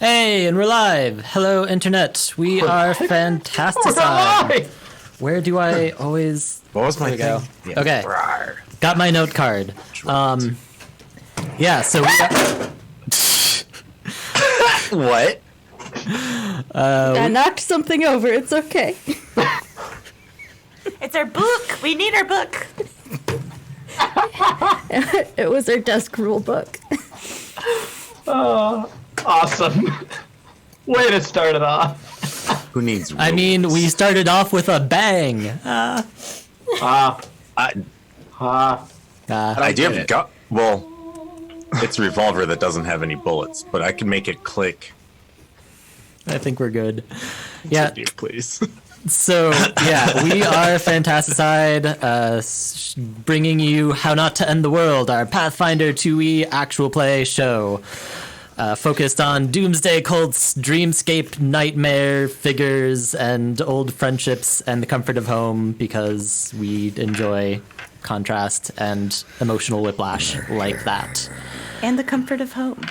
Hey, and we're live. Hello, Internet. We are Fantasticide. Where do I always... What was my thing? Yeah. Okay. Got my note card. Yeah, so we got... What? I knocked something over. It's okay. It's our book. We need our book. It was our desk rule book. Oh, awesome. Way to start it off. Who needs rules? I mean, we started off with a bang. I do have got. Well, it's a revolver that doesn't have any bullets, but I can make it click. I think we're good. Yeah. Please. So, yeah, we are Fantasticide, bringing you How Not to End the World, our Pathfinder 2e actual play show. Focused on doomsday cults, dreamscape nightmare figures, and old friendships and the comfort of home because we enjoy contrast and emotional whiplash like that. And the comfort of home.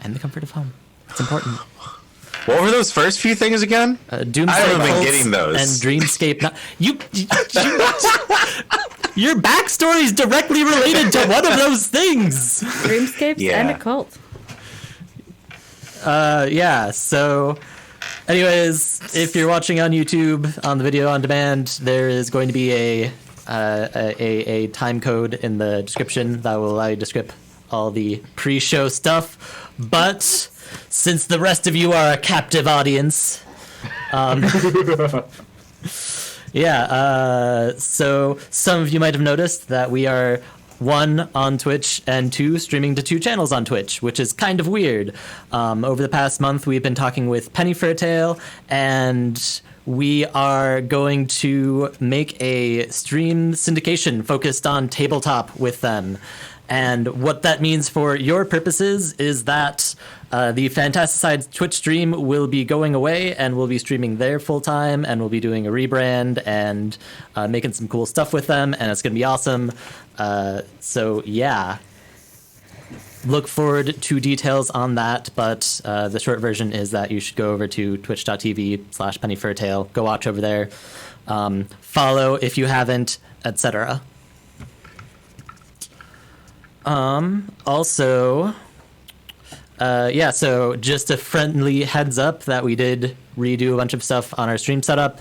And the comfort of home. It's important. What were those first few things again? Doomsday I haven't been cults getting those. and dreamscape. Your backstory is directly related to one of those things. Dreamscapes and a cult. Yeah, so anyways, if you're watching on YouTube on the video on demand, there is going to be a time code in the description that will allow you to skip all the pre-show stuff. But since the rest of you are a captive audience, so some of you might have noticed that we are 1 on Twitch and 2 streaming to 2 channels on Twitch, which is kind of weird. Over the past month, we've been talking with Penny for a Tale, and we are going to make a stream syndication focused on tabletop with them. And what that means for your purposes is that the Fantasticide Twitch stream will be going away, and we'll be streaming there full time, and we'll be doing a rebrand and making some cool stuff with them, and it's going to be awesome. So yeah, look forward to details on that, but the short version is that you should go over to twitch.tv/pennyforatail, go watch over there, follow if you haven't, etc. Also, so just a friendly heads up that we did redo a bunch of stuff on our stream setup.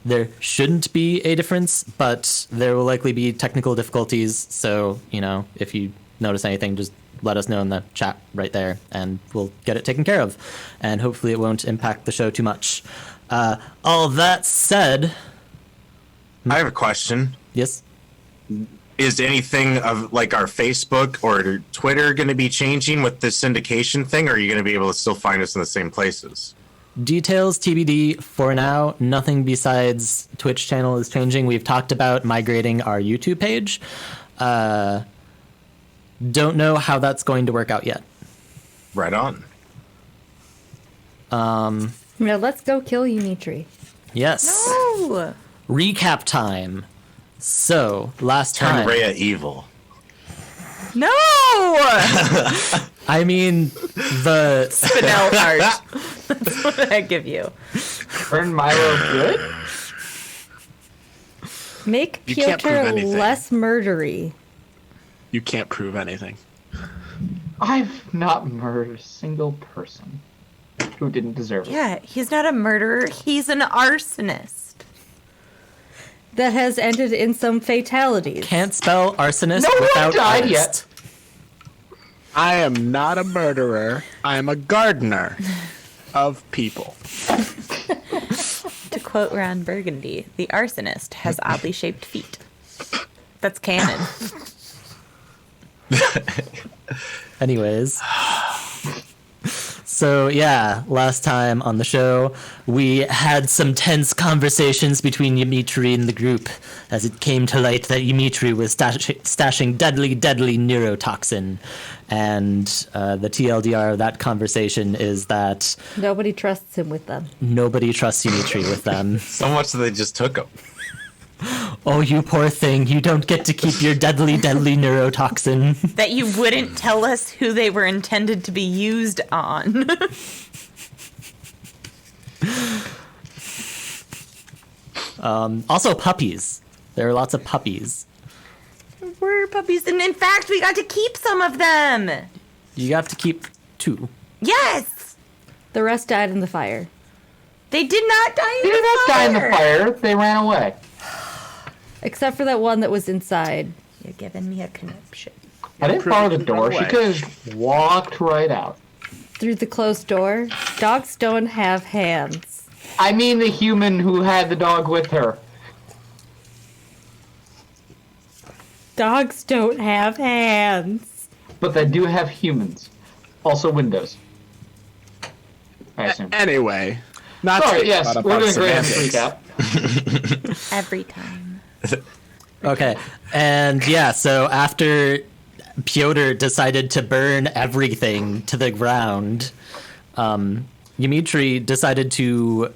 There shouldn't be a difference, but there will likely be technical difficulties. So, if you notice anything, just let us know in the chat right there, and we'll get it taken care of. And hopefully it won't impact the show too much. All that said... I have a question. Yes? Is anything of like our Facebook or Twitter going to be changing with this syndication thing, or are you going to be able to still find us in the same places? Details TBD for now. Nothing besides Twitch channel is changing. We've talked about migrating our YouTube page. Don't know how that's going to work out yet. Right on. Let's go kill Dimitri. Yes. No! Recap time. So, last Turn time... Rhea evil. No! I mean, the... Spinel art. That's what I give you. Turn Milo good? Make You can't Piotr prove anything. less murdery. You can't prove anything. I've not murdered a single person who didn't deserve it. Yeah, he's not a murderer. He's an arsonist. That has ended in some fatalities. Can't spell arsonist No one without died artist. yet. I am not a murderer. I am a gardener of people. To quote Ron Burgundy, the arsonist has oddly shaped feet. That's canon. Anyways. So, yeah, last time on the show, we had some tense conversations between Dimitri and the group as it came to light that Dimitri was stashing deadly neurotoxin. And the TLDR of that conversation is that... Nobody trusts him with them. Nobody trusts Dimitri with them. So much that they just took him. Oh, you poor thing. You don't get to keep your deadly, deadly neurotoxin. That you wouldn't tell us who they were intended to be used on. Also, puppies. There are lots of puppies. We're puppies, and in fact, we got to keep some of them. You got to keep 2. Yes, The rest died in the fire. they did not die in They the did not die in the fire. fire. They ran away. Except for that one that was inside. You're giving me a conniption. I didn't follow the door. She away. could have walked right out. Through the closed door. Dogs don't have hands. I mean the human who had the dog with her. Dogs don't have hands. But they do have humans. Also windows. I assume. Anyway, not Sorry, to yes, talk we're about doing great on semantics. recap. Every time. Okay, and yeah, so after Pyotr decided to burn everything to the ground, Dmitri decided to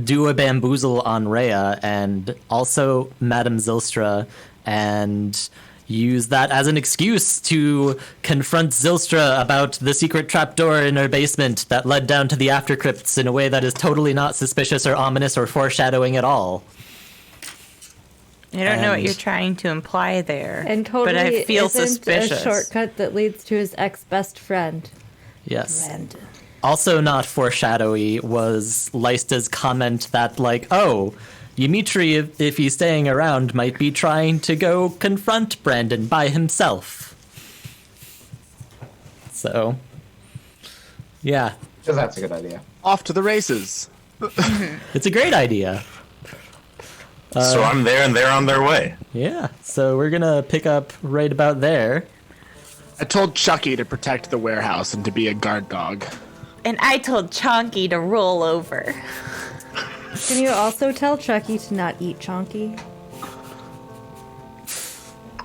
do a bamboozle on Rhea and also Madame Zylstra, and use that as an excuse to confront Zylstra about the secret trapdoor in her basement that led down to the aftercrypts in a way that is totally not suspicious or ominous or foreshadowing at all. I don't know what And- you're trying to imply there, And totally but I feel isn't suspicious. a shortcut that leads to his ex-best friend. Yes. Brandon. Also not foreshadowy was Leista's comment that, like, oh, Dmitri, if he's staying around, might be trying to go confront Brandon by himself. So, yeah, Because that's a good idea. Off to the races. it's a great idea. So I'm there and they're on their way. Yeah, so we're gonna pick up right about there. I told Chucky to protect the warehouse and to be a guard dog. And I told Chonky to roll over. Can you also tell Chucky to not eat Chonky?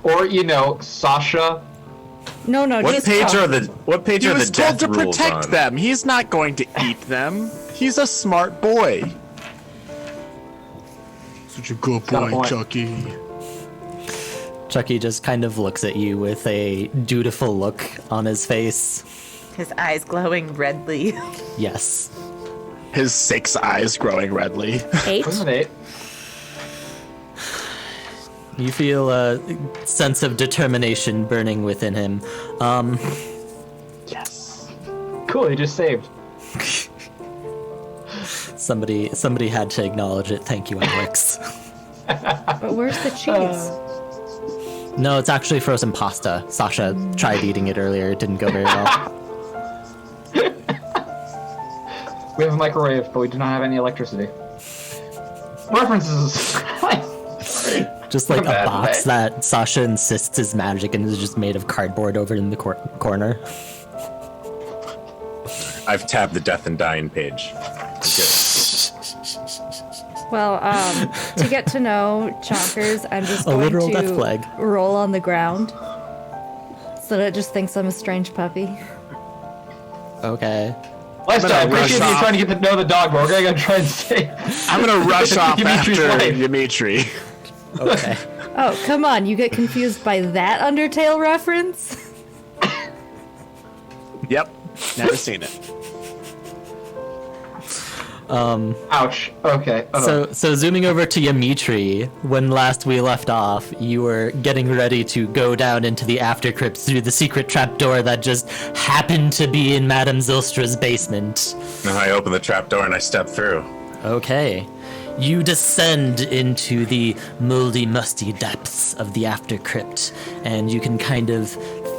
Or, Sasha. No, What just page Chonky. are the He was told death to rules protect on? them. He's not going to eat them. He's a smart boy. Such a good got a boy, point. Chucky. Chucky just kind of looks at you with a dutiful look on his face. His eyes glowing redly. Yes. His 6 eyes growing redly. 8? Wasn't it? You feel a sense of determination burning within him. Yes. Cool, he just saved. Somebody had to acknowledge it. Thank you, Alex. But where's the cheese? No, it's actually frozen pasta. Sasha tried eating it earlier. It didn't go very well. We have a microwave, but we do not have any electricity. References. Just like a Bad box way. that Sasha insists is magic and is just made of cardboard over in the corner. I've tabbed the death and dying page. Okay. Well, to get to know Chonkers, I'm just A going literal death to flag. roll on the ground so that it just thinks I'm a strange puppy. Okay. Lifestyle, I I'm gonna appreciate rush you off. trying to get to know the dog, but we're gonna try and stay. I'm gonna rush off Dimitri's after life. Dimitri. Okay. Oh, come on, you get confused by that Undertale reference? Yep. Never seen it. Ouch. Okay. So zooming over to Dmitri, when last we left off, you were getting ready to go down into the aftercrypts through the secret trapdoor that just happened to be in Madame Zylstra's basement. Now I open the trapdoor and I step through. Okay. You descend into the moldy, musty depths of the aftercrypt, and you can kind of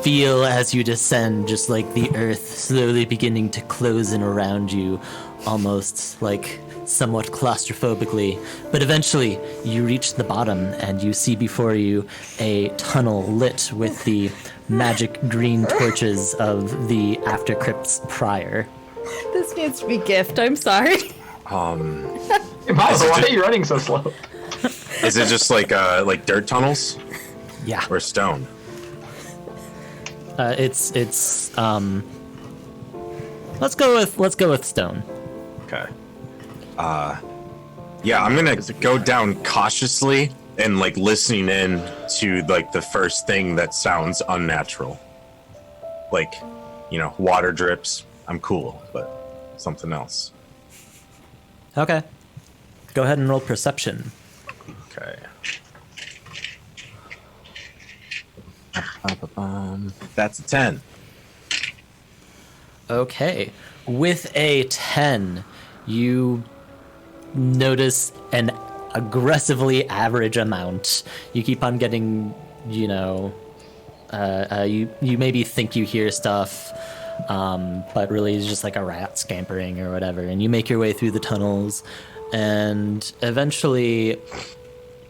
feel as you descend just like the earth slowly beginning to close in around you, almost like somewhat claustrophobically. But eventually, you reach the bottom, and you see before you a tunnel lit with the magic green torches of the aftercrypts prior. This needs to be gift, I'm sorry. Impossible. Why are you running so slow? Is it just like dirt tunnels Yeah. or stone? It's let's go with stone. Okay. Yeah, I'm gonna go down cautiously and like listening in to like the first thing that sounds unnatural. Like, you know, water drips. I'm cool, but something else. Okay. Go ahead and roll perception. Okay. That's a 10. Okay. With a 10, you notice an aggressively average amount. You keep on getting, you know, you maybe think you hear stuff, but really it's just like a rat scampering or whatever. And you make your way through the tunnels, and eventually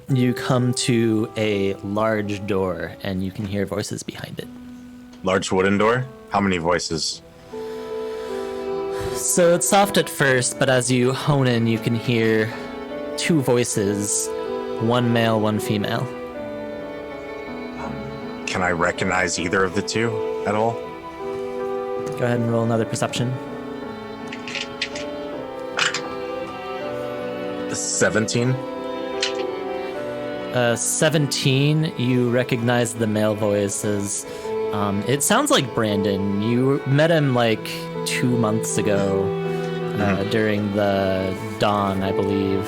you come to a large door, and you can hear voices behind it. Large wooden door? How many voices? So it's soft at first, but as you hone in, you can hear two voices, one male, one female. Can I recognize either of the two at all? Go ahead and roll another perception. 17. 17, you recognize the male voices. It sounds like Brandon. You met him like 2 months ago during the dawn, I believe.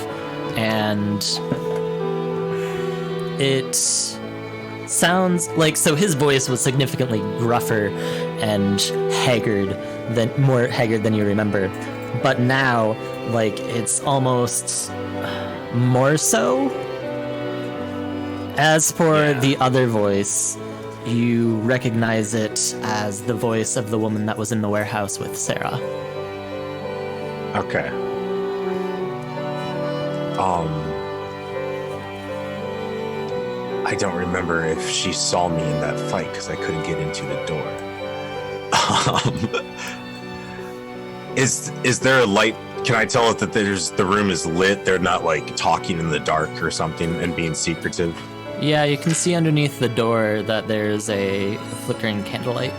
And it sounds like, so his voice was significantly gruffer and more haggard than you remember. But now, like, it's almost more so. As for the other voice, you recognize it as the voice of the woman that was in the warehouse with Sarah. Okay. I don't remember if she saw me in that fight because I couldn't get into the door. Is there a light? Can I tell it that the room is lit? They're not like talking in the dark or something and being secretive. Yeah, you can see underneath the door that there's a flickering candlelight.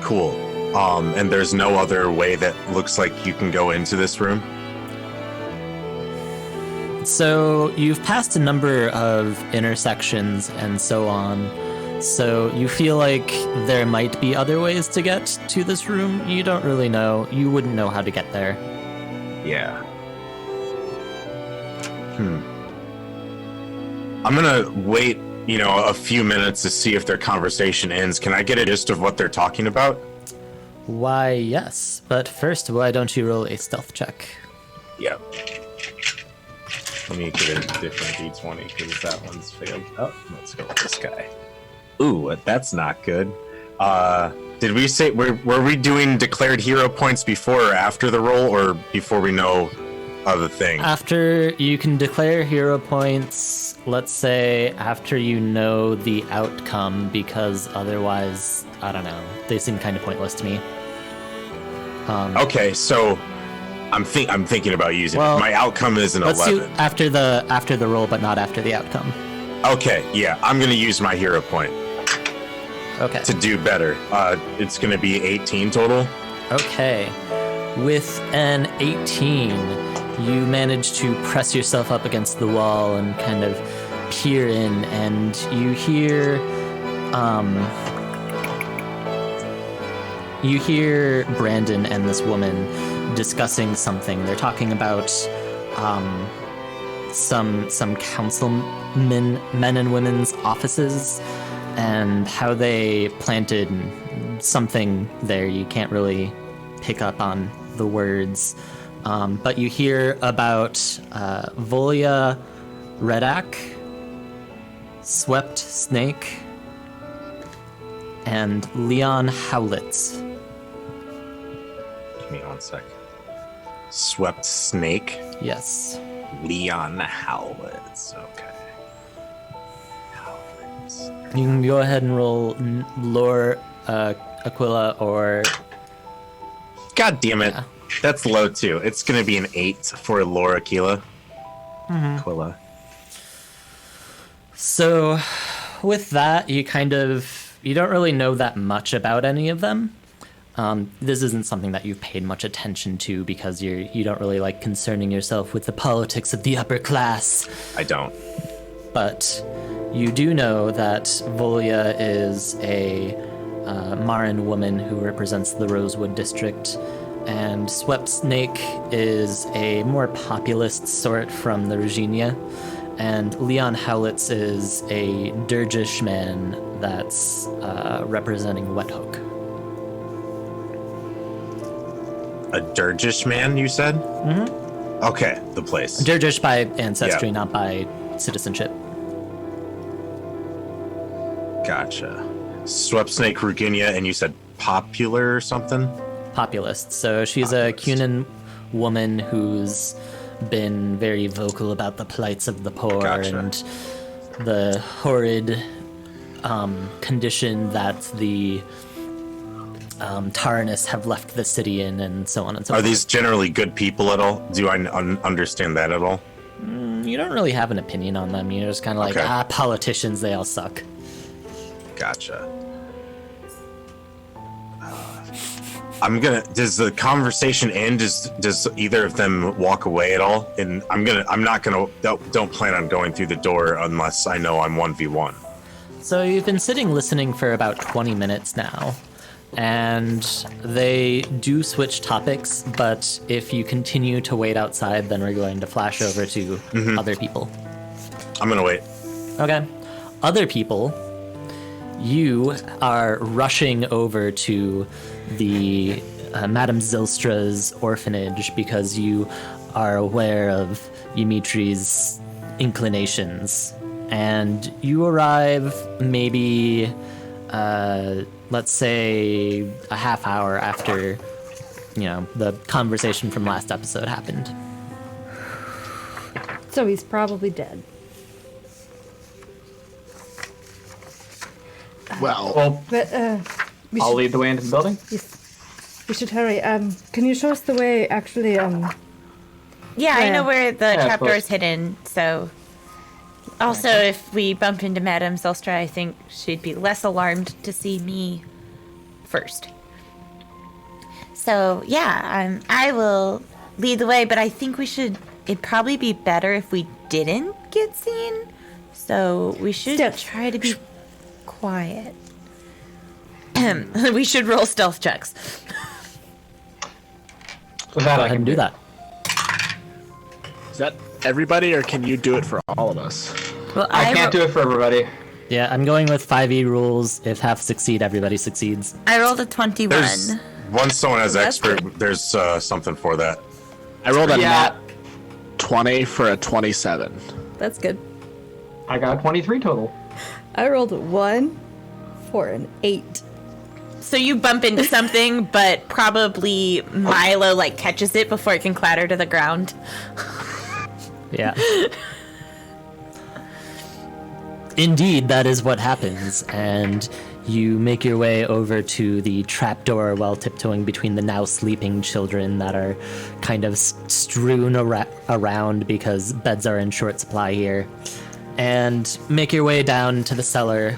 Cool. And there's no other way that looks like you can go into this room? So you've passed a number of intersections and so on. So you feel like there might be other ways to get to this room. You don't really know. You wouldn't know how to get there. Yeah. I'm gonna wait, you know, a few minutes to see if their conversation ends. Can I get a gist of what they're talking about? Why, yes. But first, why don't you roll a stealth check? Yep. Let me get a different D20 because that one's failed. Oh, let's go with this guy. Ooh, that's not good. Did we say, were we doing declared hero points before or after the roll, or before we know of the thing? After you can declare hero points, let's say after you know the outcome, because otherwise, I don't know, they seem kind of pointless to me. Okay, so I'm thinking about using it. My outcome is an 11. Let's do after the roll, but not after the outcome. Okay, yeah, I'm gonna use my hero point. Okay. To do better. It's gonna be 18 total. Okay. With an 18, you manage to press yourself up against the wall and kind of peer in, and you hear Brandon and this woman discussing something. They're talking about some councilmen, men and women's offices, and how they planted something there. You can't really pick up on the words, but you hear about Volya Redak, Swept Snake, and Leon Howlitz. Give me 1 sec. Swept Snake. Yes. Leon Howlitz. Okay. Howlitz. You can go ahead and roll lore, Aquila, or... God damn it. Yeah. That's low too. It's gonna be an 8 for Laura Aquila. Aquila. So, with that, you don't really know that much about any of them. This isn't something that you've paid much attention to because you don't really like concerning yourself with the politics of the upper class. I don't. but you do know that Volya is a Marin woman who represents the Rosewood district, and Swept Snake is a more populist sort from the Regina, and Leon Howlitz is a Dirgish man that's representing Wethook. A Dirgish man, you said? Mm-hmm. Okay, the place. Dirgish by ancestry, Yeah. not by citizenship. Gotcha. Swept Snake, Ruginia, and you said popular or something? Populist. So she's a Cunan woman who's been very vocal about the plights of the poor Gotcha. and the horrid condition that the Taranis have left the city in, and so on and so Are forth. these generally good people at all? Do I understand that at all? You don't really have an opinion on them. You're just kind of like, Okay. politicians, they all suck. Gotcha. Does the conversation end? Does either of them walk away at all? And don't plan on going through the door unless I know I'm 1v1. So you've been sitting listening for about 20 minutes now, and they do switch topics, but if you continue to wait outside, then we're going to flash over to other people. I'm gonna wait. Okay. Other people, you are rushing over to the Madame Zilstra's orphanage because you are aware of Dimitri's inclinations. And you arrive maybe, let's say, a half hour after, the conversation from last episode happened. So he's probably dead. Well, Well, But we I'll should, lead the way into the building. we should hurry. Can you show us the way? Actually, Yeah, I Yeah. know where the Yeah, of trapdoor is course. hidden, so... Also, if we bump into Madame Zelstra, I think she'd be less alarmed to see me first. So, yeah, I will lead the way, but I think it'd probably be better if we didn't get seen. So, we should Stealth. try to be quiet. We should roll stealth checks. So that Go I ahead can and do that. is that everybody, or can you do it for all of us? Well, I can't do it for everybody. Yeah, I'm going with 5e rules. If half succeed, everybody succeeds. I rolled a 21. Once someone has That's expert, good. there's something for that. I rolled a Yeah. nat 20 for a 27. that's good. I got 23 total. I rolled a 1 for an 8. So you bump into something, but probably Milo catches it before it can clatter to the ground. Yeah. Indeed, that is what happens, and you make your way over to the trapdoor while tiptoeing between the now sleeping children that are kind of strewn around because beds are in short supply here, and make your way down to the cellar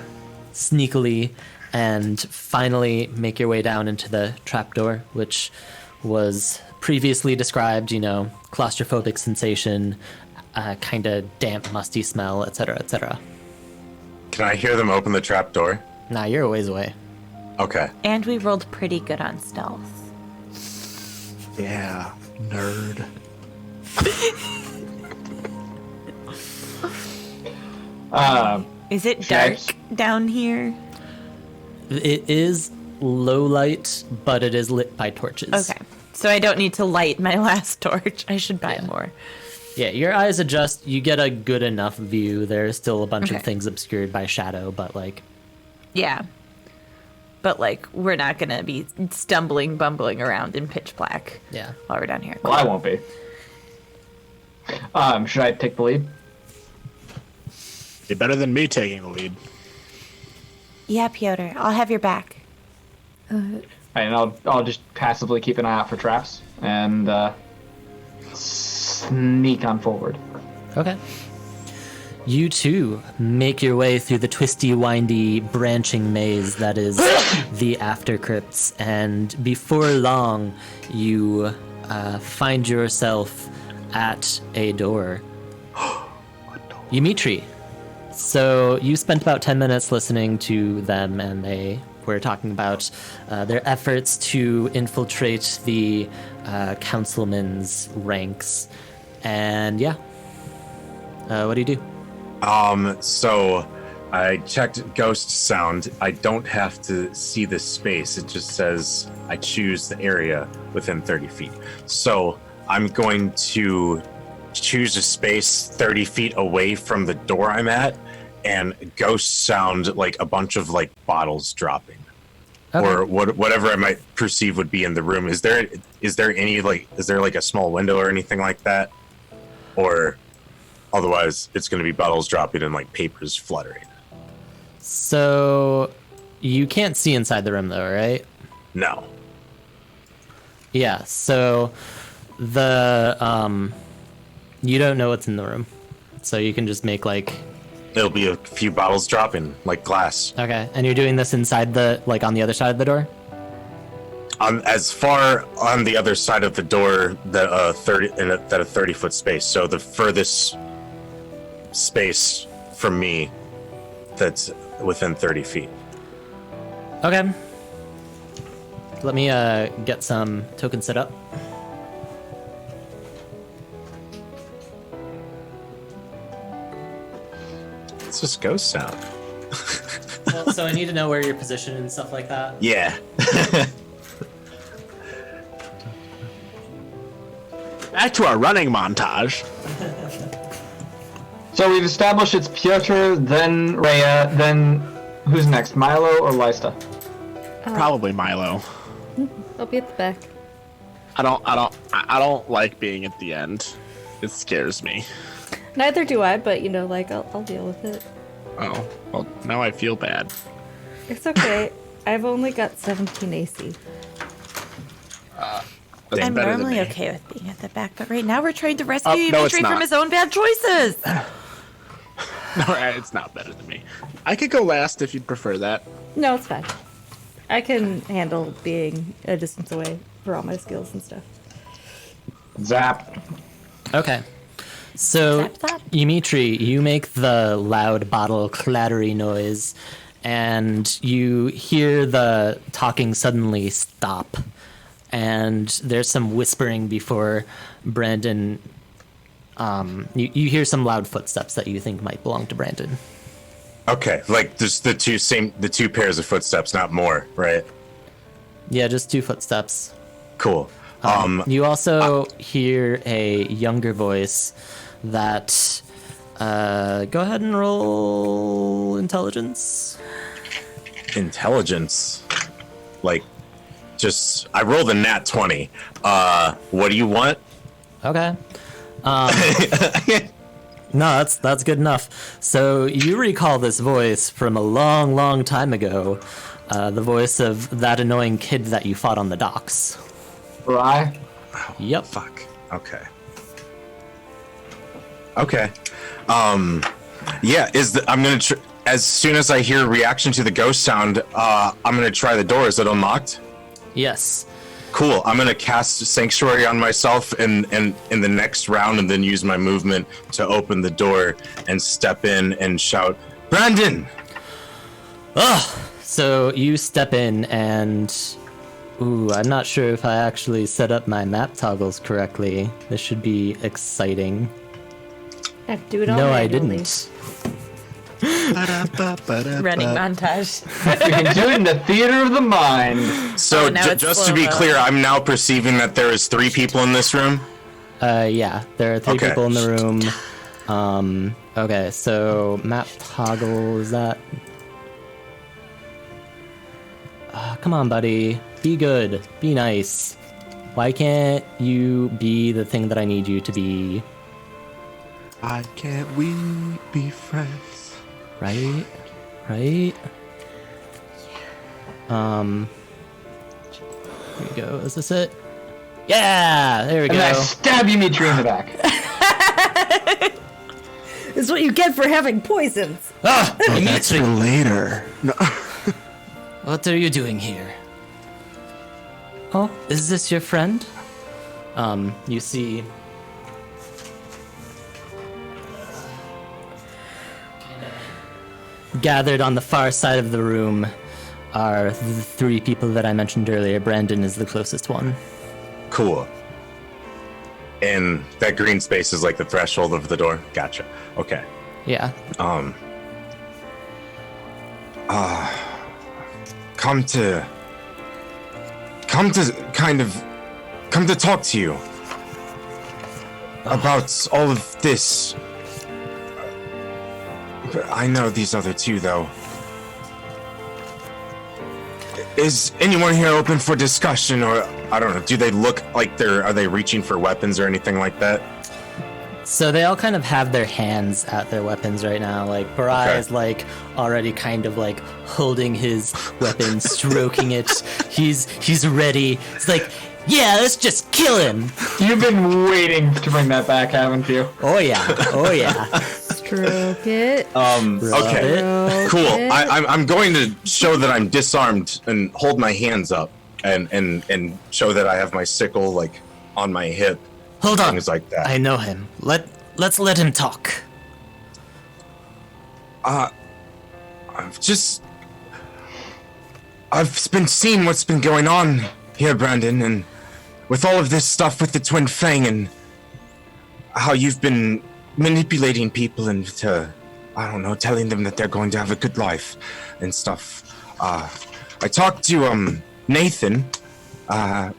sneakily, and finally make your way down into the trapdoor, which was previously described, claustrophobic sensation, kind of damp, musty smell, etc., etc. Can I hear them open the trap door? Nah, you're a ways away. Okay. And we rolled pretty good on stealth. Yeah, nerd. Is it Should I dark down here? It is low light, but it is lit by torches. Okay. So I don't need to light my last torch. I should buy more. Yeah, your eyes adjust. You get a good enough view. There's still a bunch Okay. of things obscured by shadow, but Yeah. But we're not gonna be bumbling around in pitch black yeah. while we're down here. Well, I won't be. Should I take the lead? Be better than me taking the lead. Yeah, Piotr, I'll have your back. And I'll just passively keep an eye out for traps and sneak on forward. Okay. You too make your way through the twisty, windy, branching maze that is the after crypts, and before long, you find yourself at a door. Dimitri, So you spent about 10 minutes listening to them, and they were talking about their efforts to infiltrate the councilman's ranks. And yeah, what do you do? So I checked ghost sound. I don't have to see the space. It just says I choose the area within 30 feet. So I'm going to choose a space 30 feet away from the door I'm at, and ghost sound like a bunch of like bottles dropping. Okay. Or whatever I might perceive would be in the room. Is there like a small window or anything like that? Or otherwise it's going to be bottles dropping and like papers fluttering. So you can't see inside the room though, right? No. Yeah, so the you don't know what's in the room. So you can just make like There'll be a few bottles dropping, like glass. okay, and you're doing this inside the like on the other side of the door? As far on the other side of the door that a 30-foot space. So the furthest space from me that's within 30 feet. Okay. Let me get some tokens set up. It's just ghost sound. Well, so I need to know where you're positioned and stuff like that. Yeah. Back to our running montage. So we've established it's Piotr, then Rhea, then who's next? Milo or Lysta? Probably Milo. I'll be at the back. I don't like being at the end. It scares me. Neither do I, but you know, like I'll deal with it. Oh, well, now I feel bad. It's okay. I've only got 17 AC. That's I'm better than normally me. okay with being at the back, but right now we're trying to rescue no, it's Dimitri from not. his own bad choices. No, it's not better than me. I could go last if you'd prefer that. No, it's fine. I can handle being a distance away for all my skills and stuff. Zap. Okay. So, Zap, zap. Dimitri, you make the loud bottle clattery noise, and you hear the talking suddenly stop. And there's some whispering before Brandon. You hear some loud footsteps that you think might belong to Brandon. Okay, like just the two pairs of footsteps, not more, right? Yeah, just 2 footsteps. Cool. You also hear a younger voice that. Go ahead and roll intelligence. Intelligence, like, just I rolled a nat 20. What do you want? Okay. No, that's good enough. So you recall this voice from a long, long time ago. The voice of that annoying kid that you fought on the docks. Rye. Yep. Fuck. Okay. Okay. Yeah. I'm gonna as soon as I hear a reaction to the ghost sound, I'm gonna try the door. Is it unlocked? Yes. Cool. I'm gonna cast Sanctuary on myself in the next round, and then use my movement to open the door and step in and shout, "Brandon!" Ugh. So you step in and. Ooh, I'm not sure if I actually set up my map toggles correctly. This should be exciting. I have to do it all No, I manually. didn't. Running montage. You can do it in the theater of the mind. So Oh, now it's just to be slow-mo. clear, I'm now perceiving that there is 3 people in this room. Yeah, there are 3 Okay. people in the room. Okay, so map toggle, is that... come on, buddy. Be good. Be nice. Why can't you be the thing that I need you to be? Why can't we be friends? Right? Right? Here we go. Is this it? Yeah! There we And I go. stab Dimitri in the back. This is what you get for having poisons. Ah! That's for later. No. What are you doing here? Oh, is this your friend? You see... gathered on the far side of the room are the three people that I mentioned earlier. Brandon is the closest one. Cool. And that green space is like the threshold of the door? Gotcha. Okay. Yeah. Come to talk to you about all of this. I know these other two, though. Is anyone here open for discussion, or I don't know, do they look like are they reaching for weapons or anything like that? So they all kind of have their hands at their weapons right now. Like Barai Okay. is like already kind of like holding his weapon, stroking it. He's ready. It's like, yeah, let's just kill him. You've been waiting to bring that back, haven't you? Oh yeah, oh yeah. Stroke it. Okay, It. cool. Okay. I'm going to show that I'm disarmed and hold my hands up and show that I have my sickle like on my hip. Hold on. Things like that. I know him. Let's let him talk. I've been seeing what's been going on here, Brandon, and with all of this stuff with the Twin Fang and how you've been manipulating people into, I don't know, telling them that they're going to have a good life and stuff. I talked to Nathan, and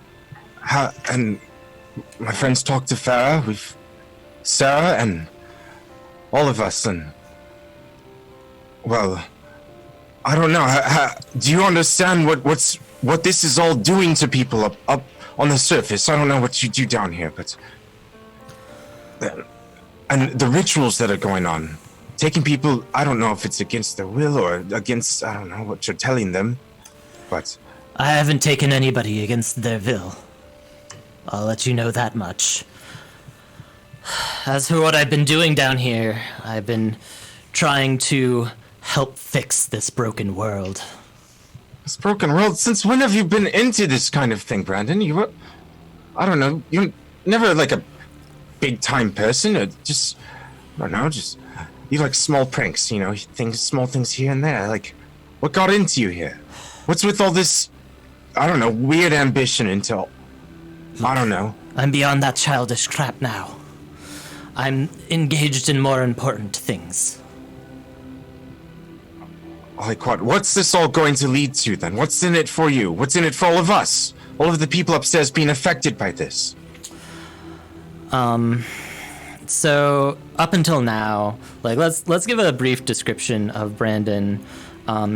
my friends talked to Farah, Sarah, and all of us, and well, I don't know. Do you understand what this is all doing to people up on the surface? I don't know what you do down here, but and the rituals that are going on, taking people. I don't know if it's against their will or against, I don't know what you're telling them, but I haven't taken anybody against their will. I'll let you know that much. As for what I've been doing down here, I've been trying to help fix this broken world. this broken world. Since when have you been into this kind of thing, Brandon? You were, I don't know. You're never like a big time person, or just, I don't know, just you like small pranks, you know, small things here and there. Like, what got into you here? What's with all this, I don't know, weird ambition into, I don't know. I'm beyond that childish crap now. I'm engaged in more important things. Like what? What's this all going to lead to then? What's in it for you? What's in it for all of us? All of the people upstairs being affected by this? So up until now, like let's give a brief description of Brandon.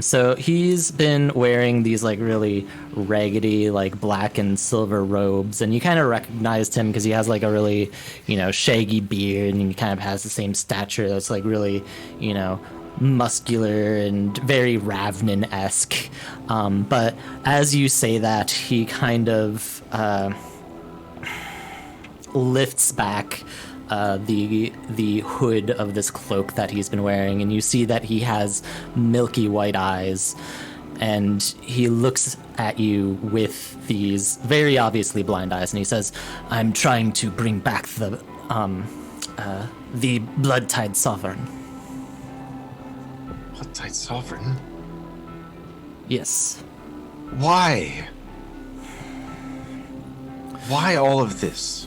So he's been wearing these like really raggedy like black and silver robes, and you kind of recognized him because he has like a really, you know, shaggy beard, and he kind of has the same stature that's like really, you know, muscular and very Ravnin-esque. But as you say that, he kind of lifts back the hood of this cloak that he's been wearing, and you see that he has milky white eyes, and he looks at you with these very obviously blind eyes, and he says, "I'm trying to bring back the Blood-Tide Sovereign." Blood-Tide Sovereign? Yes. Why? Why all of this?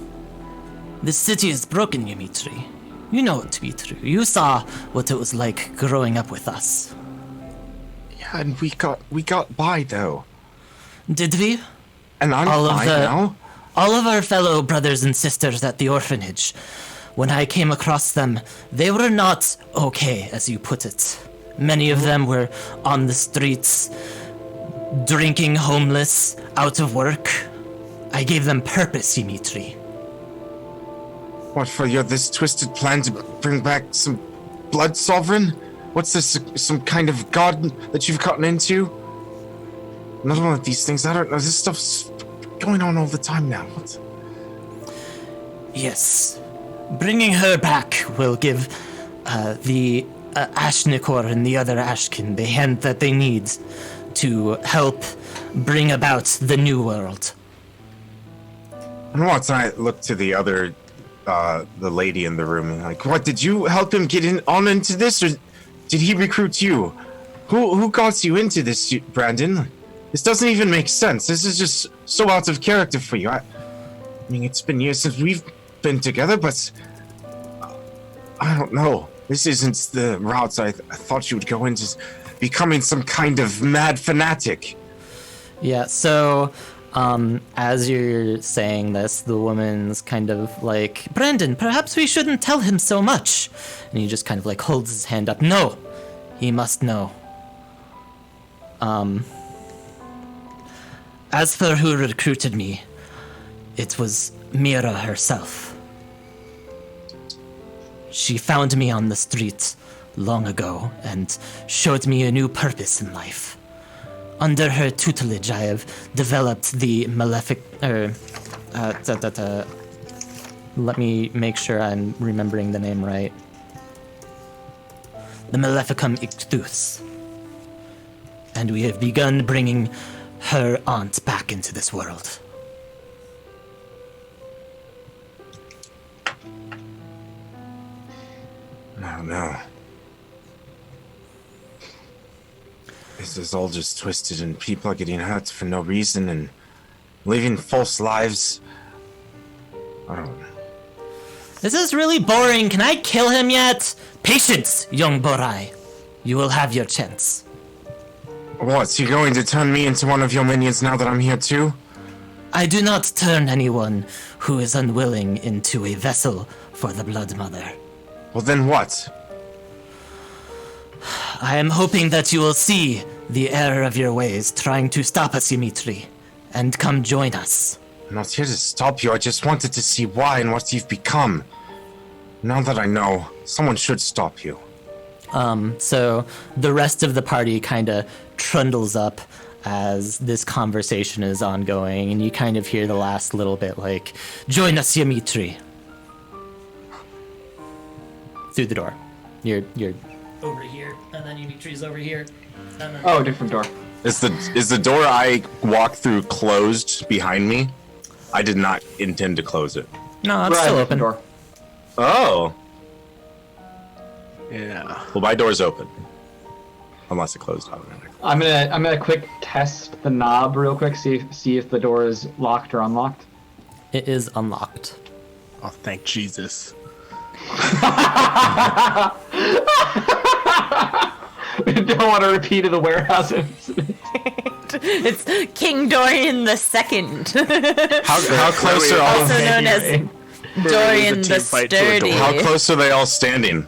The city is broken, Dimitri. You know it to be true. You saw what it was like growing up with us. Yeah, and we got by though. Did we? And I'm fine now. All of our fellow brothers and sisters at the orphanage, when I came across them, they were not okay, as you put it. Many of them were on the streets, drinking, homeless, out of work. I gave them purpose, Dimitri. What, for this twisted plan to bring back some blood sovereign? What's this, some kind of god that you've gotten into? Another one of these things, I don't know, this stuff's going on all the time now. What? Yes. Bringing her back will give the Ashnikor and the other Ashkin the hand that they need to help bring about the new world. And once I look to the other, the lady in the room, and like, what, did you help him get on into this, or did he recruit you? Who got you into this, Brandon? This doesn't even make sense. This is just so out of character for you. I mean, it's been years since we've been together, but I don't know. This isn't the route I thought you would go into, becoming some kind of mad fanatic. Yeah, so as you're saying this, the woman's kind of like, Brandon, perhaps we shouldn't tell him so much. And he just kind of like holds his hand up. No, he must know. As for who recruited me, it was Mira herself. She found me on the street long ago and showed me a new purpose in life. Under her tutelage, I have developed the malefic... let me make sure I'm remembering the name right. The Maleficum Ictus. And we have begun bringing her aunt back into this world. Oh no. This is all just twisted and people are getting hurt for no reason and living false lives. I don't know. This is really boring. Can I kill him yet? Patience, young Borai. You will have your chance. What, you going to turn me into one of your minions now that I'm here too? I do not turn anyone who is unwilling into a vessel for the Blood Mother. Well then what? I am hoping that you will see the error of your ways trying to stop us, Dimitri, and come join us. I'm not here to stop you, I just wanted to see why and what you've become. Now that I know, someone should stop you. So the rest of the party kind of trundles up as this conversation is ongoing, and you kind of hear the last little bit like, join us, Dimitri. Through the door. You're over here, and then Dimitri's over here. Oh, different door. Is the door I walked through closed behind me? I did not intend to close it. No, it's Right, still different open. door. Oh. Yeah. Well, my door's open. Unless it closed automatically. I'm gonna quick test the knob real quick, see if the door is locked or unlocked. It is unlocked. Oh, thank Jesus. Don't want to repeat of the warehouse incident. It's King Dorian the Second, How close are all? also known as Dorian the Sturdy. How close are they all standing?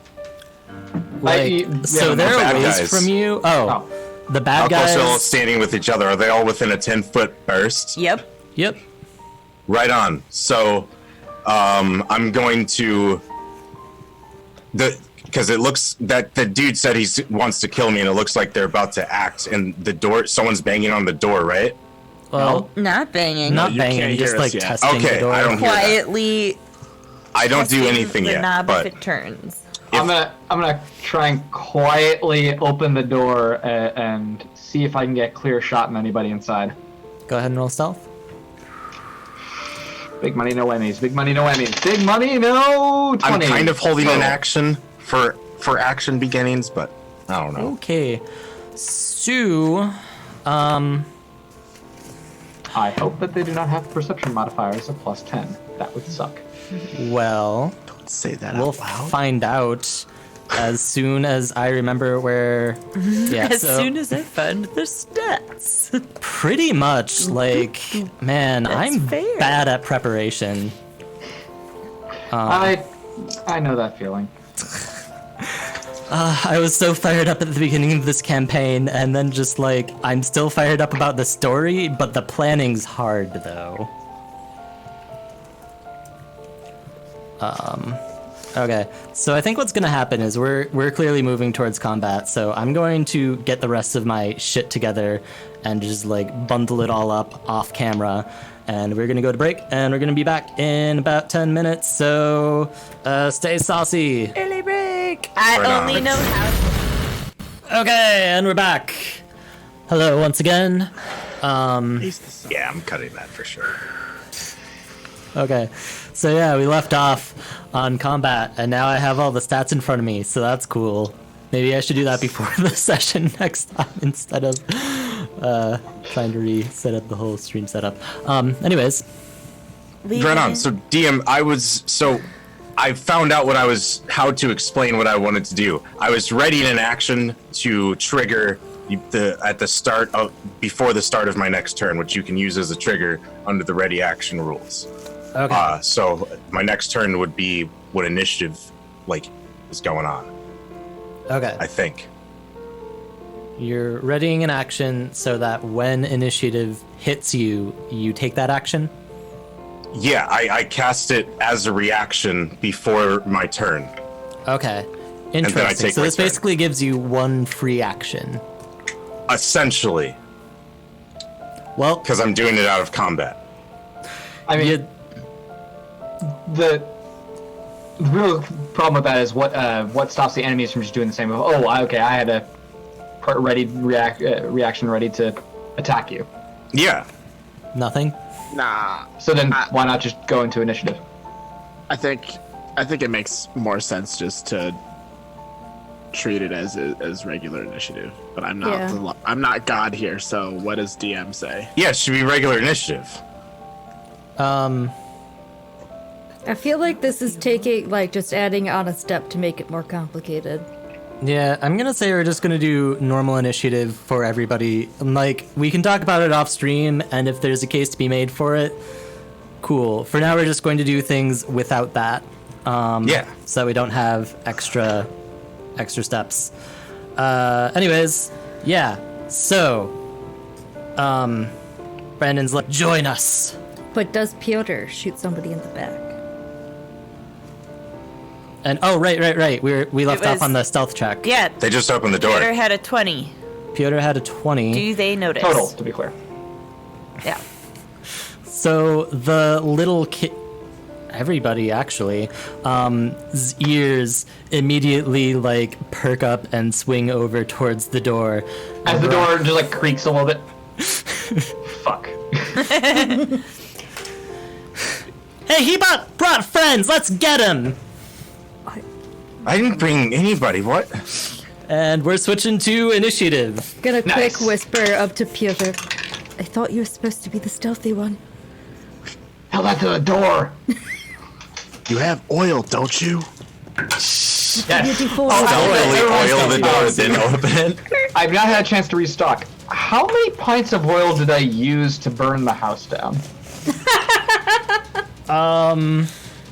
Like, so yeah, they're bad a ways guys. from you. Oh, the How bad close are all guys. standing with each other? Are they all within a 10-foot burst? Yep. Yep. Right on. So, I'm going to because it looks that the dude said he wants to kill me, and it looks like they're about to act. And the door, someone's banging on the door, right? Well, Not banging. not you banging, can't just hear us like yet. testing Okay, the door. I don't hear that. Quietly. I don't do testing anything the yet, knob but if it turns. I'm gonna try and quietly open the door and see if I can get clear shot on anybody inside. Go ahead and roll stealth. Big money, no Emmys. Big money, no Emmys. Big money, no 20. I'm kind of holding an Oh. action for action beginnings, but I don't know. Okay. So, I hope that they do not have perception modifiers of +10. That would suck. well, Say that we'll out loud. find out as soon as I remember where. Yeah, As so soon as I find the stats. pretty much like, man, I'm fair. bad at preparation. I know that feeling. I was so fired up at the beginning of this campaign, and then just like, I'm still fired up about the story, but the planning's hard though. Okay, so I think what's gonna happen is we're clearly moving towards combat, so I'm going to get the rest of my shit together and just like bundle it all up off camera, and we're gonna go to break, and we're gonna be back in about 10 minutes, so stay saucy. Early break. I Right on. only know how. Okay, and we're back. Hello once again. Yeah, I'm cutting that for sure. Okay, so yeah, we left off on combat, and now I have all the stats in front of me, so that's cool. Maybe I should do that before the session next time instead of trying to reset up the whole stream setup. Anyways. Right on. So DM, I found out how to explain what I wanted to do. I was ready in an action to trigger before the start of my next turn, which you can use as a trigger under the ready action rules. Okay. So my next turn would be when initiative is going on. Okay. I think. You're readying an action so that when initiative hits you, you take that action? Yeah, I cast it as a reaction before my turn. Okay. then I Interesting. take So my this turn. basically gives you one free action. Essentially, Well, because I'm doing it out of combat. I mean, you, the real problem with that is what stops the enemies from just doing the same. I had a reaction ready to attack you. Yeah. nothing? Nah, So then why not just go into initiative? I think it makes more sense just to treat it as regular initiative. But I'm not Yeah. I'm not God here. So what does DM say? Yeah, it should be regular initiative. I feel like this is taking, just adding on a step to make it more complicated. Yeah, I'm gonna say we're just gonna do normal initiative for everybody. We can talk about it off stream, and if there's a case to be made for it, cool. For now, we're just going to do things without that. Yeah. So we don't have extra steps. Anyways, yeah. So, Brandon's like, join us. But does Piotr shoot somebody in the back? And right. We left off was- on the stealth check. Yeah, They just opened the door. Peter had a 20. Piotr had a 20. Do they notice? Total, to be clear. Yeah. So the little kid, everybody actually, ears immediately perk up and swing over towards the door. As the door just creaks a little bit. Fuck. Hey, he brought friends. Let's get him. I didn't bring anybody. What? And we're switching to initiative. Gonna Nice. quick whisper up to Piotr. I thought you were supposed to be the stealthy one. Held out to the door. You have oil, don't you? Yes. Beautiful. Totally oil the door, then open it. I've not had a chance to restock. How many pints of oil did I use to burn the house down?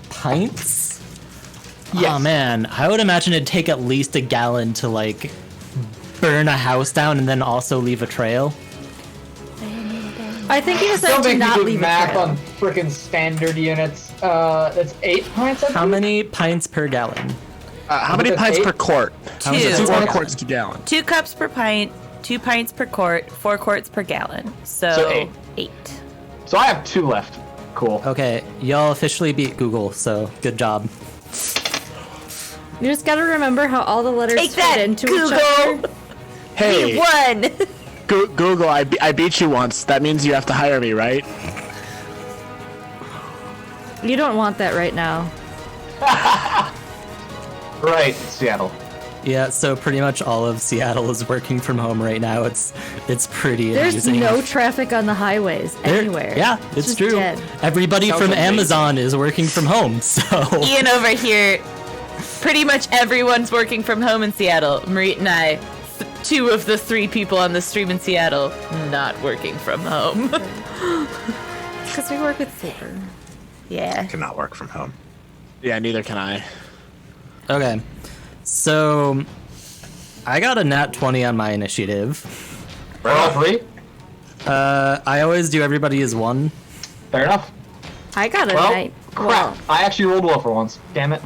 Pints? Yes. Oh man, I would imagine it'd take at least a gallon to burn a house down and then also leave a trail. I think he was Don't said to make me not do leave a math trail. on frickin' standard units. That's 8 pints. I How believe? many pints per gallon? How many That's pints 8? per quart? How much is Two. it? 4 quarts to gallon. 2 cups per pint, 2 pints per quart, 4 quarts per gallon. So So, 8. 8. So I have 2 left. Cool. Okay, y'all officially beat Google, so good job. You just gotta remember how all the letters Take fit that, into each Google! other. Hey, We won! Google, I beat you once. That means you have to hire me, right? You don't want that right now. Right, Seattle. Yeah, so pretty much all of Seattle is working from home right now. It's pretty There's amusing. no traffic on the highways There- anywhere. Yeah, it's just true. dead. Everybody Sounds from amazing. Amazon is working from home, so Ian over here, pretty much everyone's working from home in Seattle. Marit and I, 2 of the 3 people on the stream in Seattle, not working from home. Because we work with Saber. Yeah. Cannot work from home. Yeah, neither can I. okay. So I got a nat 20 on my initiative. For all 3? I always do everybody as 1. Fair enough. I got a Well, night. crap. I actually rolled well for once. Damn it.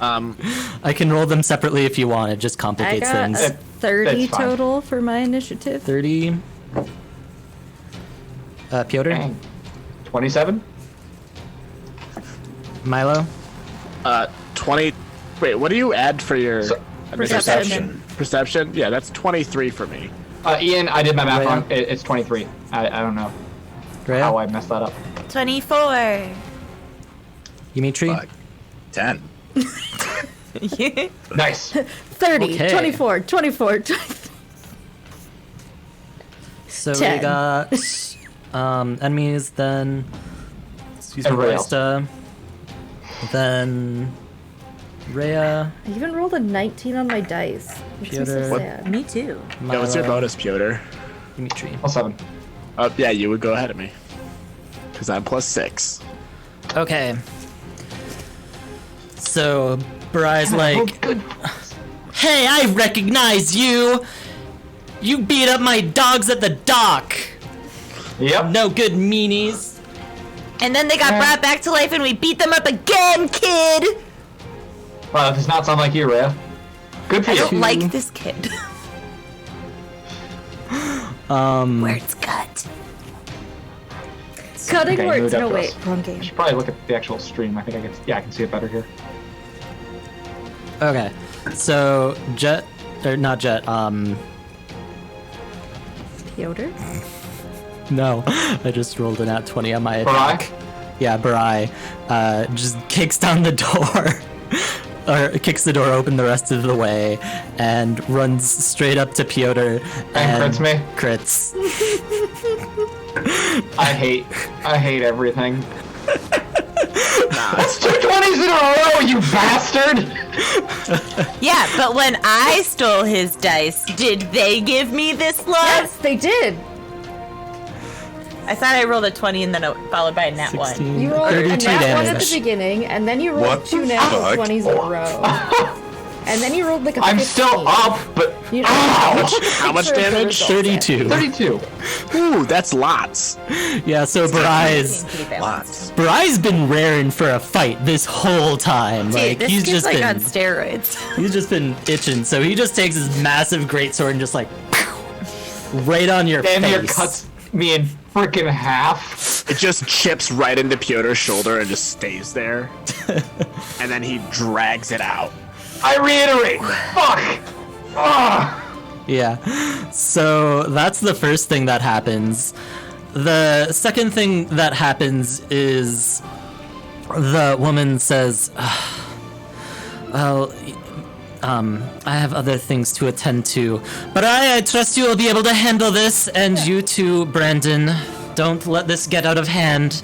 I can roll them separately if you want. It just I complicates got things. a 30 That's fine. total for my initiative. 30. Piotr? Dang. 27? Milo? 20. Wait, what do you add for your Perception. Perception? Yeah, that's 23 for me. Ian, I did my math Rhea? wrong. It's 23. I don't know Drea? how I messed that up. 24. Dimitri? Fuck. 10. Nice. 30, Okay. 24, 24, 20. So 10. we got enemies, then excuse me, Everybody else. Rista, then Rhea, I even rolled a 19 on my dice. Makes me so Piotr. What? sad. Me too. Yeah, what's your Milo, bonus, Piotr? Dimitri. Plus 7. Yeah, you would go ahead of me. Because I'm +6. Okay. So Barai's Oh, like, good. "Hey, I recognize you! You beat up my dogs at the dock! Yep. No good meanies!" And then they got brought back to life and we beat them up again, kid! Wow, that does not sound like you, Rhea. Good for I you. don't like this kid. Words cut. Cutting Okay, words. moved up No, to wait. us. Wrong I game. should probably look at the actual stream. I think I can see it better here. Okay, so Jet, or not Jet, Piotr? no, I just rolled an at 20 on my Barai? attack. Yeah, Barai, just kicks down the door, or kicks the door open the rest of the way, and runs straight up to Piotr And crits me? Crits. I hate everything. That's 2 20s in a row, you bastard! Yeah, but when I stole his dice, did they give me this love? Yes, they did. I thought I rolled a 20 and then followed by a nat 1. 16, You rolled a 32 nat 1 at damage. the beginning, and then you rolled What 2 the natural fuck? 20s in a row. And then you rolled like a I'm 15. still up, but You know, How much picture of the damage? results. 32. 32. Ooh, that's lots. Yeah, so Barai's Barai's been raring for a fight this whole time. Dude, Like this he's kid's just like been on steroids. he's just been itching. So he just takes his massive greatsword and just like right on your Damn near face. cuts me in freaking half. It just chips right into Piotr's shoulder and just stays there. And then he drags it out. I reiterate. Fuck. Ugh. Yeah. So that's the first thing that happens. The second thing that happens is the woman says, well, I have other things to attend to, but I trust you will be able to handle this, and you too, Brandon. Don't let this get out of hand.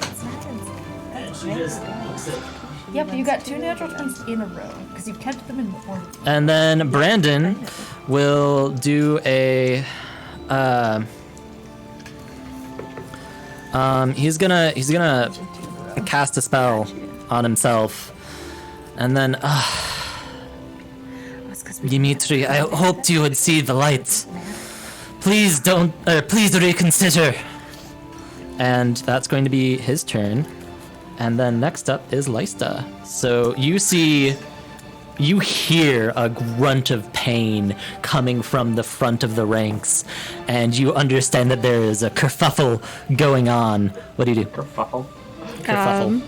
Yep, you got 2 natural 20s in a row, because you kept them in order. And then Brandon will do a he's gonna cast a spell on himself. And then Dimitri, I hoped you would see the light. Please please reconsider. And that's going to be his turn. And then next up is Lysta. So you hear a grunt of pain coming from the front of the ranks, and you understand that there is a kerfuffle going on. What do you do? Kerfuffle. Kerfuffle.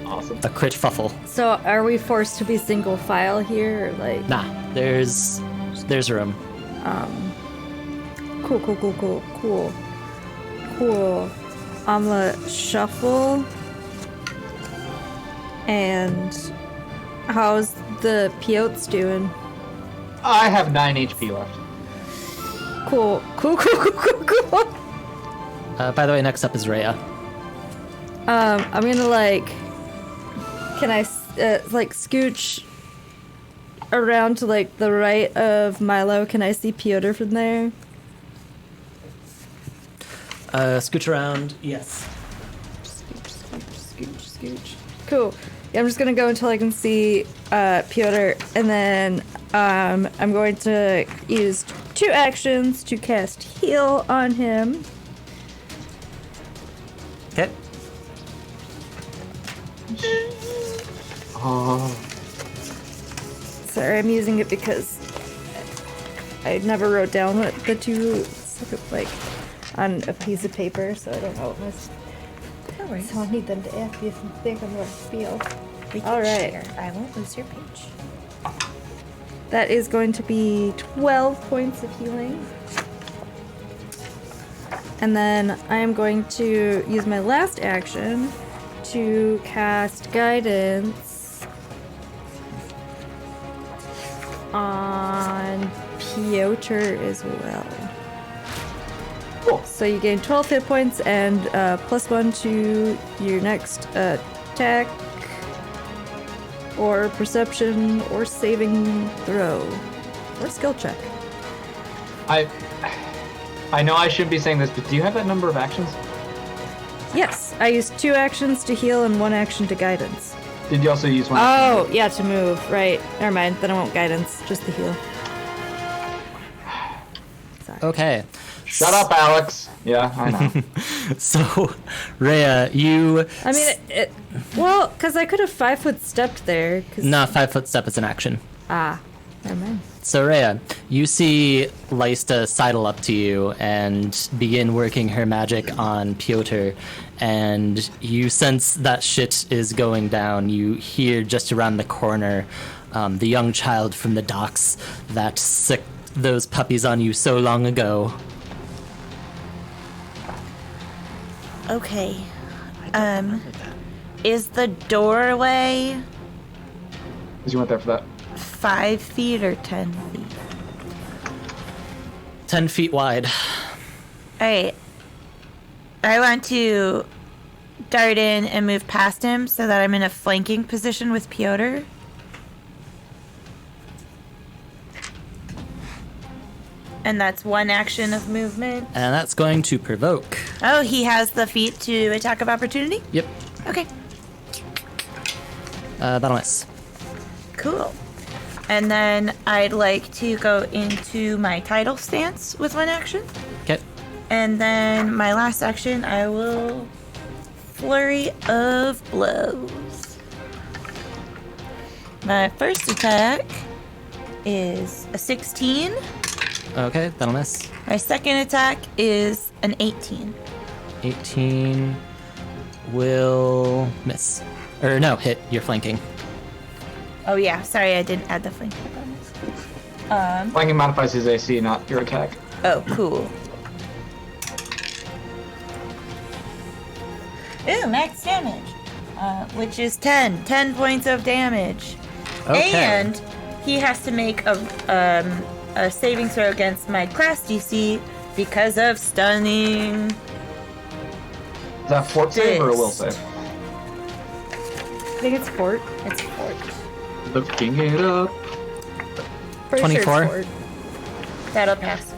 Awesome. A crit fuffle. So are we forced to be single file here, or like? Nah, there's room. Cool. I'ma shuffle. And how's the Piots doing? I have 9 HP left. Cool. By the way, next up is Rhea. I'm gonna can I scooch around to the right of Milo? Can I see Piotr from there? Scooch around. Yes. Scooch. Cool. Yeah, I'm just gonna go until I can see Piotr, and then I'm going to use 2 actions to cast heal on him. Okay. Oh. Sorry, I'm using it because I never wrote down what the 2 on a piece of paper, so I don't know what my. So I need them to ask me if I'm think I'm gonna feel. All right. I won't lose your page. That is going to be 12 points of healing. And then I am going to use my last action to cast guidance on Piotr as well. Cool. So you gain 12 hit points and +1 to your next attack or perception or saving throw or skill check. I know I shouldn't be saying this, but do you have that number of actions? Yes, I used 2 actions to heal and 1 action to guidance. Did you also use one? Oh, yeah, to move. Right. Never mind. Then I won't guidance, just the heal. Sorry. Okay. Shut up, Alex. Yeah, I know. So, Rhea, you... I mean, well, because I could have 5-foot stepped there. Nah, 5-foot step is an action. Ah, never mind. So, Rhea, you see Lysta sidle up to you and begin working her magic on Piotr, and you sense that shit is going down. You hear just around the corner the young child from the docks that sicked those puppies on you so long ago. Okay. Is the doorway Because you went there for that. 5 feet or 10 feet? 10 feet wide. Alright. I want to dart in and move past him so that I'm in a flanking position with Piotr. And that's 1 action of movement. And that's going to provoke. Oh, he has the feat to attack of opportunity? Yep. Okay. That'll miss. Cool. And then I'd like to go into my title stance with 1 action. Okay. And then my last action, I will flurry of blows. My first attack is a 16. Okay, that'll miss. My second attack is an 18. 18 will miss. Or no, hit. You're flanking. Oh yeah, sorry I didn't add the flanking bonus. Flanking modifies his AC, not your attack. Oh, cool. Ooh, max damage. Which is 10. 10 points of damage. Okay. And he has to make a saving throw against my class DC because of stunning. Is that fort save or a will save? I think it's fort. It's fort. Looking it up. Pretty 24. Sure it's fort. That'll pass.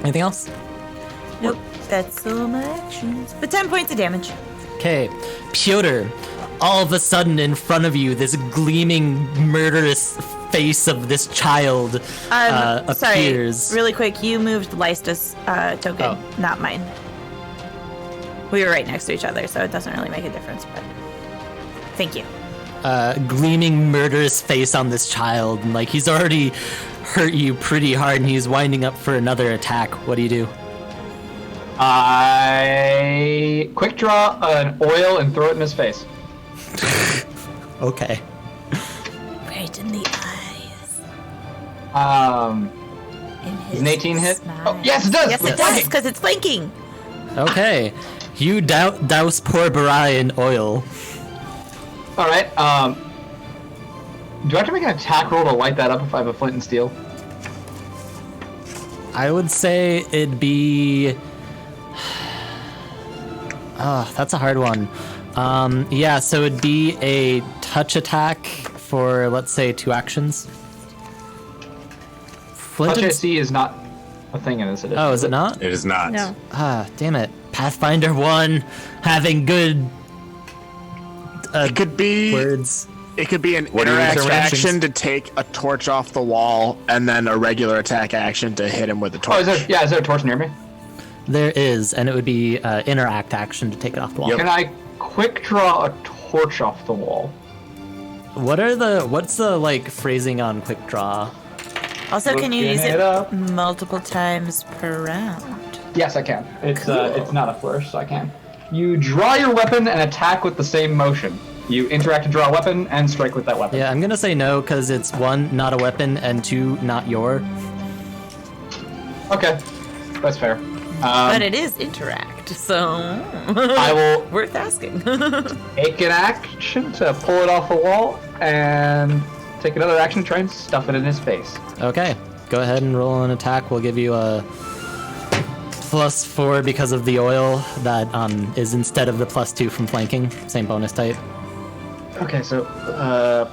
Anything else? Nope, that's all my actions. But 10 points of damage. Okay. Piotr, all of a sudden in front of you, this gleaming, murderous face of this child appears. Sorry, really quick, you moved Lysta's token, Oh. not mine. We were right next to each other, so it doesn't really make a difference, but thank you. Gleaming, murderous face on this child. And, like, he's already hurt you pretty hard, and he's winding up for another attack. What do you do? I quick draw an oil and throw it in his face. Okay. Right in the eyes. In his Is an 18 hit? smile. Oh, yes, it does! Yes, it does, because it's flanking. Okay. You douse poor Barai in oil. Alright, do I have to make an attack roll to light that up if I have a flint and steel? I would say it'd be... Oh, that's a hard one. Yeah, so it'd be a touch attack for, let's say, 2 actions. Flint Touch and- AC is not a thing in this edition. Oh, is it not? It is not. No. Ah, damn it. Pathfinder 1 having good It could be words. It could be an What are your interact interactions? action to take a torch off the wall, and then a regular attack action to hit him with a Oh, torch. is there a torch near me? There is, and it would be interact action to take it off the wall. Yep. Can I quick draw a torch off the wall? What's the like phrasing on quick draw? Also, can you Looking use it it up. multiple times per round? Yes, I can. It's not a flourish, so I can. You draw your weapon and attack with the same motion. You interact to draw a weapon and strike with that weapon. Yeah, I'm gonna say no because it's 1, not a weapon, and 2, not your. Okay, that's fair. But it is interact. moved, so I will worth asking. take an action to pull it off the wall and take another action to try and stuff it in his face. Okay, go ahead and roll an attack. We'll give you a +4 because of the oil that is instead of the +2 from flanking. Same bonus type. Okay, so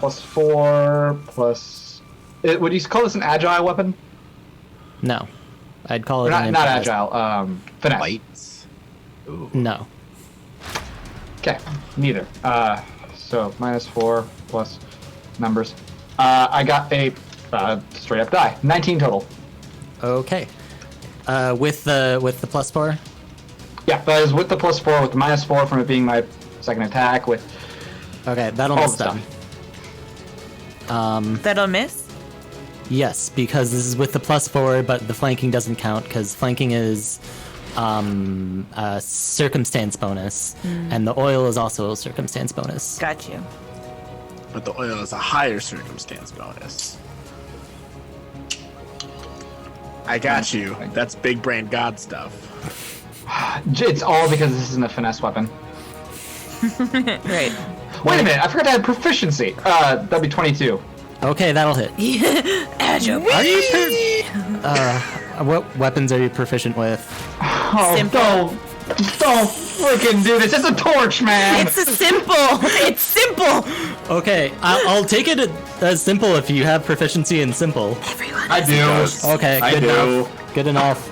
+4 plus. Would you call this an agile weapon? No, I'd call it Not, an not improvised. agile. Finesse. Bites. Ooh. No. Okay, neither. So -4 plus numbers. I got a straight up die. 19 total. Okay. With the +4. Yeah, that is with the +4, with the -4 from it being my second attack. With Okay, that'll all miss the them. stuff. That'll miss. Yes, because this is with the +4, but the flanking doesn't count because flanking is a circumstance bonus, and the oil is also a circumstance bonus. Got you. But the oil is a higher circumstance bonus. I got you. That's big brain god stuff. It's all because this isn't a finesse weapon. Right. Wait a minute, I forgot to add proficiency. That'd be 22. Okay, that'll hit. Agile. Are you what weapons are you proficient with? Oh, Simple. don't freaking do this. It's a torch, man. It's a simple. It's simple. Okay, I'll take it as simple if you have proficiency in simple. Everyone. I do. Okay, I good do. enough. Good enough.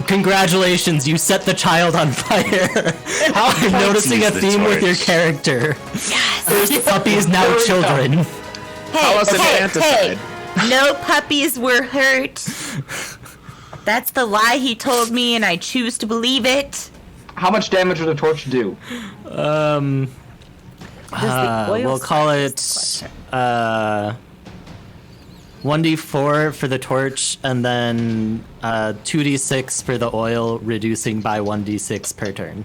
Congratulations, you set the child on fire. I'm noticing a the theme with your torch. character. First puppies, now children. Hey, was an infanticide. No puppies were hurt. That's the lie he told me, and I choose to believe it. How much damage would a torch do? We'll call it 1d4 for the torch, and then 2d6 for the oil, reducing by 1d6 per turn.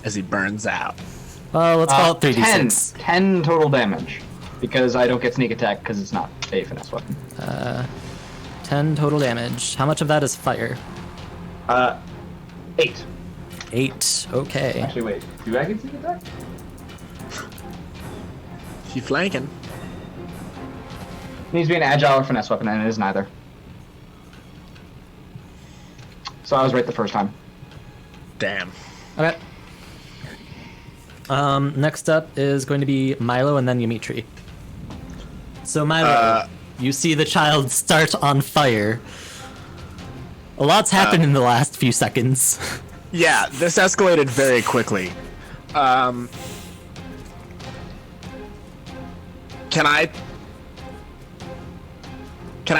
As he burns out. Well, let's call it 3d6. 10 total damage. Because I don't get sneak attack because it's not a finesse weapon. 10 total damage. How much of that is fire? 8. 8. Okay. Actually, wait. Do I get sneak attack? He flanking. It needs to be an agile or finesse weapon, and it is neither. So I was right the first time. Damn. Okay. Next up is going to be Milo and then Ymitri. So Milo, you see the child start on fire. A lot's happened in the last few seconds. Yeah, this escalated very quickly. Can I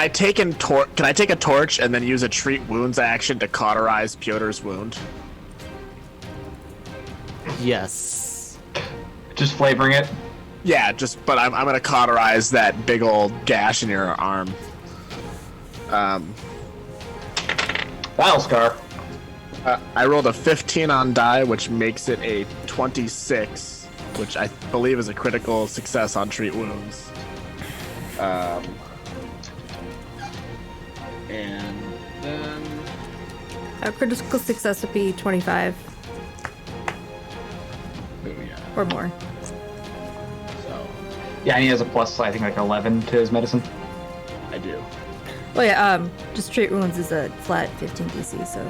take a torch and then use a treat wounds action to cauterize Pyotr's wound? Yes. Just flavoring it. Yeah, but I'm gonna cauterize that big old gash in your arm. Battle scar. I rolled a 15 on die, which makes it a 26, which I believe is a critical success on treat wounds. And then A critical success would be 25 or more. So Yeah, and he has a plus, I think, like 11 to his medicine. I do. Well, yeah, just straight wounds is a flat 15 DC, so.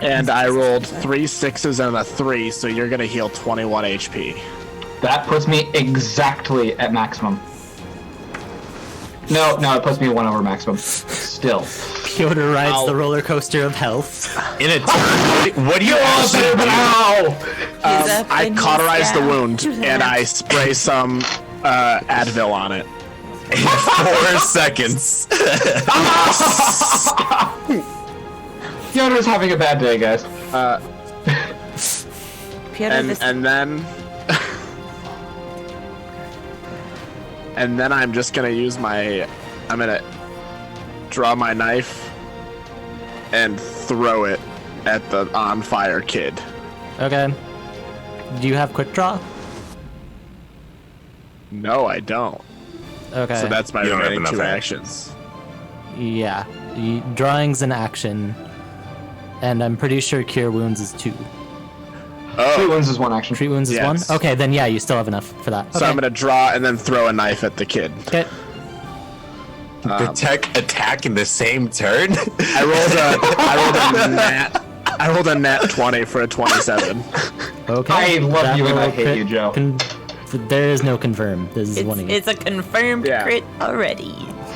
And I rolled 3 6s and a 3, so you're gonna heal 21 HP. That puts me exactly at maximum. No, it puts me 1 over maximum. Still. Piotr rides Ow. the roller coaster of health. In a turn, what do you actually do? I cauterize the wound and I spray some Advil on it. In 4 seconds. Pyotr's having a bad day, guys. And then and then I'm just gonna use I'm gonna draw my knife and throw it at the on fire kid. Okay. Do you have quick draw? No, I don't. Okay. So that's my You don't have remaining enough 2 actions. actions. Yeah. drawing's an action, and I'm pretty sure Cure Wounds is 2. Treat wounds is 1 action. Treat Wounds is Yes. 1? Okay, then yeah, you still have enough for that. So Okay. I'm gonna draw and then throw a knife at the kid. Okay. Attack in the same turn? I rolled a nat 20 for a 27. Okay. I love That you and I will hate crit you, Joe. There is no confirm. This is one again. It's a confirmed Yeah. crit already.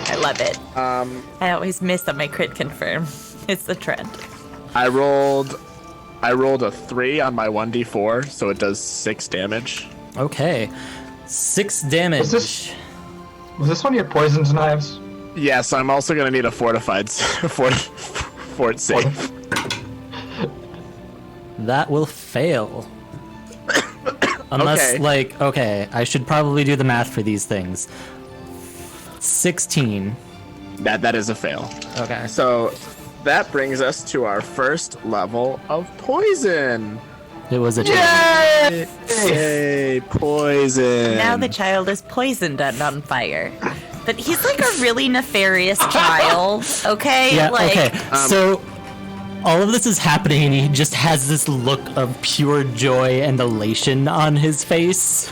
I love it. I always miss on my crit confirm. It's the trend. I rolled a 3 on my 1d4, so it does 6 damage. Okay. 6 damage. Was this one of your poisoned knives? Yes, I'm also gonna need a fortified fort save. That will fail. Unless, Okay. I should probably do the math for these things. 16. That is a fail. Okay. So that brings us to our first level of poison. It was a challenge. Yay, poison. Now the child is poisoned and on fire. But he's like a really nefarious child, okay? Yeah, like, okay. So all of this is happening and he just has this look of pure joy and elation on his face.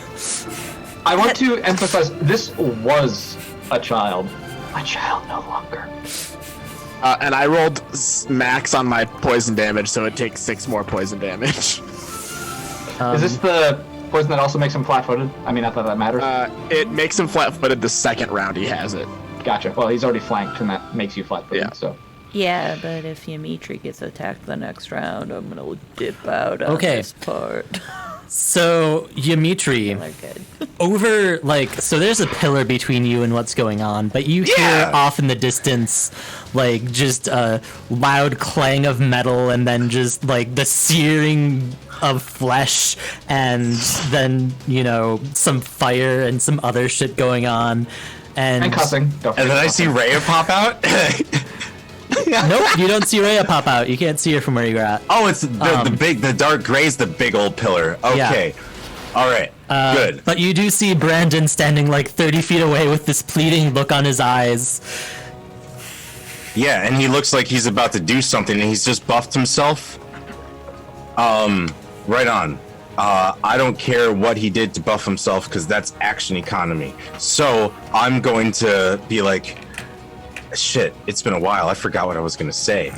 I want to emphasize this was a child. A child no longer. And I rolled max on my poison damage, so it takes 6 more poison damage. Is this the poison that also makes him flat-footed? I mean, not that that matters. It makes him flat-footed the second round he has it. Gotcha. Well, he's already flanked, and that makes you flat-footed, Yeah. so... yeah, but if Dimitri gets attacked the next round, I'm gonna dip out on Okay. this part. So, Dimitri, They're good. over, so there's a pillar between you and what's going on, but you hear off in the distance, just a loud clang of metal and then just, the searing of flesh and then, some fire and some other shit going on. And cussing. Don't And then forget I see cussing. Rhea pop out. Nope, you don't see Rhea pop out. You can't see her from where you're at. Oh, it's the dark gray's the big old pillar. Okay. All right. Good. But you do see Brandon standing 30 feet away with this pleading look on his eyes. Yeah, and he looks like he's about to do something, and he's just buffed himself. Right on. I don't care what he did to buff himself, because that's action economy. So I'm going to be like, shit, it's been a while. I forgot what I was going to say.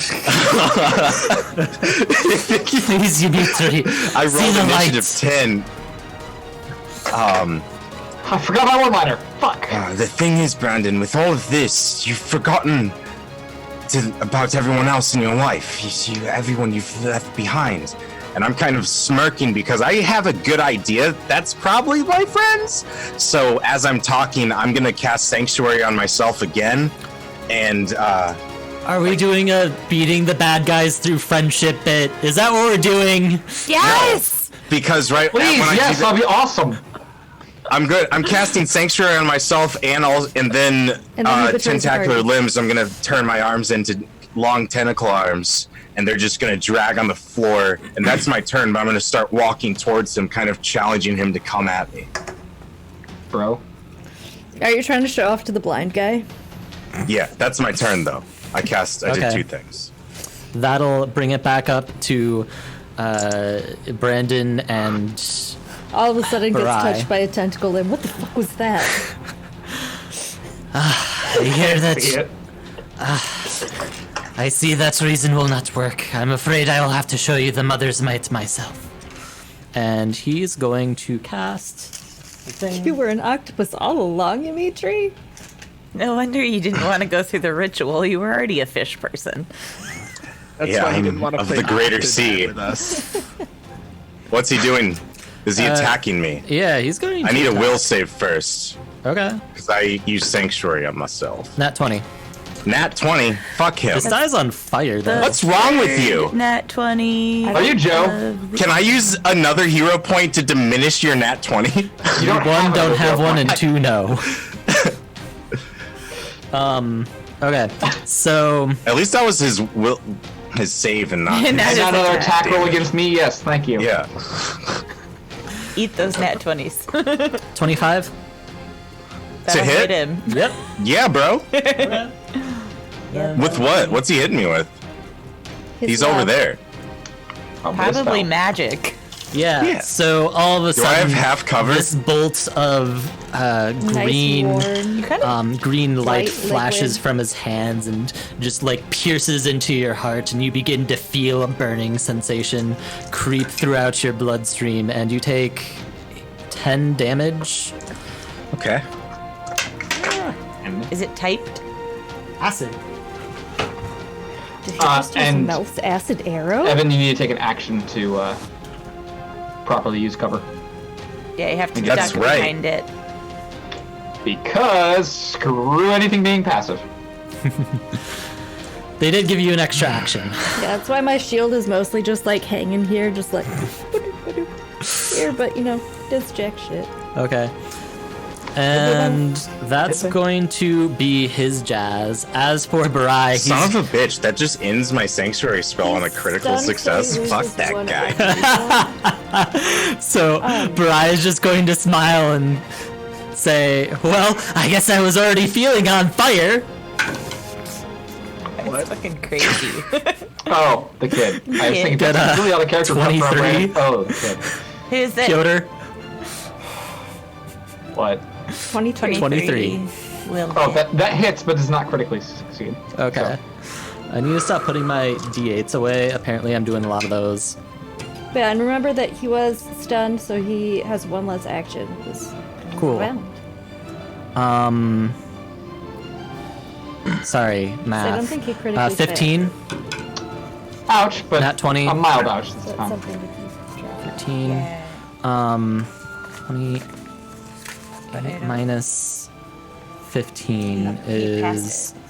Please, Dimitri. I see rolled the initiative light. 10. I forgot my one-liner. Fuck. The thing is, Brandon, with all of this, you've forgotten about everyone else in your life. You see, everyone you've left behind. And I'm kind of smirking because I have a good idea that's probably my friends. So as I'm talking, I'm going to cast Sanctuary on myself again. And, Are we doing a beating the bad guys through friendship bit? Is that what we're doing? Yes! because right Please, when I yes, do that'll be awesome. I'm good. I'm casting Sanctuary on myself, and then And then he betrays the Tentacular party. Limbs. I'm gonna turn my arms into long tentacle arms, and they're just gonna drag on the floor. And that's my turn. But I'm gonna start walking towards him, kind of challenging him to come at me. Bro. Are you trying to show off to the blind guy? Yeah, that's my turn though. I did Okay. 2 things. That'll bring it back up to Brandon and All of a sudden gets Barai. touched by a tentacle limb. What the fuck was that? I hear that. See it? I see that reason will not work. I'm afraid I will have to show you the mother's might myself. And he's going to cast the thing. You were an octopus all along, Dimitri? No wonder you didn't want to go through the ritual. You were already a fish person. That's Yeah, why he I'm didn't want to of play the greater Octodad sea. with us. What's he doing? Is he attacking me? Yeah, he's going to I need a attack. will save first, Okay. because I use Sanctuary on myself. Nat 20. Nat 20. Fuck him. This guy's on fire, though. What's wrong with you? Nat 20. Are you Joe? Can I use another hero point to diminish your Nat 20? You don't One, don't a have hero one, and point. 2, no. Okay. So, At least that was his save and not. And his- that And is another attack. attack roll against me? Yes, thank you. Yeah. Eat those nat 20s. 25? That'll hit? him. Yep. Yeah, bro. With what? What's he hitting me with? His He's left. over there. Probably magic. Yeah. So all of a Do I have sudden, half cover? this bolt of green, Nice, green light Light flashes liquid. from his hands and just like pierces into your heart, and you begin to feel a burning sensation creep throughout your bloodstream, and you take 10 damage. Okay. Is it typed? Acid. Did he just use and- mouse acid arrow? Evan, you need to take an action to properly use cover. Yeah, you have to That's duck right. behind it. Because screw anything being passive. They did give you an extra action. Yeah, that's why my shield is mostly just like hanging here, just like here, but you know, does jack shit. Okay. And that's going to be his jazz. As for Barai, he's Son of a bitch, that just ends my sanctuary spell on a critical Stunned, success. so he Fuck loses that one guy. So Barai is just going to smile and say, "Well, I guess I was already feeling on fire." That's fucking crazy. Oh, the kid. I was thinking Get that's a really how the character come from. 23. Right? Oh, the kid. Who's it? Piotr, What? 23. 23. Will Oh, that hits, but does not critically succeed. Okay. I need to stop putting my d8s away. Apparently, I'm doing a lot of those. But and remember that he was stunned, so he has one less action this Cool. round. Sorry, math. I don't think he critically 15, Ouch, but Nat 20. a mild ouch this So it's time. something to keep track of. 13, Yeah. 20 minus 15 He is passed it.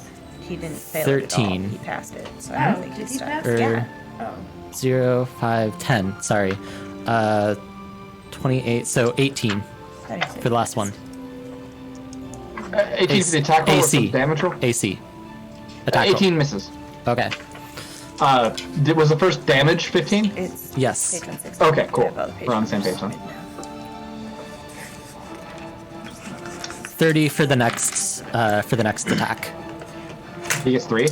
He didn't fail 13. it at all. He passed it, so I don't think did he's he stunned. pass er, Yeah. 0, 5, 10. Sorry. 28, so 18 for the last one. 18 for the attack roll or for the AC. damage roll? AC. Attack roll. 18 misses. Okay. Was the first damage 15? It's Yes. page 160. Okay, cool. I have all the We're on the same pages. page then. 30 for the next attack. He gets 3.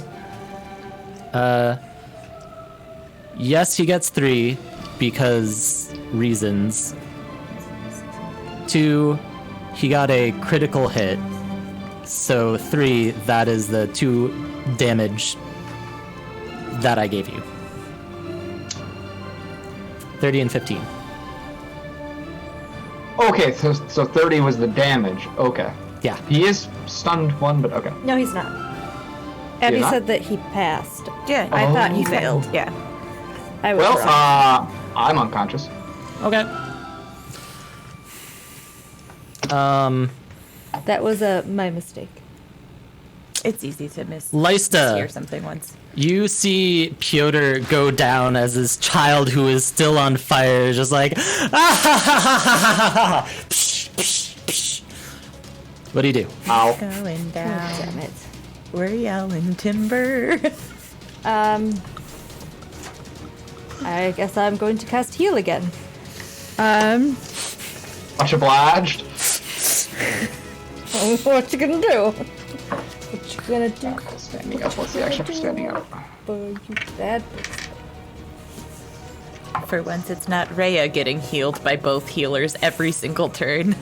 Yes, he gets 3 because reasons. 2, he got a critical hit. So 3, that is the 2 damage that I gave you. 30 and 15. Okay, so 30 was the damage. Okay. Yeah. He is stunned 1, but okay. No, he's not. Abby not? said that he passed. Yeah. I thought he Oh. failed. Yeah. I was Well, wrong. I'm unconscious. Okay. That was my mistake. It's easy to miss. Lysta. Hear something once. You see Piotr go down as his child who is still on fire, just like, ah, ha, ha, ha, ha, ha, ha. Psh, psh, psh. What do you do? Ow. Going down. Damn it. We're yelling timber. I guess I'm going to cast heal again. Much obliged. What you gonna do? What you gonna do? Standing up. What's the action for standing up? You bad. For once, it's not Rhea getting healed by both healers every single turn.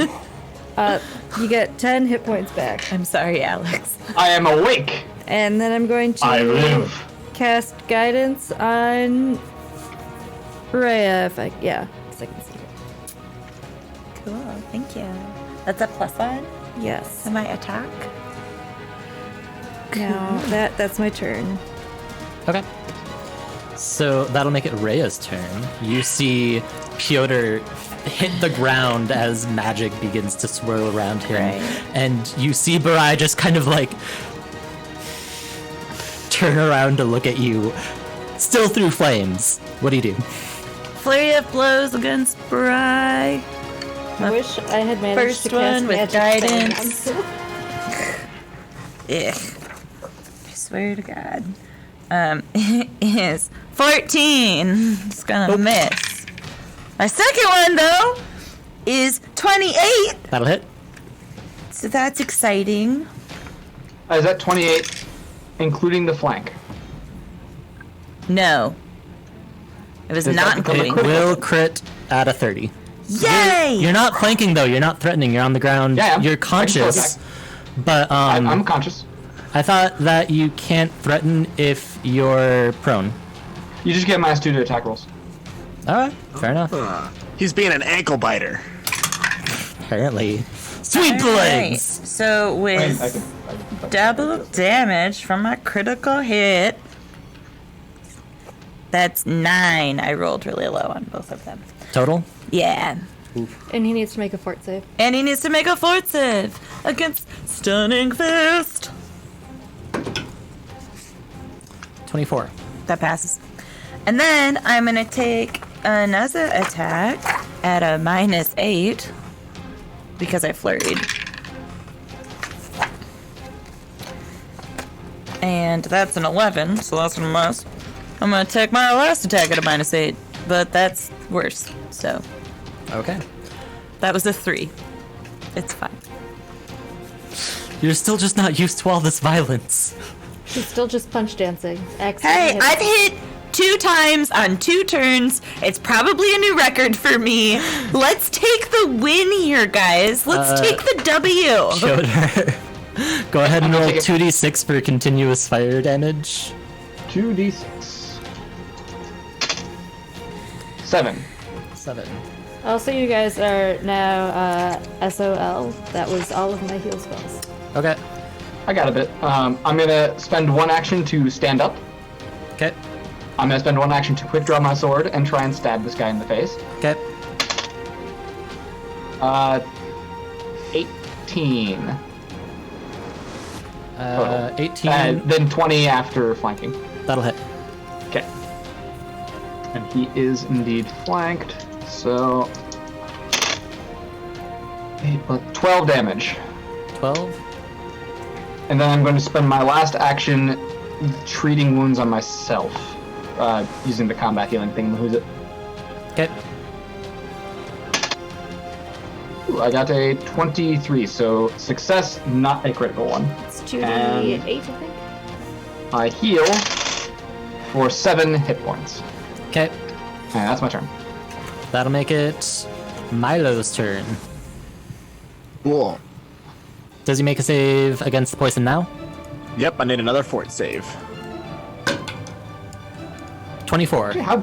You get 10 hit points back. I'm sorry, Alex. I am awake. And then I'm going I to live. cast guidance on Rhea if I can see it. Cool, thank you. That's a +1 Yes. to my attack. Now that's my turn. Okay. So that'll make it Rhea's turn. You see Piotr hit the ground as magic begins to swirl around him. Right. And you see Barai just kind of like turn around to look at you, still through flames. What do you do? Flurry of blows against Bry. I wish I had managed First to cast one with magic guidance. spells. I swear to God. It is 14. It's gonna miss. My second one, though, is 28. That'll hit. So that's exciting. Is that 28 including the flank? No. It was Does not that become a It including. critical? will crit at a 30. Yay! You're not flanking though. You're not threatening. You're on the ground. Yeah, You're I can still conscious. attack. But I'm conscious. I thought that you can't threaten if you're prone. You just get -2 to attack rolls. All right, fair enough. He's being an ankle biter. Apparently, sweet Alright, legs. So with I can double damage from my critical hit, that's 9. I rolled really low on both of them. Total. Yeah. And he needs to make a fort save. And he needs to make a fort save against Stunning Fist. 24. That passes. And then I'm going to take another attack at a -8 because I flurried. And that's an 11, so that's a miss. I'm going to take my last attack at a -8, but that's worse. So Okay. that was a 3. It's fine. You're still just not used to all this violence. He's still just punch dancing. Hey, Accidentally I've hit 2 times on 2 turns. It's probably a new record for me. Let's take the win here, guys. Let's take the W. Showed Go ahead and I'm roll gonna take 2d6 for continuous fire damage. 2d6. 7. 7. Also, you guys are now SOL. That was all of my heal spells. Okay. I got a bit. I'm gonna spend 1 action to stand up. Okay. I'm gonna spend 1 action to quick draw my sword and try and stab this guy in the face. Okay. 18. 18. Then 20 after flanking. That'll hit. Okay. And he is indeed flanked, so 8 plus 12 damage. 12. And then I'm going to spend my last action treating wounds on myself, using the combat healing thing. Who's it? Okay. Ooh, I got a 23, so success, not a critical one. It's 2d8, I think. I heal for 7 hit points. Okay. And that's my turn. That'll make it Milo's turn. Cool. Does he make a save against the poison now? Yep, I need another fort save. 24. How?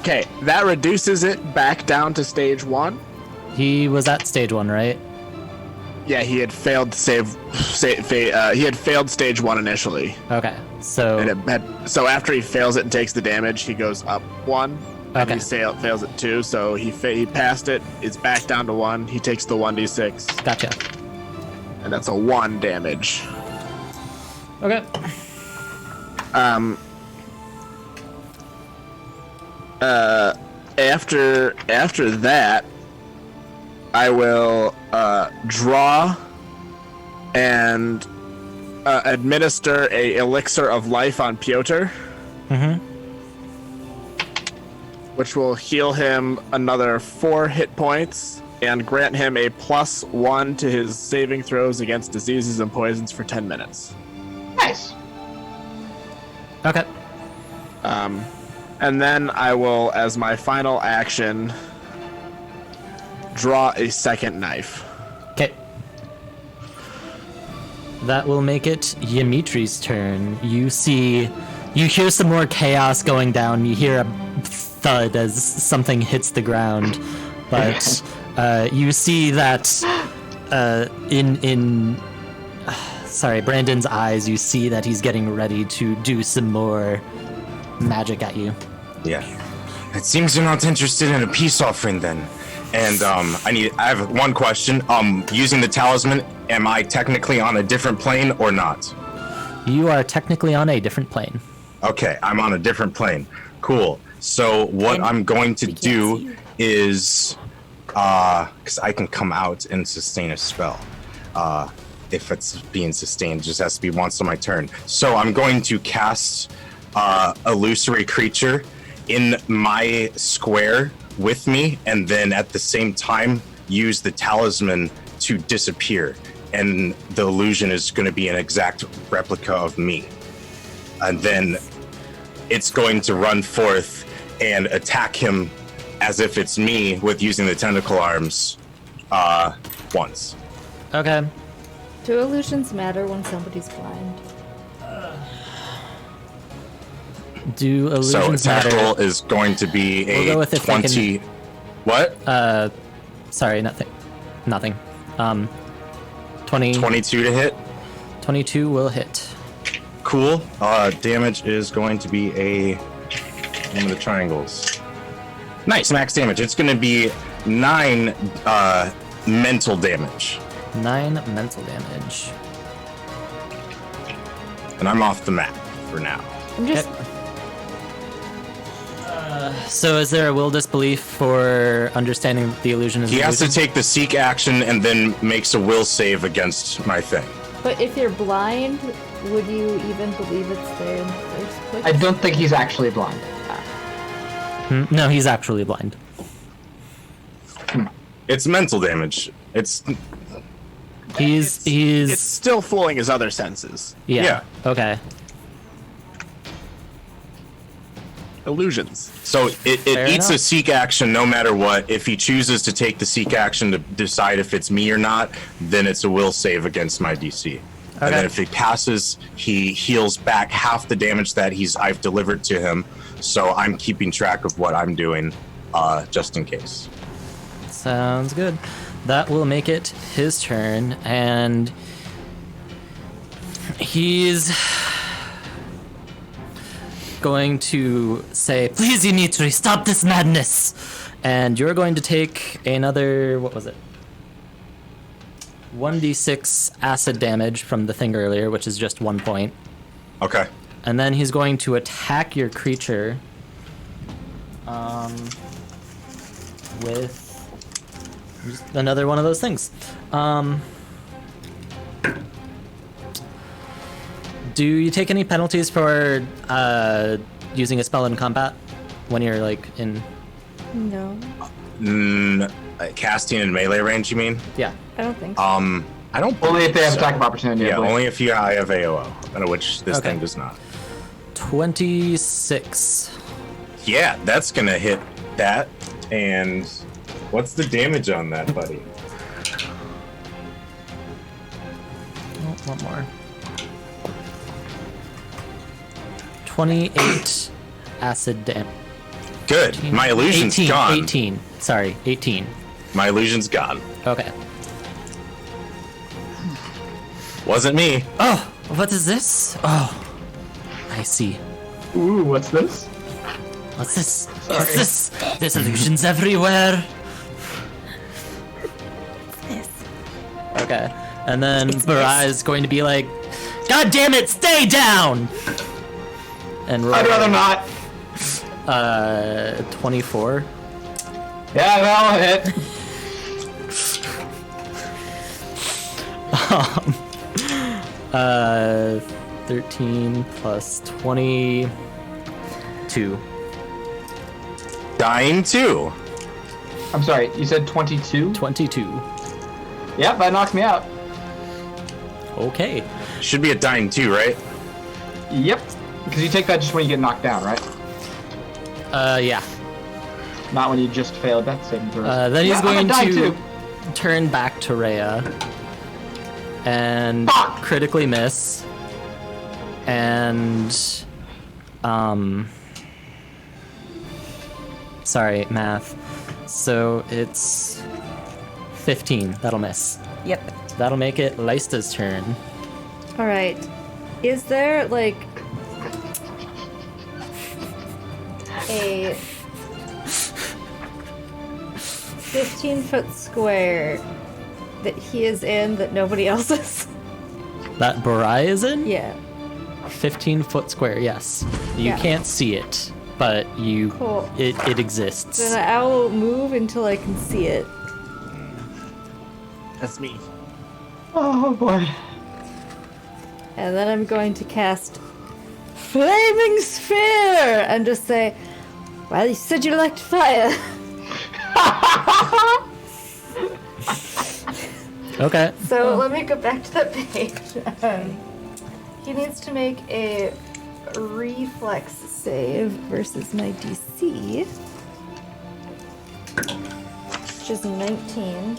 Okay, that reduces it back down to stage 1. He was at stage 1, right? Yeah, he had failed to he had failed stage 1 initially. Okay. So So after he fails it and takes the damage, he goes up 1. And Okay. he fails it 2, so he passed it. It's back down to 1. He takes the 1d6, gotcha. and that's a 1 damage. Okay. After that, I will draw and administer a elixir of life on Piotr. Mm-hmm. Which will heal him another 4 hit points and grant him a +1 to his saving throws against diseases and poisons for 10 minutes. Nice. Okay. And then I will, as my final action, draw a second knife. Okay. That will make it Yamitri's turn. You hear some more chaos going down. You hear a thud as something hits the ground, but you see that in Brandon's eyes, you see that he's getting ready to do some more magic at you. Yeah. It seems you're not interested in a peace offering then. And I have one question. Using the talisman, am I technically on a different plane or not? You are technically on a different plane. Okay, I'm on a different plane. Cool. So what And I'm going to we can't see do you. is, because I can come out and sustain a spell. If it's being sustained, it just has to be once on my turn. So I'm going to cast illusory creature in my square with me, and then at the same time use the talisman to disappear and the illusion is going to be an exact replica of me. And then it's going to run forth and attack him as if it's me with using the tentacle arms once. Okay. Do illusions matter when somebody's blind? Do So illusions attack matter? roll is going to be We'll go a with if they can- 20. What? Sorry, nothing. 20, 22 to hit. 22 will hit. Cool. Damage is going to be one of the triangles. Nice, max damage. It's going to be 9 mental damage. 9 mental damage. And I'm off the map for now. I'm just. So is there a will disbelief for understanding the illusion is He an has to illusion? take the seek action and then makes a will save against my thing. But if you're blind, would you even believe it's there in the first place? I don't think he's actually blind. No, he's actually blind. It's mental damage. He's It's still fooling his other senses. yeah. Okay. Illusions. So it Fair eats a enough. seek action no matter what. If he chooses to take the seek action to decide if it's me or not, then it's a will save against my DC. And Okay. then if he passes, he heals back half the damage that I've delivered to him. So I'm keeping track of what I'm doing, just in case. Sounds good. That will make it his turn, and he's going to say, "Please, Dimitri, stop this madness!" And you're going to take another, what was it? 1d6 acid damage from the thing earlier, which is just 1 point. Okay. And then he's going to attack your creature with just another one of those things. Do you take any penalties for using a spell in combat when you're like in? No, Casting in melee range, you mean? Yeah. I don't think so. I don't. Only if they have so. attack of opportunity. I Yeah, believe. only if I have AOO, which this Okay. thing does not. 26. Yeah, that's gonna hit that. And what's the damage on that, buddy? Oh, one more. 28 acid damage. Good. My illusion's 18, gone. 18. Sorry, 18. My illusion's gone. Okay. Wasn't me. Oh, what is this? Oh, I see. Ooh, what's this? What's this? What's this? There's illusions everywhere. Okay. And then Barai is going to be like, "God damn it, stay down!" And roll I'd rather not. 24. Yeah, that'll hit. 13 plus 22. Dying too. I'm sorry, you said 22? 22. Yep, that knocks me out. Okay. Should be a dying two, right? Yep. Because you take that just when you get knocked down, right? Yeah. Not when you just failed death saving throws. Then he's Yeah, I'm going gonna die to too. turn back to Rhea and Fuck! critically miss. And sorry, math. So it's 15. That'll miss. Yep. That'll make it Leista's turn. All right. Is there like a 15-foot square that he is in that nobody else is? That Barai is in? Yeah. 15-foot square, yes. You Yeah. can't see it, but Cool. it exists. Then I will move until I can see it. That's me. Oh boy. And then I'm going to cast Flaming Sphere and just say, "Well, you said you liked fire." Okay. So let me go back to the page. He needs to make a reflex save versus my DC, which is 19.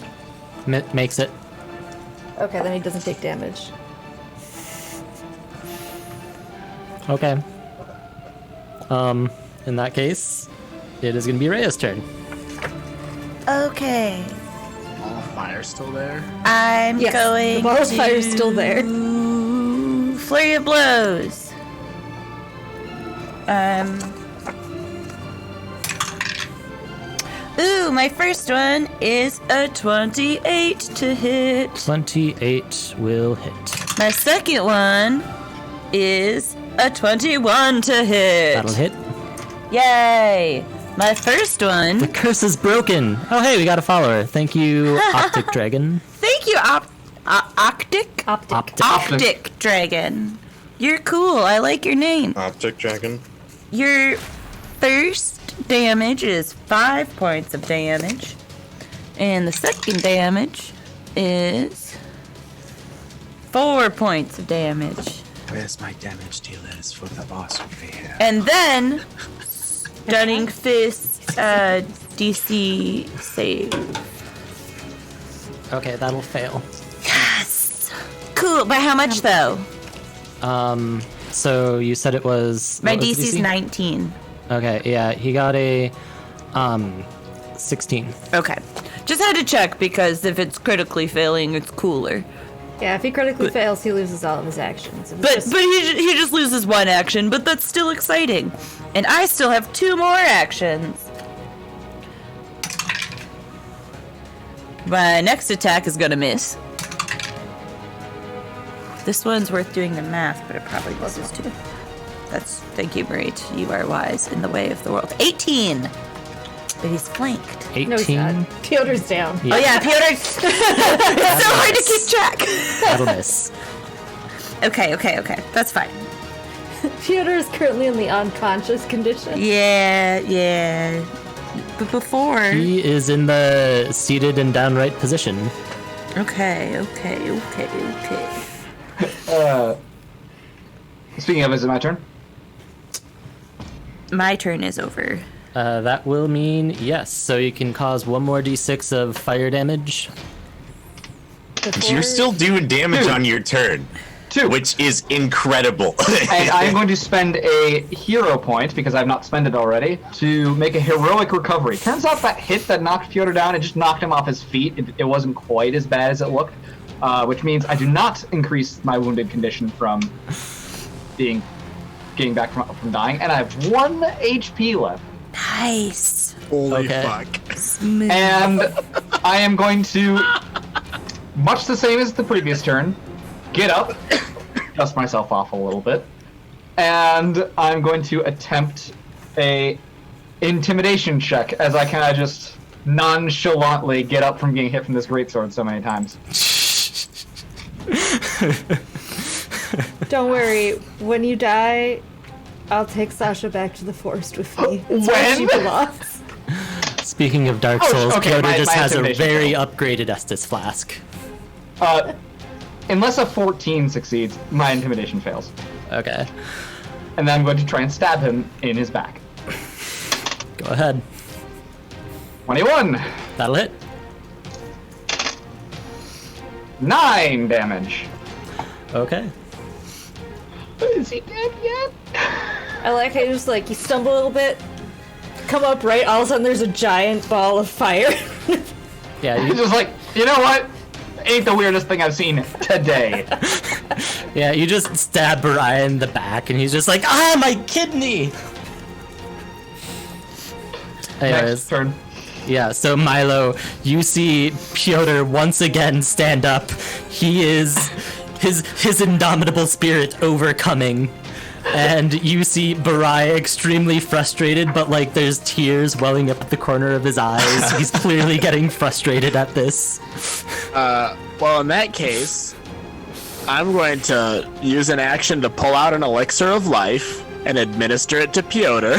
Makes it. Okay, then he doesn't take damage. Okay. In that case, it is going to be Rhea's turn. Okay. All fire still there? I'm Yes, going the ball of to fire is still there. Flurry of blows. Ooh, my first one is a 28 to hit. 28 will hit. My second one is a 21 to hit. That'll hit. Yay! My first one. The curse is broken. Oh, hey, we got a follower. Thank you, Optic Dragon. Thank you, Optic. Optic Dragon. You're cool. I like your name. Optic Dragon. Your first damage is 5 points of damage, and the second damage is 4 points of damage. Where's my damage dealers for the boss over here? And then Stunning Fist DC save. Okay, that'll fail. Yes! Cool. By how much though? So you said it was... My what was the DC's DC? 19. Okay, yeah, he got a 16. Okay. Just had to check because if it's critically failing, it's cooler. Yeah, if he critically fails, he loses all of his actions. If it's But just- he just loses one action, but that's still exciting. And I still have 2 more actions. My next attack is gonna miss. This one's worth doing the math, but it probably misses too. Thank you, Marie. You are wise in the way of the world. 18! But he's flanked. 18. No, he's not. Piotr's down. Yeah, Oh yeah, Piotr! It's so hard to keep track! that'll miss. Okay. That's fine. Piotr is currently in the unconscious condition. Yeah. But before... He is in the seated and downright position. Okay. Speaking of, is it my turn? My turn is over. That will mean yes. So you can cause 1 more d6 of fire damage. Before- You're still doing damage on your turn, 2. which is incredible. And I'm going to spend a hero point, because I've not spent it already, to make a heroic recovery. Turns out that hit that knocked Piotr down, it just knocked him off his feet. It wasn't quite as bad as it looked, which means I do not increase my wounded condition from getting back from dying, and I have 1 HP left. Nice. Holy Okay. fuck. Smooth. And I am going to, much the same as the previous turn, get up, dust myself off a little bit, and I'm going to attempt a intimidation check as I kind of just nonchalantly get up from getting hit from this greatsword so many times. Don't worry, when you die, I'll take Sasha back to the forest with me. It's where When? she belongs. Speaking of Dark Oh, Souls, okay, Piotr my just has a intimidation very failed. upgraded Estus flask. Unless a 14 succeeds, my intimidation fails. Okay, And then I'm going to try and stab him in his back. go ahead. 21! That'll hit. 9 damage. Okay. Is he dead yet? I like how you just you stumble a little bit, come up right, all of a sudden there's a giant ball of fire. Yeah, He's just like, you know what? Ain't the weirdest thing I've seen today. you just stab Brian in the back, and he's just like, ah, my kidney! Next Anyways, turn. yeah, so Milo, you see Piotr once again stand up. He is his indomitable spirit overcoming. And you see Barai extremely frustrated, but there's tears welling up at the corner of his eyes. He's clearly getting frustrated at this. Well, in that case, I'm going to use an action to pull out an elixir of life and administer it to Piotr.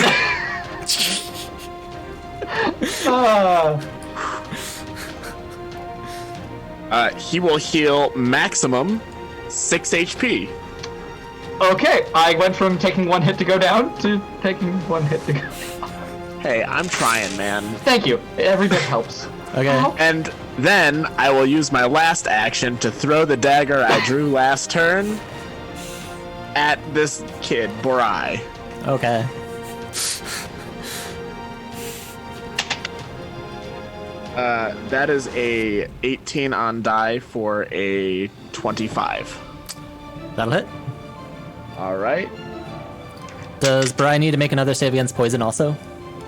He will heal maximum 6 HP. Okay, I went from taking 1 hit to go down to taking 1 hit to go. Hey, I'm trying, man. Thank you. Every bit helps. Okay. And then I will use my last action to throw the dagger I drew last turn at this kid, Borai. Okay. That is a 18 on die for a 25. That'll hit. All right. Does Brian need to make another save against poison also?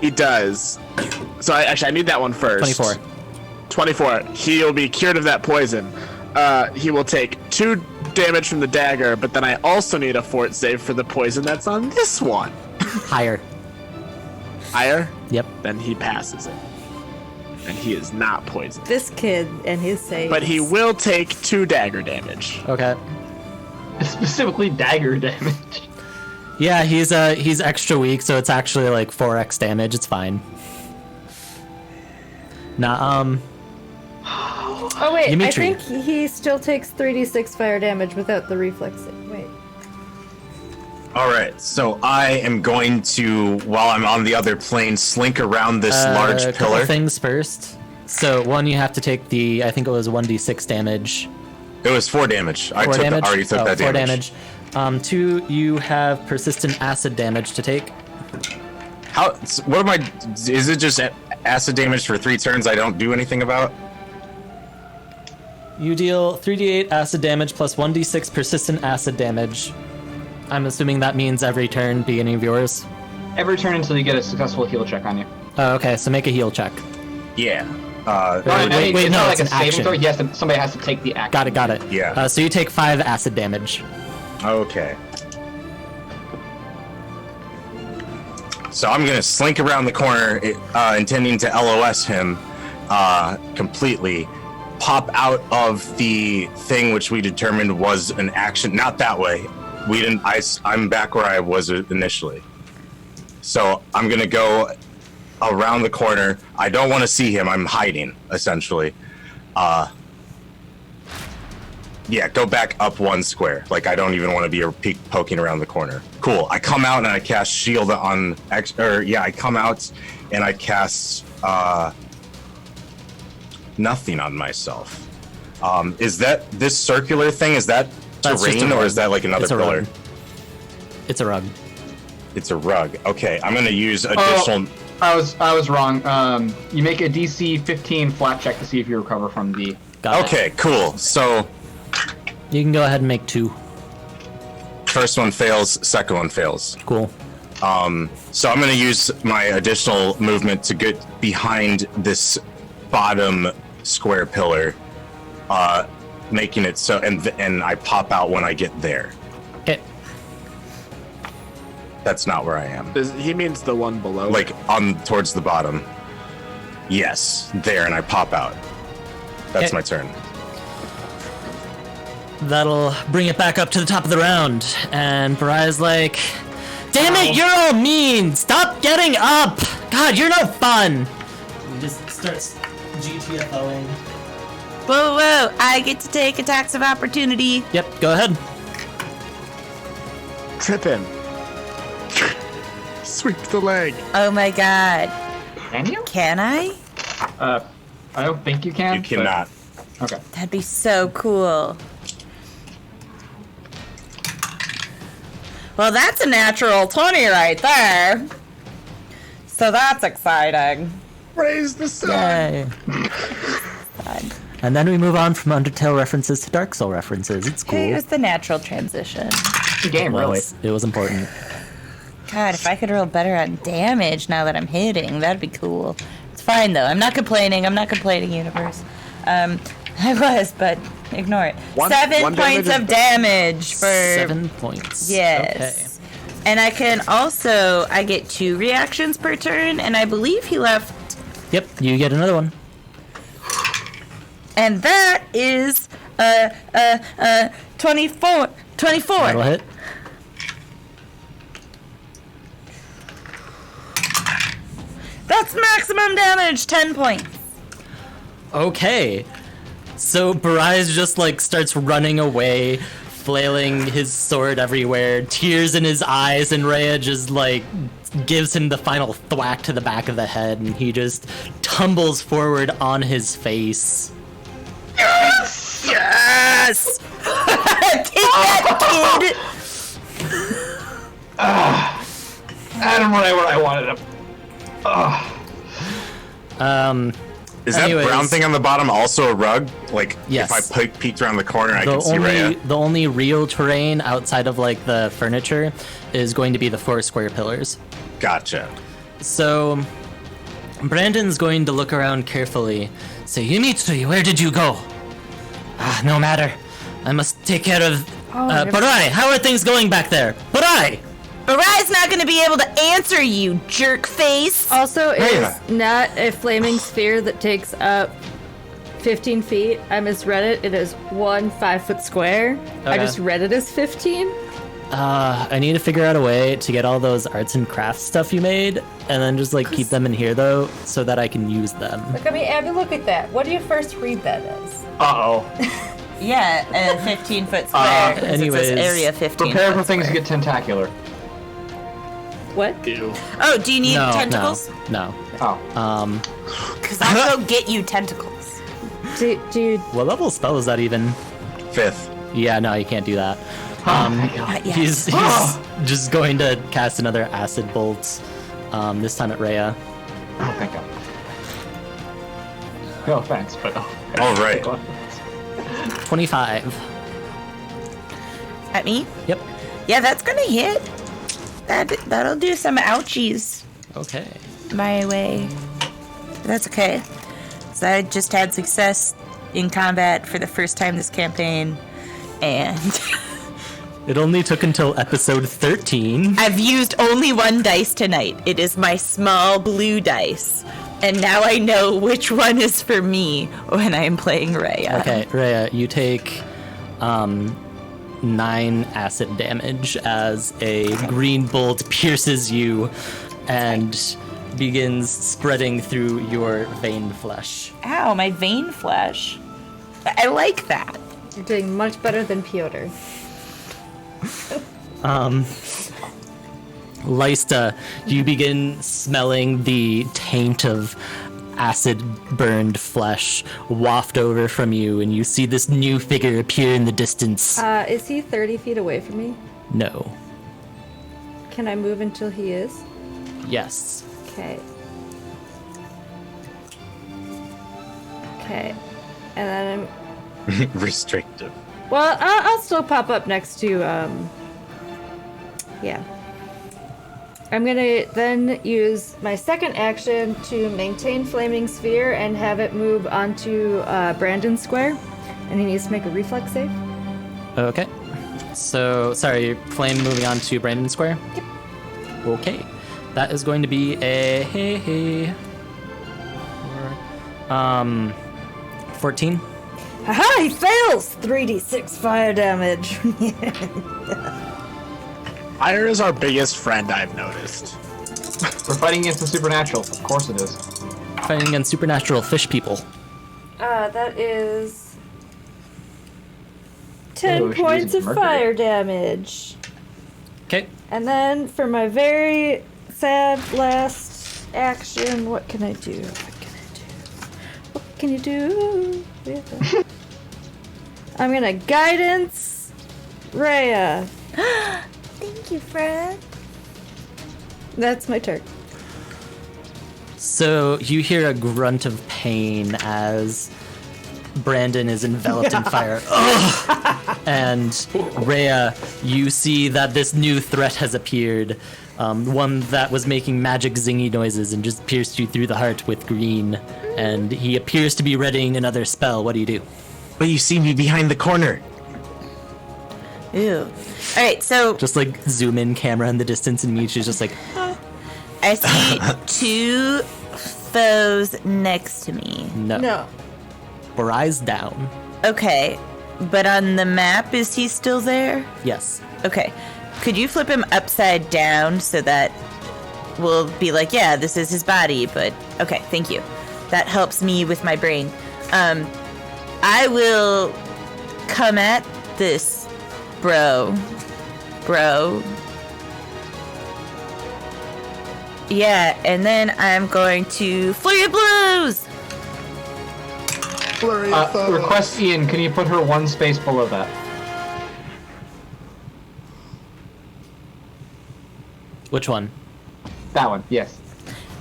He does. So I need that one first. 24. 24. He'll be cured of that poison. He will take 2 damage from the dagger, but then I also need a fort save for the poison that's on this one. Higher. Higher? Yep. Then he passes it. And he is not poisoned. This kid and his save. But he will take 2 dagger damage. Okay. Specifically dagger damage. Yeah, he's extra weak, so it's actually like 4x damage. It's fine. Nah, Oh wait, Dimitri. I think he still takes 3d6 fire damage without the reflex. Wait. All right, so I am going to, while I'm on the other plane, slink around this large a couple pillar. things first. So one, you have to take the, I think it was 1d6 damage. It was 4 damage. I 4 took damage? already took that 4 damage. damage. 2, you have persistent acid damage to take. How? What am I? Is it just acid damage for 3 turns? I don't do anything about. You deal 3d8 acid damage plus 1d6 persistent acid damage. I'm assuming that means every turn beginning of yours. Every turn until you get a successful heal check on you. Oh, okay, so make a heal check. Yeah. Wait, it's no, not it's like a an saving action. throw. Somebody has to take the action. Got it. Yeah. So you take 5 acid damage. Okay. So I'm gonna slink around the corner, intending to LOS him completely. Pop out of the thing which we determined was an action. Not that way. We didn't. I'm back where I was initially. So I'm gonna go around the corner. I don't want to see him. I'm hiding essentially. Yeah, go back up 1 square. Like, I don't even want to be poking around the corner. Cool. I come out and I cast shield on I come out and I cast nothing on myself. Is that this circular thing? Is that That's just terrain a or rug. is that like another It's a pillar? rug. It's a rug. It's a rug. Okay, I'm gonna use additional. I was wrong. You make a DC 15 flat check to see if you recover from the. Got it. Okay, cool. So You can go ahead and make 2. first one fails, second one fails. Cool. So I'm gonna use my additional movement to get behind this bottom square pillar, making it so, and I pop out when I get there. Okay. That's not where I am. He means the one below. Like towards the bottom. Yes, there, and I pop out. That's Okay. my turn. That'll bring it back up to the top of the round. And Barai's like, damn it, you're all mean! Stop getting up! God, you're no fun! He just starts GTFOing. Whoa, I get to take attacks of opportunity. Yep, go ahead. Trip him. Sweep the leg. Oh my god. Can you? Can I? I don't think you can. You cannot. But, okay. That'd be so cool. Well, that's a natural 20 right there. So that's exciting. Raise the sun. Yay. And then we move on from Undertale references to Dark Soul references. It's cool. Here's the natural transition. The game, really. It was important. God, if I could roll better on damage now that I'm hitting, that'd be cool. It's fine, though. I'm not complaining, universe. I was, but ignore it. One 7 damage points is of damage for... 7 points. Yes. And I can also... I get 2 reactions per turn, and I believe he left... Okay. Yep, you get another one. And that is... 24. 24. That'll hit. That's maximum damage, 10 points. Okay. So Barais just like starts running away, flailing his sword everywhere, tears in his eyes, and Rhea just like gives him the final thwack to the back of the head, and he just tumbles forward on his face. Yes! Take that, kid! Adam, what I wanted him. Is that Anyways. brown thing on the bottom also a rug? Like, Yes. if I peeked around the corner, I can see Rhea. The only real terrain outside of like the furniture is going to be the 4 square pillars. Gotcha. So Brandon's going to look around carefully. Say, Yumitsui, where did you go? No matter. I must take care of... Barai, how are things going back there? Barai! Barai's not gonna be able to answer you, jerk face! Also, Rhea. it's not a flaming sphere that takes up 15 feet. I misread it. It is 1 5-foot square. I Okay. just read it as 15. I need to figure out a way to get all those arts and crafts stuff you made, and then just like keep them in here though, so that I can use them. Look at me, Abby, look at that. What do you first read that as? Uh-oh. Yeah, a 15-foot square. 'cause it says anyways. area 15. Prepare for things to get tentacular. What? Oh, do you need No, tentacles? no. Oh. Because I'll go get you tentacles. Do you... What level spell is that even? 5th. Yeah, no, you can't do that. Not yet. He's just going to cast another acid bolt, this time at Rhea. Oh, thank God. No offense, but All right. 25. At me? Yep. Yeah, that's gonna hit. That'll do some ouchies Okay. my way. That's okay. So I just had success in combat for the first time this campaign, and It only took until episode 13. I've used only 1 dice tonight. It is my small blue dice. And now I know which one is for me when I'm playing Rhea. Okay, Rhea, you take 9 acid damage as a green bolt pierces you and begins spreading through your vein flesh. Ow, my vein flesh. I like that. You're doing much better than Piotr. Lysta, you begin smelling the taint of acid-burned flesh waft over from you, and you see this new figure appear in the distance. Is he 30 feet away from me? No. Can I move until he is? Yes. Okay. Okay. And then I'm... Restrictive. Well, I'll still pop up next to, yeah. I'm gonna then use my second action to maintain Flaming Sphere and have it move onto Brandon's square. And he needs to make a reflex save. Okay. So, sorry, flame moving on to Brandon Square? Yep. Okay. That is going to be a 14. Haha, he fails! 3d6 fire damage. Fire is our biggest friend, I've noticed. We're fighting against the supernatural. Of course it is. Fighting against supernatural fish people. That is 10 Ooh, she's points using of Mercury. fire damage. Okay. And then for my very sad last action, what can I do? What can you do? I'm gonna guidance Rhea. Thank you, Fred. That's my turn. So you hear a grunt of pain as Brandon is enveloped in fire. Ugh! And Rhea, you see that this new threat has appeared. One that was making magic zingy noises and just pierced you through the heart with green. And he appears to be readying another spell. What do you do? But you see me behind the corner. Ew. All right, so Just like zoom in camera in the distance and Michi's just like, I see 2 foes next to me. no. No. Or eyes down. Okay, but on the map, is he still there? Yes. Okay. Could you flip him upside down so that we'll be like, yeah, this is his body, but okay, thank you. That helps me with my brain. I will come at this, bro. Yeah, and then I'm going to Flurry of Blows! Flurry of blows. Request Ian, can you put her one space below that? Which one? That one, yes.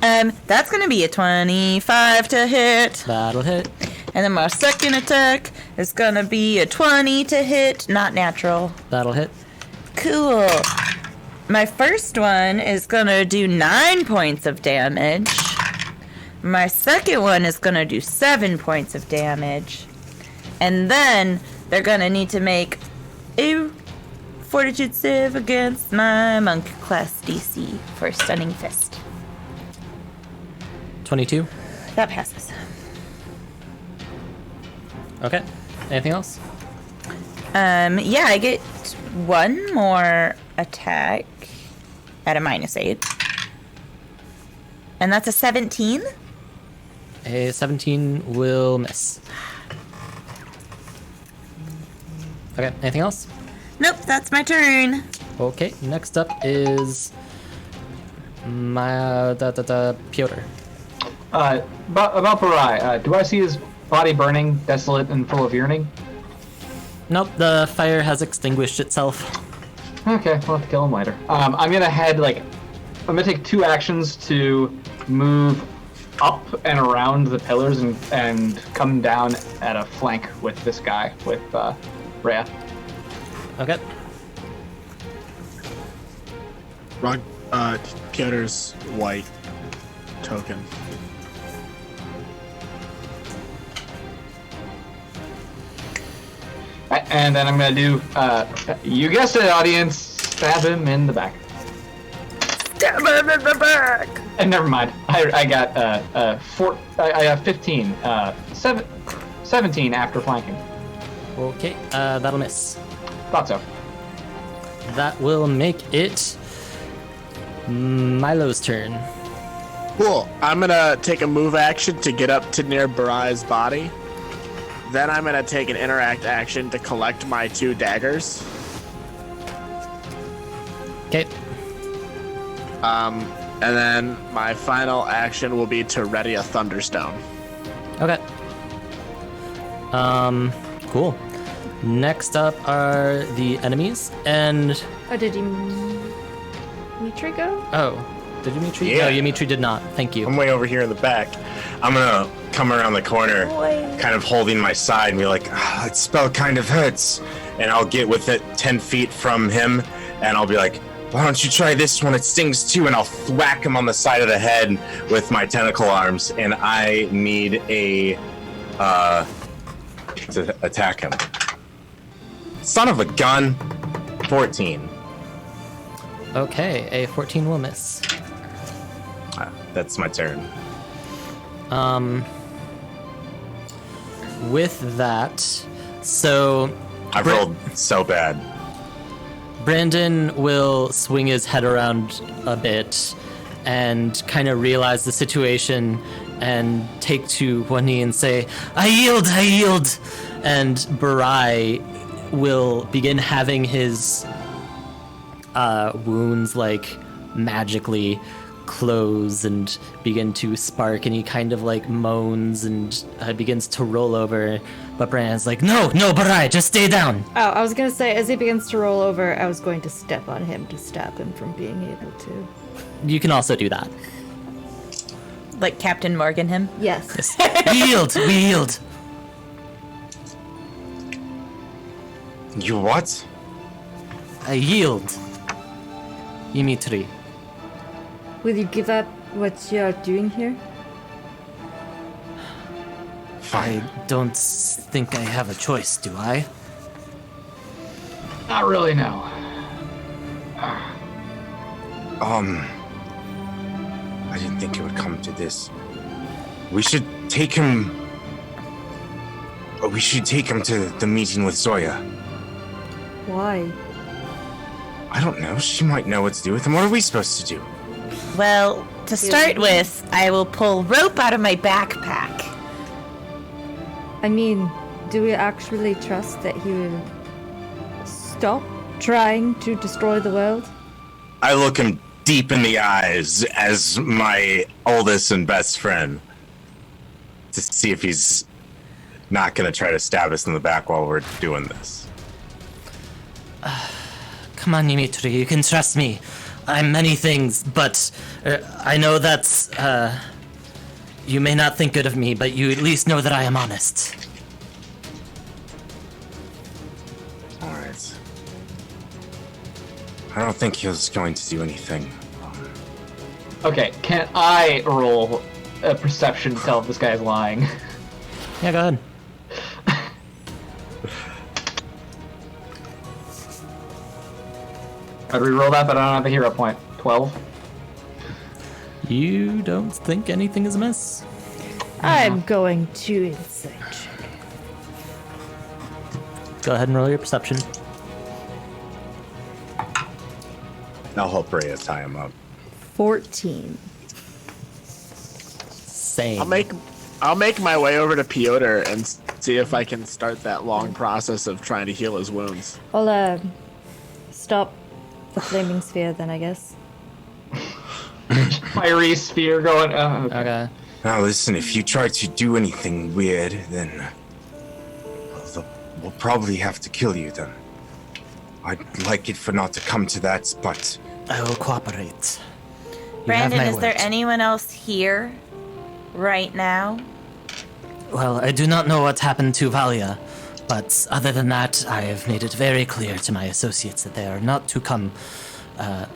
That's gonna be a 25 to hit. That'll hit. And then my second attack is gonna be a 20 to hit, not natural. That'll hit. Cool. My first one is gonna do 9 points of damage. My second one is gonna do 7 points of damage. And then they're gonna need to make a Fortitude save against my monk class DC for Stunning Fist. 22. That passes. Okay. Anything else? Yeah, I get one more attack at a -8. And that's a 17? A 17 will miss. Okay. Anything else? Nope, that's my turn. Okay. Next up is my Piotr. About Barai, do I see his body burning, desolate, and full of yearning? Nope. The fire has extinguished itself. Okay, we'll have to kill him later. I'm gonna I'm gonna take 2 actions to move up and around the pillars and come down at a flank with this guy, with Rhea. Okay. Piotr's white token. And then I'm gonna do, you guessed it, audience, stab him in the back. Stab him in the back! And never mind, I got I have 15, 17 after flanking. Okay. That'll miss. Thought so. That will make it Milo's turn. Cool. I'm gonna take a move action to get up to near Barai's body. Then I'm gonna take an interact action to collect my 2 daggers. Okay. And then my final action will be to ready a thunderstone. Okay. Cool. Next up are the enemies, and Oh, did Mitri go? did Dimitri? Yeah. No, Dimitri did not. Thank you. I'm way over here in the back. I'm gonna come around the corner, kind of holding my side and be like, that spell kind of hurts. And I'll get with it 10 feet from him, and I'll be like, why don't you try this one? It stings too. And I'll whack him on the side of the head with my tentacle arms, and I need a to attack him. Son of a gun. 14. Okay, a 14 will miss. That's my turn. With that, so I've rolled so bad. Brandon will swing his head around a bit and kind of realize the situation and take to one knee and say, I yield! And Barai will begin having his wounds magically close and begin to spark, and he kind of moans and begins to roll over. But Brandon's like, no, Barai, just stay down. Oh, I was gonna say, as he begins to roll over, I was going to step on him to stop him from being able to. You can also do that. Like Captain Morgan him? Yes. We yield. You what? I yield. Dimitri. Will you give up what you are doing here? I don't think I have a choice, do I? Not really, no. I didn't think it would come to this. We should take him to the meeting with Zoya. Why? I don't know. She might know what to do with him. What are we supposed to do? Well, to start with, I will pull rope out of my backpack. I mean, do we actually trust that he will stop trying to destroy the world? I look him deep in the eyes as my oldest and best friend to see if he's not going to try to stab us in the back while we're doing this. Come on, Dimitri, you can trust me. I'm many things, but I know that's, you may not think good of me, but you at least know that I am honest. All right. I don't think he was going to do anything. Okay, can I roll a perception to tell if this guy is lying? Yeah, go ahead. I'd re-roll that, but I don't have a hero point. 12. You don't think anything is amiss? I'm going to insight check. Go ahead and roll your perception. I'll help Rhea tie him up. 14. Same. I'll make my way over to Piotr and see if I can start that long process of trying to heal his wounds. I'll stop the flaming sphere then, I guess. Fiery sphere going. Okay. Now listen, if you try to do anything weird, then we'll probably have to kill you then. I'd like it for not to come to that, but I will cooperate. You Brandon, have my is there word. anyone else here right now? Well, I do not know what happened to Valia, but other than that, I have made it very clear to my associates that they are not to come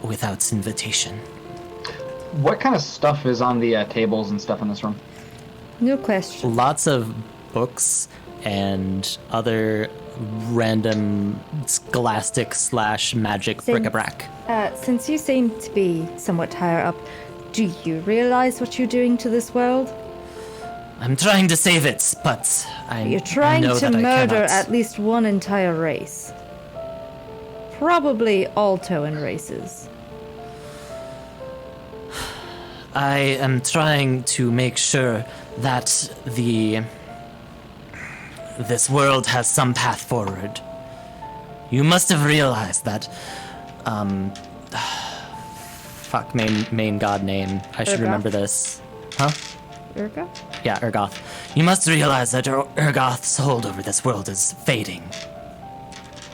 without invitation. What kind of stuff is on the tables and stuff in this room? No question. Lots of books and other random scholastic / magic Since- bric-a-brac. Since you seem to be somewhat higher up, do you realize what you're doing to this world? I'm trying to save it, but You're trying know to that I murder cannot. at least one entire race. Probably all Toan races. I am trying to make sure that this world has some path forward. You must have realized that, fuck, main god name. I should Urgoth? remember this. Huh? Urga? Yeah, Urgoth. You must realize that Urgoth's hold over this world is fading.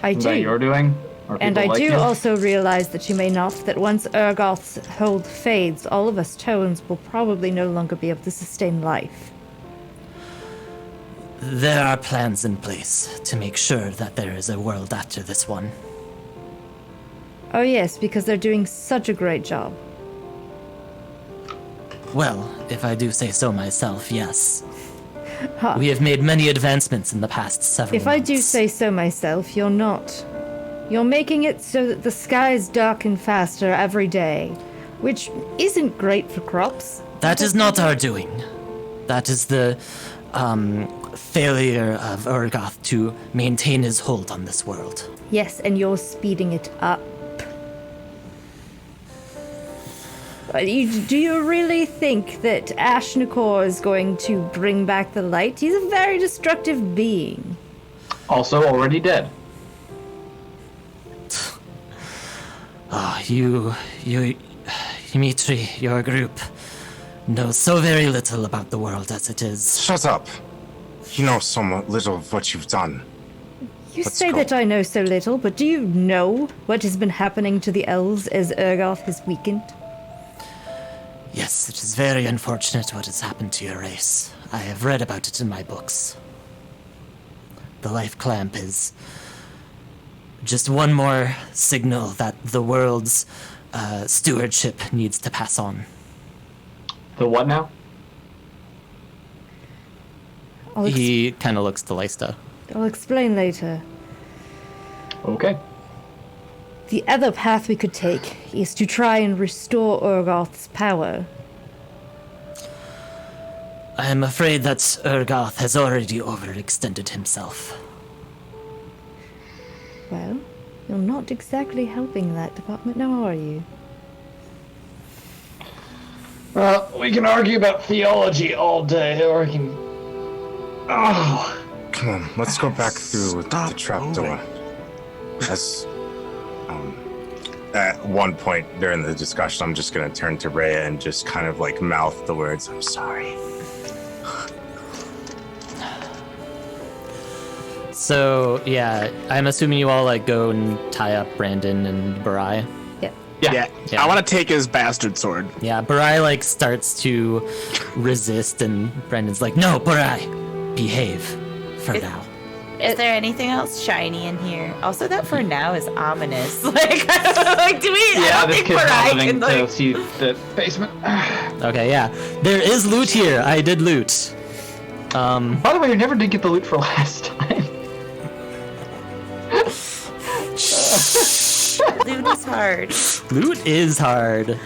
I Is that do. you're doing? Or And people I like do you? also realize that you may not, that once Urgoth's hold fades, all of us Toans will probably no longer be able to sustain life. There are plans in place to make sure that there is a world after this one. Oh yes, because they're doing such a great job. Well, if I do say so myself, yes. Huh. We have made many advancements in the past several If I do months. say so myself, you're not. You're making it so that the skies darken faster every day, which isn't great for crops. That is not our doing. That is the failure of Urgoth to maintain his hold on this world. Yes, and you're speeding it up. Do you really think that Ashnakor is going to bring back the light? He's a very destructive being. Also already dead. You, Dimitri, your group knows so very little about the world as it is. shut up. You know so little of what you've done. You Let's say go. that I know so little, but do you know what has been happening to the elves as Urgoth has weakened? Yes, it is very unfortunate what has happened to your race. I have read about it in my books. The life clamp is just one more signal that the world's stewardship needs to pass on. The what now? He kind of looks to Leista. I'll explain later. Okay. The other path we could take is to try and restore Urgoth's power. I am afraid that Urgoth has already overextended himself. Well, you're not exactly helping that department now, are you? Well, we can argue about theology all day, or we can... Oh. come on, let's go back through the trapdoor. As at one point during the discussion, I'm just gonna turn to Rhea and just kind of like mouth the words, "I'm sorry." So yeah, I'm assuming you all like go and tie up Brandon and Barai. Yeah. Yeah. I want to take his bastard sword. Yeah, Barai like starts to resist, and Brandon's like, "No, Barai, behave for now." Is there anything else shiny in here? Also, that for now is ominous. Like, do we? I Yeah, don't this think kid's not Barai living can, to like, see the basement. Okay, yeah, there is loot here. I did loot. By the way, you never did get the loot for last time. loot is hard. Loot is hard.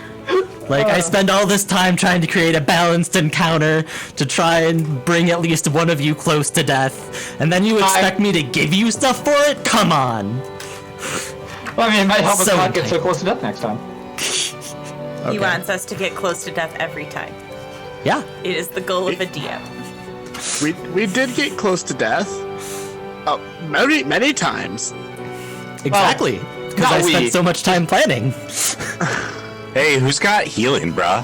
Like, I spend all this time trying to create a balanced encounter to try and bring at least one of you close to death, and then you expect me to give you stuff for it? Come on. Well, I mean, it might help us So not get so entitled. close to death next time. He wants us to get close to death every time. Yeah. It is the goal of a DM. We did get close to death. Many times. Exactly. Because not I spent we. so much time planning. Hey, who's got healing, bruh?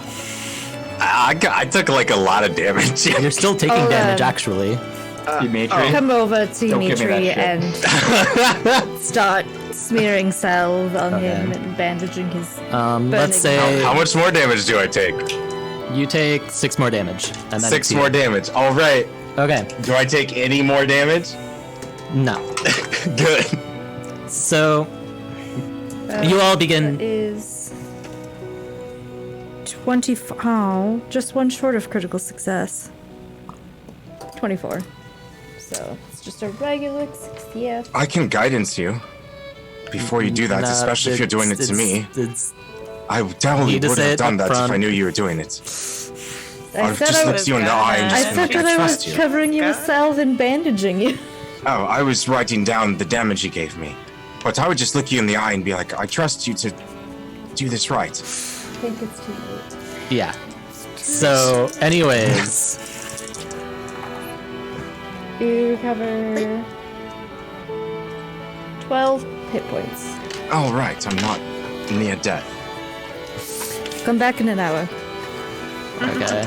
I took like a lot of damage. You're still taking Oh, damage, yeah. actually. Dimitri. Come over to Don't give me Dimitri that and start smearing salve on Okay. him and bandaging his. Let's say How much more damage do I take? you take 6 more damage. And then 6 it's more you. damage. All right. Okay. Do I take any more damage? No. Good. So, you all begin. That is 24. Oh, just one short of critical success. 24. So it's just a regular 60th. I can guidance you before you do that, Nah, especially if you're doing it to me. It's I definitely Need to would say have it done up that if front. I knew you were doing it. I I would said just I looked was. you in the eye and I just said been that like, I was trust you. covering you with salve and bandaging you. Oh, I was writing down the damage you gave me. But I would just look you in the eye and be like, I trust you to do this right. I think it's too late. yeah. So, anyways, You recover 12 hit points. All right, I'm not near death. Come back in an hour. okay.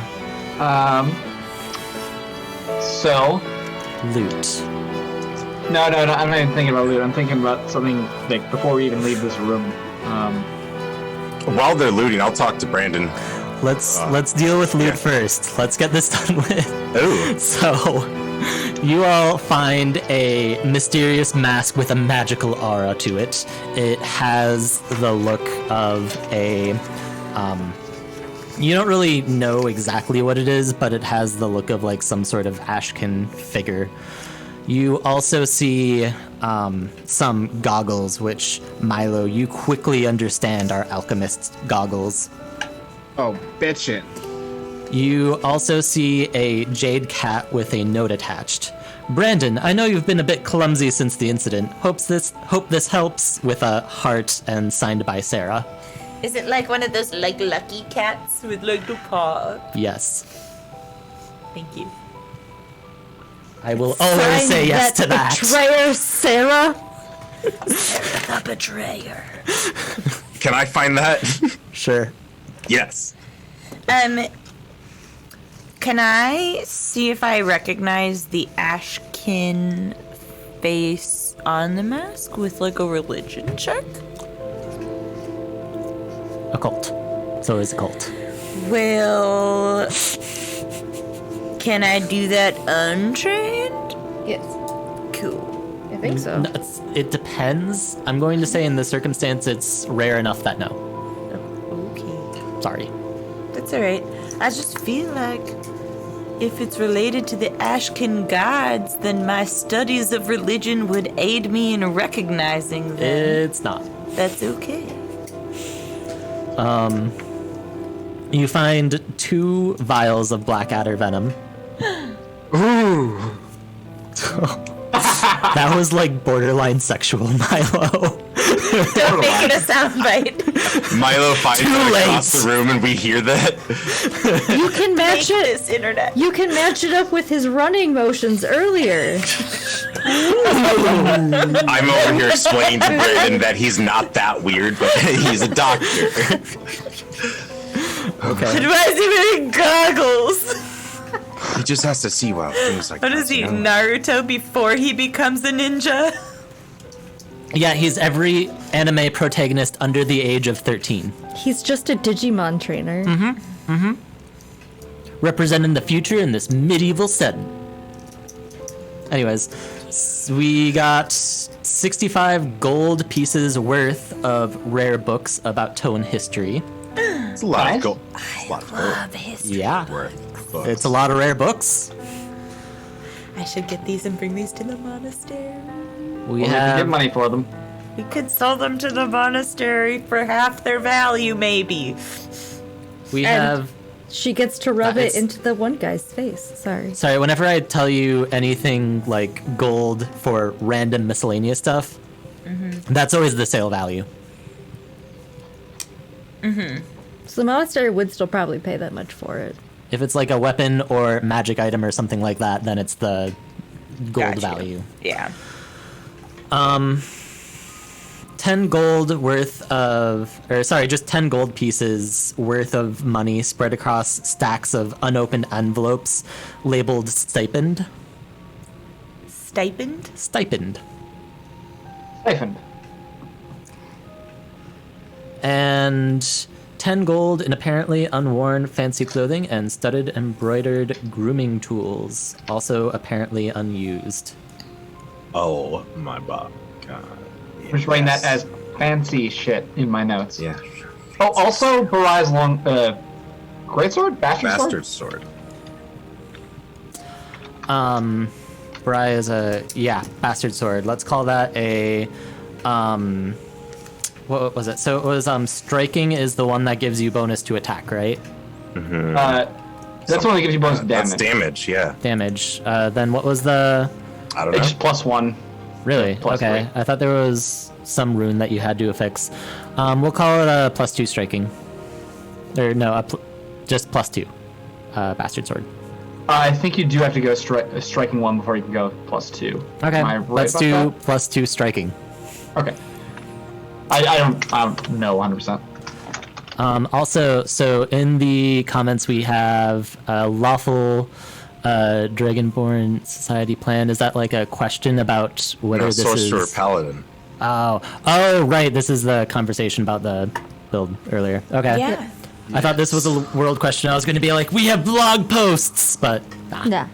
So, Loot. no, I'm not even thinking about loot. I'm thinking about something like before we even leave this room. While they're looting, I'll talk to Brandon. Let's deal with loot yeah. first. Let's get this done with. Ooh. So, you all find a mysterious mask with a magical aura to it. It has the look of a, you don't really know exactly what it is, but it has the look of like some sort of Ashkin figure. You also see some goggles, which, Milo, you quickly understand are alchemist's goggles. Oh, bitch it. You also see a jade cat with a note attached. Brandon, I know you've been a bit clumsy since the incident. Hope this helps, with a heart and signed by Sarah. Is it like one of those like lucky cats with like the paw? Yes. Thank you. I will always say yes to that. Betrayer, Sarah. The betrayer. Can I find that? Sure. Yes. Can I see if I recognize the Ashkin face on the mask with like a religion check? Occult. So is occult. Well, can I do that untrained? Yes, Cool. I think so. No, it depends. I'm going to say in this circumstance it's rare enough that no. Okay. Sorry. That's alright. I just feel like if it's related to the Ashkin gods, then my studies of religion would aid me in recognizing them. It's not. That's okay. You find 2 vials of Blackadder venom. Ooh. That was like borderline sexual, Milo. Don't make it a soundbite. Milo finds Too it late. across the room, and we hear that. You can match it. This internet. You can match it up with his running motions earlier. I'm over here explaining to Brandon that he's not that weird, but he's a doctor. Okay. Why is he wearing goggles? He just has to see wild things like What that. is he, you know? Naruto before he becomes a ninja? Yeah, he's every anime protagonist under the age of 13. He's just a Digimon trainer. Representing the future in this medieval setting. Anyways, we got 65 gold pieces worth of rare books about Toan history. It's a lot Nice. of gold. It's a lot of Love history. Yeah, worth books. it's a lot of rare books. I should get these and bring these to the monastery. We We can have get money for them. We could sell them to the monastery for half their value, maybe. we And- have. She gets to rub Nice. it into the one guy's face. Sorry. Sorry, whenever I tell you anything like gold for random miscellaneous stuff, that's always the sale value. So the monastery would still probably pay that much for it. If it's like a weapon or magic item or something like that, then it's the gold Gotcha. value. Yeah. 10 gold worth of, or sorry, just 10 gold pieces worth of money spread across stacks of unopened envelopes labeled stipend. Stipend? Stipend. Stipend. And 10 gold in apparently unworn fancy clothing and studded embroidered grooming tools, also apparently unused. Oh my god. I'm just writing that as fancy shit in my notes. Yeah. Oh, also Barai's long greatsword? Bastard sword? Bastard sword. Bri is a, yeah, bastard sword. Let's call that a, what was it? So it was, striking is the one that gives you bonus to attack, right? That's one that gives you bonus damage. That's damage, yeah. Damage. Then what was the, I don't know. It's just +1. really? Plus Okay. 3. I thought there was some rune that you had to affix. We'll call it a +2 striking. Or no, just +2. Bastard sword. I think you do have to go striking one before you can go +2. Okay, Am I right let's about do that? +2 striking. Okay. I don't know 100%. Also, so in the comments we have lawful Dragonborn Society plan. Is that like a question about whether No, this sorcerer is? paladin. Oh, right. This is the conversation about the build earlier. Okay. Yeah. I thought this was a world question. I was going to be like, we have blog posts, but nah. Nah.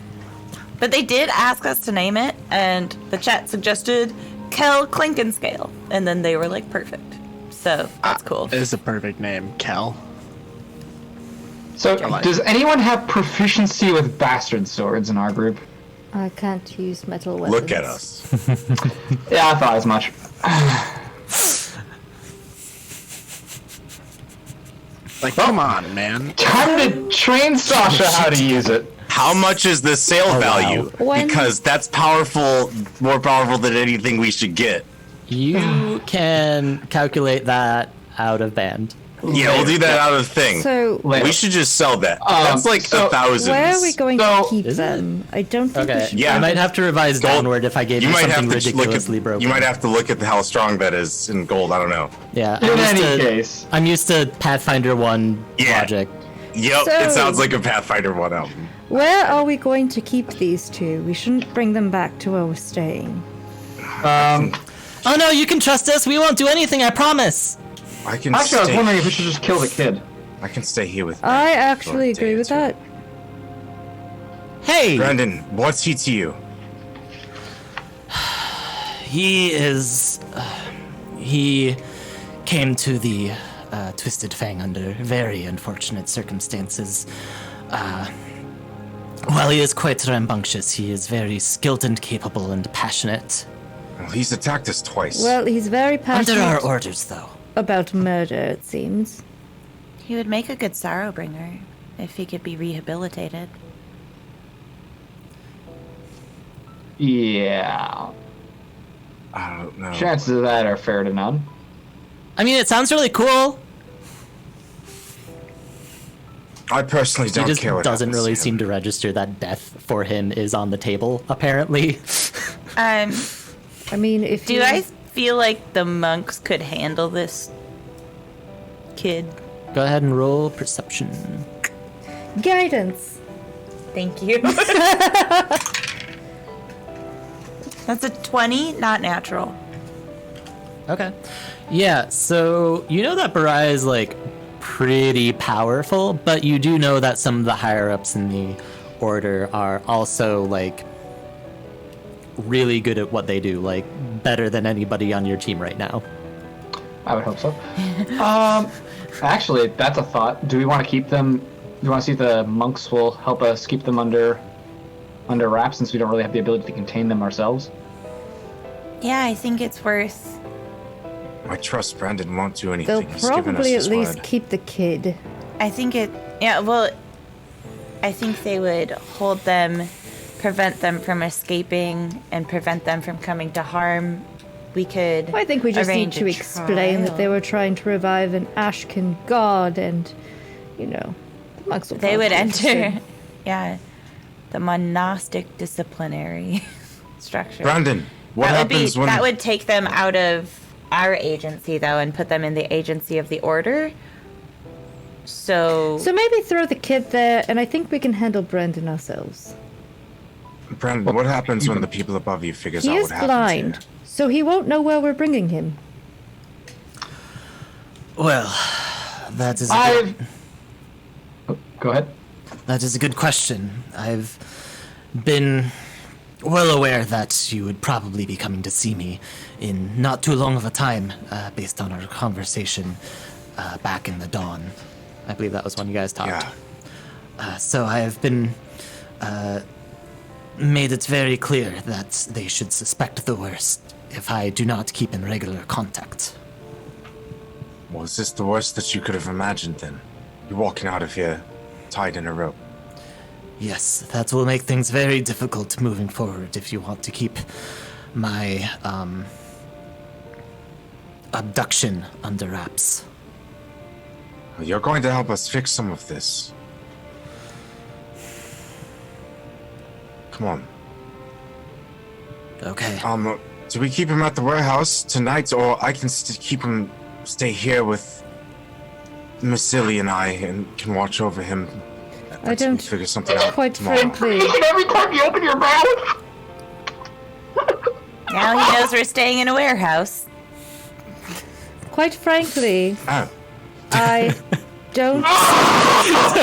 But they did ask us to name it, and the chat suggested Kel Clinkenscale. And then they were like, perfect. So that's cool. It is a perfect name, Kel. So, like does anyone have proficiency with bastard swords in our group? I can't use metal weapons. Look at us. Yeah, I thought as much. Like, come on, man. Time to train Sasha how to use it. How much is the sale value? When- Because that's powerful, more powerful than anything we should get. You can calculate that out of band. Yeah, we'll do that out of thing. So We should just sell that. That's like so 1,000. where are we going So- to keep Is them? I don't think we Okay. should. Yeah. I might have to revise Gold- downward if I gave You you might have something to look ridiculously at. broken. You might have to look at how strong that is in gold. I don't know. Yeah. In I'm used any to- case. I'm used to Pathfinder 1 Yeah. logic. Yep, So- it sounds like a Pathfinder 1 album. Where are we going to keep these two? We shouldn't bring them back to where we're staying. Oh no, you can trust us. We won't do anything, I promise. I can Actually, I was stay. wondering if we should just kill the kid. I can stay here with. I Brandon actually for a day agree or with two. that. Hey! Brandon, what's he to you? He is. He came to the Twisted Fang under very unfortunate circumstances. While he is quite rambunctious, he is very skilled and capable and passionate. Well, he's attacked us twice. Well, he's very Under our passionate orders, though. about murder, it seems. He would make a good Sorrowbringer if he could be rehabilitated. Yeah. I don't know. Chances of that are fair to none. I mean, it sounds really cool. I personally He don't just care what doesn't happens really to him. seem to register that death for him is on the table, apparently. I mean, if Do you... I feel like the monks could handle this kid? Go ahead and roll perception. Guidance. Thank you. That's a 20, not natural. Okay. Yeah, so you know that Barai is like pretty powerful, but you do know that some of the higher ups in the order are also like really good at what they do, like better than anybody on your team right now. I would hope so. Actually, that's a thought. Do we want to keep them? Do you want to see if the monks will help us keep them under wraps, since we don't really have the ability to contain them ourselves? Yeah, I think it's worth. I trust Brandon won't do anything. They'll He's given us probably at his least word. keep the kid. I think it. Yeah, well, I think they would hold them, prevent them from escaping, and prevent them from coming to harm. We could. I think we just need arrange to a explain that they trial. were trying to revive an Ashcan god, and, you know, the monks will They would probably enter. understand. Yeah, the monastic disciplinary structure. Brandon, what happens when... That would take them out of our agency, though, and put them in the agency of the order. So So maybe throw the kid there, and I think we can handle Brandon ourselves. Brandon, what happens when the people above you figures He out is what happened blind, here? so he won't know where we're bringing him. Well, that is Go ahead. that is a good question. I've been well aware that you would probably be coming to see me in not too long of a time, based on our conversation back in the dawn. I believe that was when you guys talked. Yeah. So I have been made it very clear that they should suspect the worst if I do not keep in regular contact. Well, is this the worst that you could have imagined then? You're walking out of here tied in a rope. Yes, that will make things very difficult moving forward if you want to keep my abduction under wraps. You're going to help us fix some of this. Come on. Okay. Do we keep him at the warehouse tonight, or I can keep him stay here with Massili and I and can watch over him I until we don't figure something out quite tomorrow. frankly. Every time you open your mouth. now he knows we're staying in a warehouse. Quite frankly, Oh, I don't trust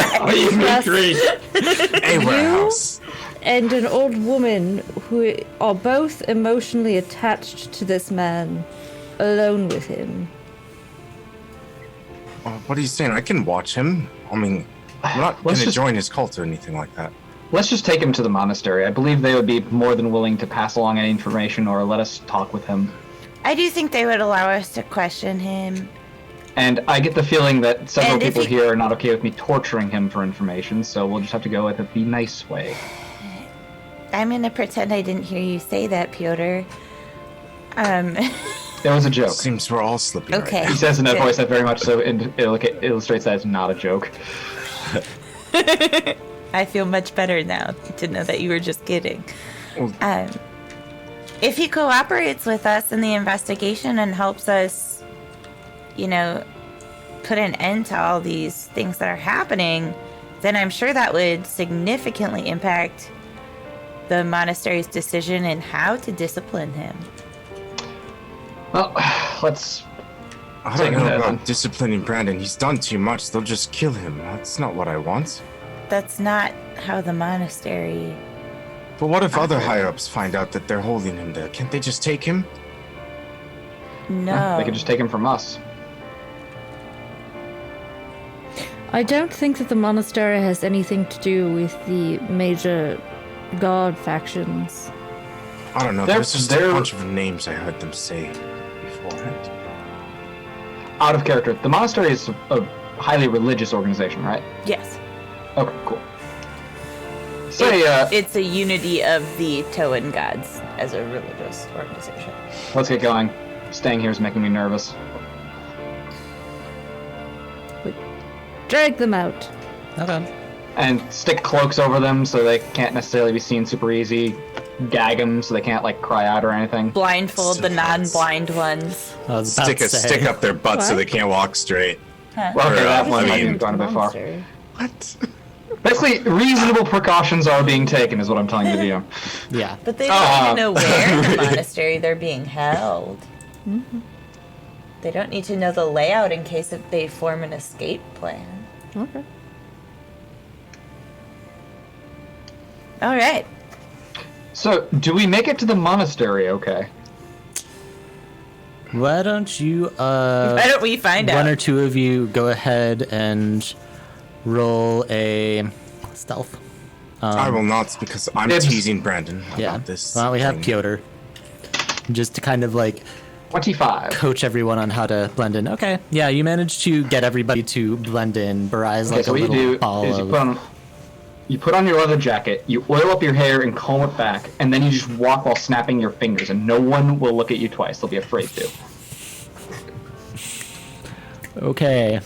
a warehouse. and an old woman who are both emotionally attached to this man alone with him. What are you saying? I can watch him. I mean, I'm not going Let's to just- join his cult or anything like that. Let's just take him to the monastery. I believe they would be more than willing to pass along any information or let us talk with him. I do think they would allow us to question him. And I get the feeling that several And if people he- here are not okay with me torturing him for information, so we'll just have to go with it the nice way. I'm gonna pretend I didn't hear you say that, Piotr. There was a joke. Seems we're all slipping right Okay. He says in a Good. voice that very much so illustrates that it's not a joke. I feel much better now to know that you were just kidding. Well- If he cooperates with us in the investigation and helps us, you know, put an end to all these things that are happening, then I'm sure that would significantly impact the monastery's decision in how to discipline him. Well, let's... I Take don't him know there, about then. disciplining Brandon. He's done too much. They'll just kill him. That's not what I want. That's not how the monastery... But what if other higher-ups find out that they're holding him there? Can't they just take him? No. They could just take him from us. I don't think that the monastery has anything to do with the major god factions. I don't know. They're- There's just a they're- bunch of names I heard them say beforehand. Out of character. The monastery is a highly religious organization, right? Yes. Okay, cool. it's a unity of the Toan gods as a religious organization. Let's get going. Staying here is making me nervous. Drag them out. Okay. And stick cloaks over them so they can't necessarily be seen super easy. Gag them so they can't like cry out or anything. Blindfold the non-blind ones. I was about Stick to a say. stick up their butt so What? they can't walk straight. Huh. Well, okay, that one I might mean- have gone a bit far. Monastery. What? Basically, reasonable precautions are being taken, is what I'm telling you to do. Yeah. But they don't even know where in the monastery they're being held. They don't need to know the layout in case if they form an escape plan. Okay. All right. So, do we make it to the monastery? Okay. Why don't you, Why don't we find one or out? two of you go ahead and roll a stealth? I will not because I'm Dibs. teasing Brandon Yeah. about this. Well, we have thing. Piotr. Just to kind of like 25. coach everyone on how to blend in. Okay, yeah, you managed to get everybody to blend in. Barai's Okay, like so a what you little do ball is of... you put on your leather jacket, you oil up your hair and comb it back, and then you just walk while snapping your fingers, and no one will look at you twice. They'll be afraid to. Okay.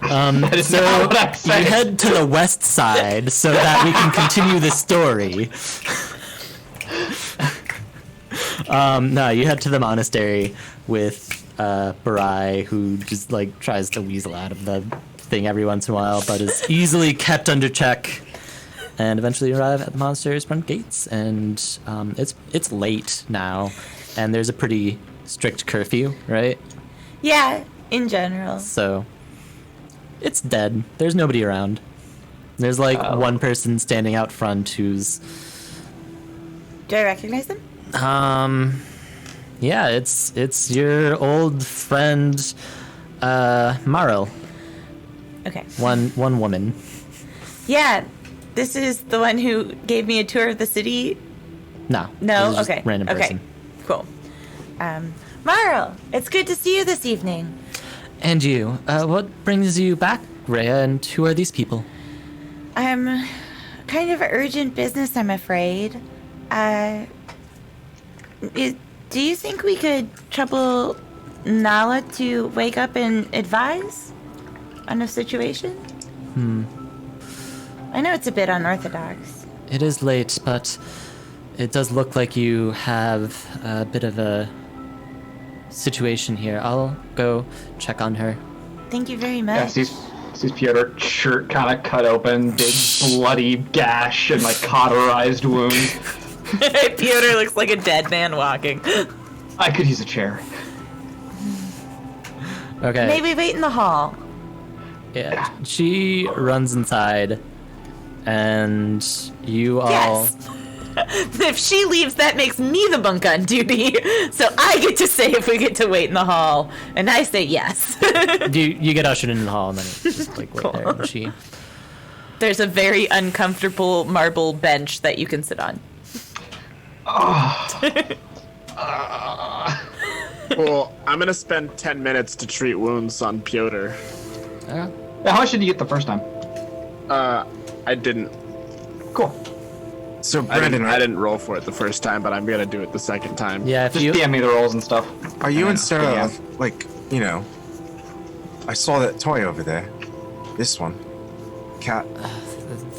That is So not what I you said. head to the west side so that we can continue the story. No, you head to the monastery with Barai, who just like tries to weasel out of the thing every once in a while, but is easily kept under check. And eventually arrive at the monastery's front gates, and it's late now, and there's a pretty strict curfew, right? Yeah, in general. So it's dead. There's nobody around. There's like one person standing out front who's Do I recognize them? yeah, it's your old friend Marl. Okay. One woman. Yeah, this is the one who gave me a tour of the city. No. No? this is just Okay. Random okay. person. Cool. Marl, it's good to see you this evening. And you, what brings you back, Rhea, and who are these people? Kind of urgent business, I'm afraid. Do you think we could trouble Nala to wake up and advise on a situation? I know it's a bit unorthodox. It is late, but it does look like you have a bit of a situation here. I'll go check on her. Thank you very Yeah, much. sees Piotr, shirt kind of cut open, big bloody gash and like cauterized wound. Piotr looks like a dead man walking. I could use a chair. Okay. Maybe wait in the hall. Yeah. She runs inside, and you all. Yes. If she leaves, that makes me the bunk on duty. So I get to say if we get to wait in the hall, and I say yes. You get ushered into the hall, and then it's just like right there. And she. There's a very uncomfortable marble bench that you can sit on. Well, I'm gonna spend 10 minutes to treat wounds on Piotr. Yeah. How much did you get the first time? I didn't. Cool. So I Brandon, didn't roll for it the first time, but I'm gonna do it the second time. Yeah. If Just you. DM me the rolls and stuff. are you and Yeah. Sarah like I saw that toy over there. This one. Cat.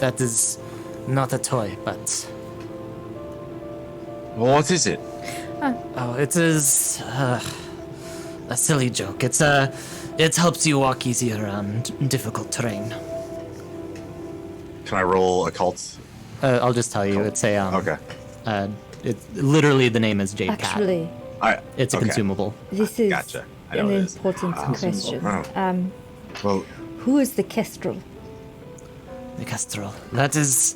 That is not a toy, but. Well, what is it? Oh, it is a silly joke. It helps you walk easier on difficult terrain. Can I roll occult? I'll just tell you. It's a Okay. It's literally the name is Jade Actually, Cat. It's a okay. consumable. this is Gotcha. I know an what it is. important question. Oh. Well, Who is the kestrel? The Kestrel. That is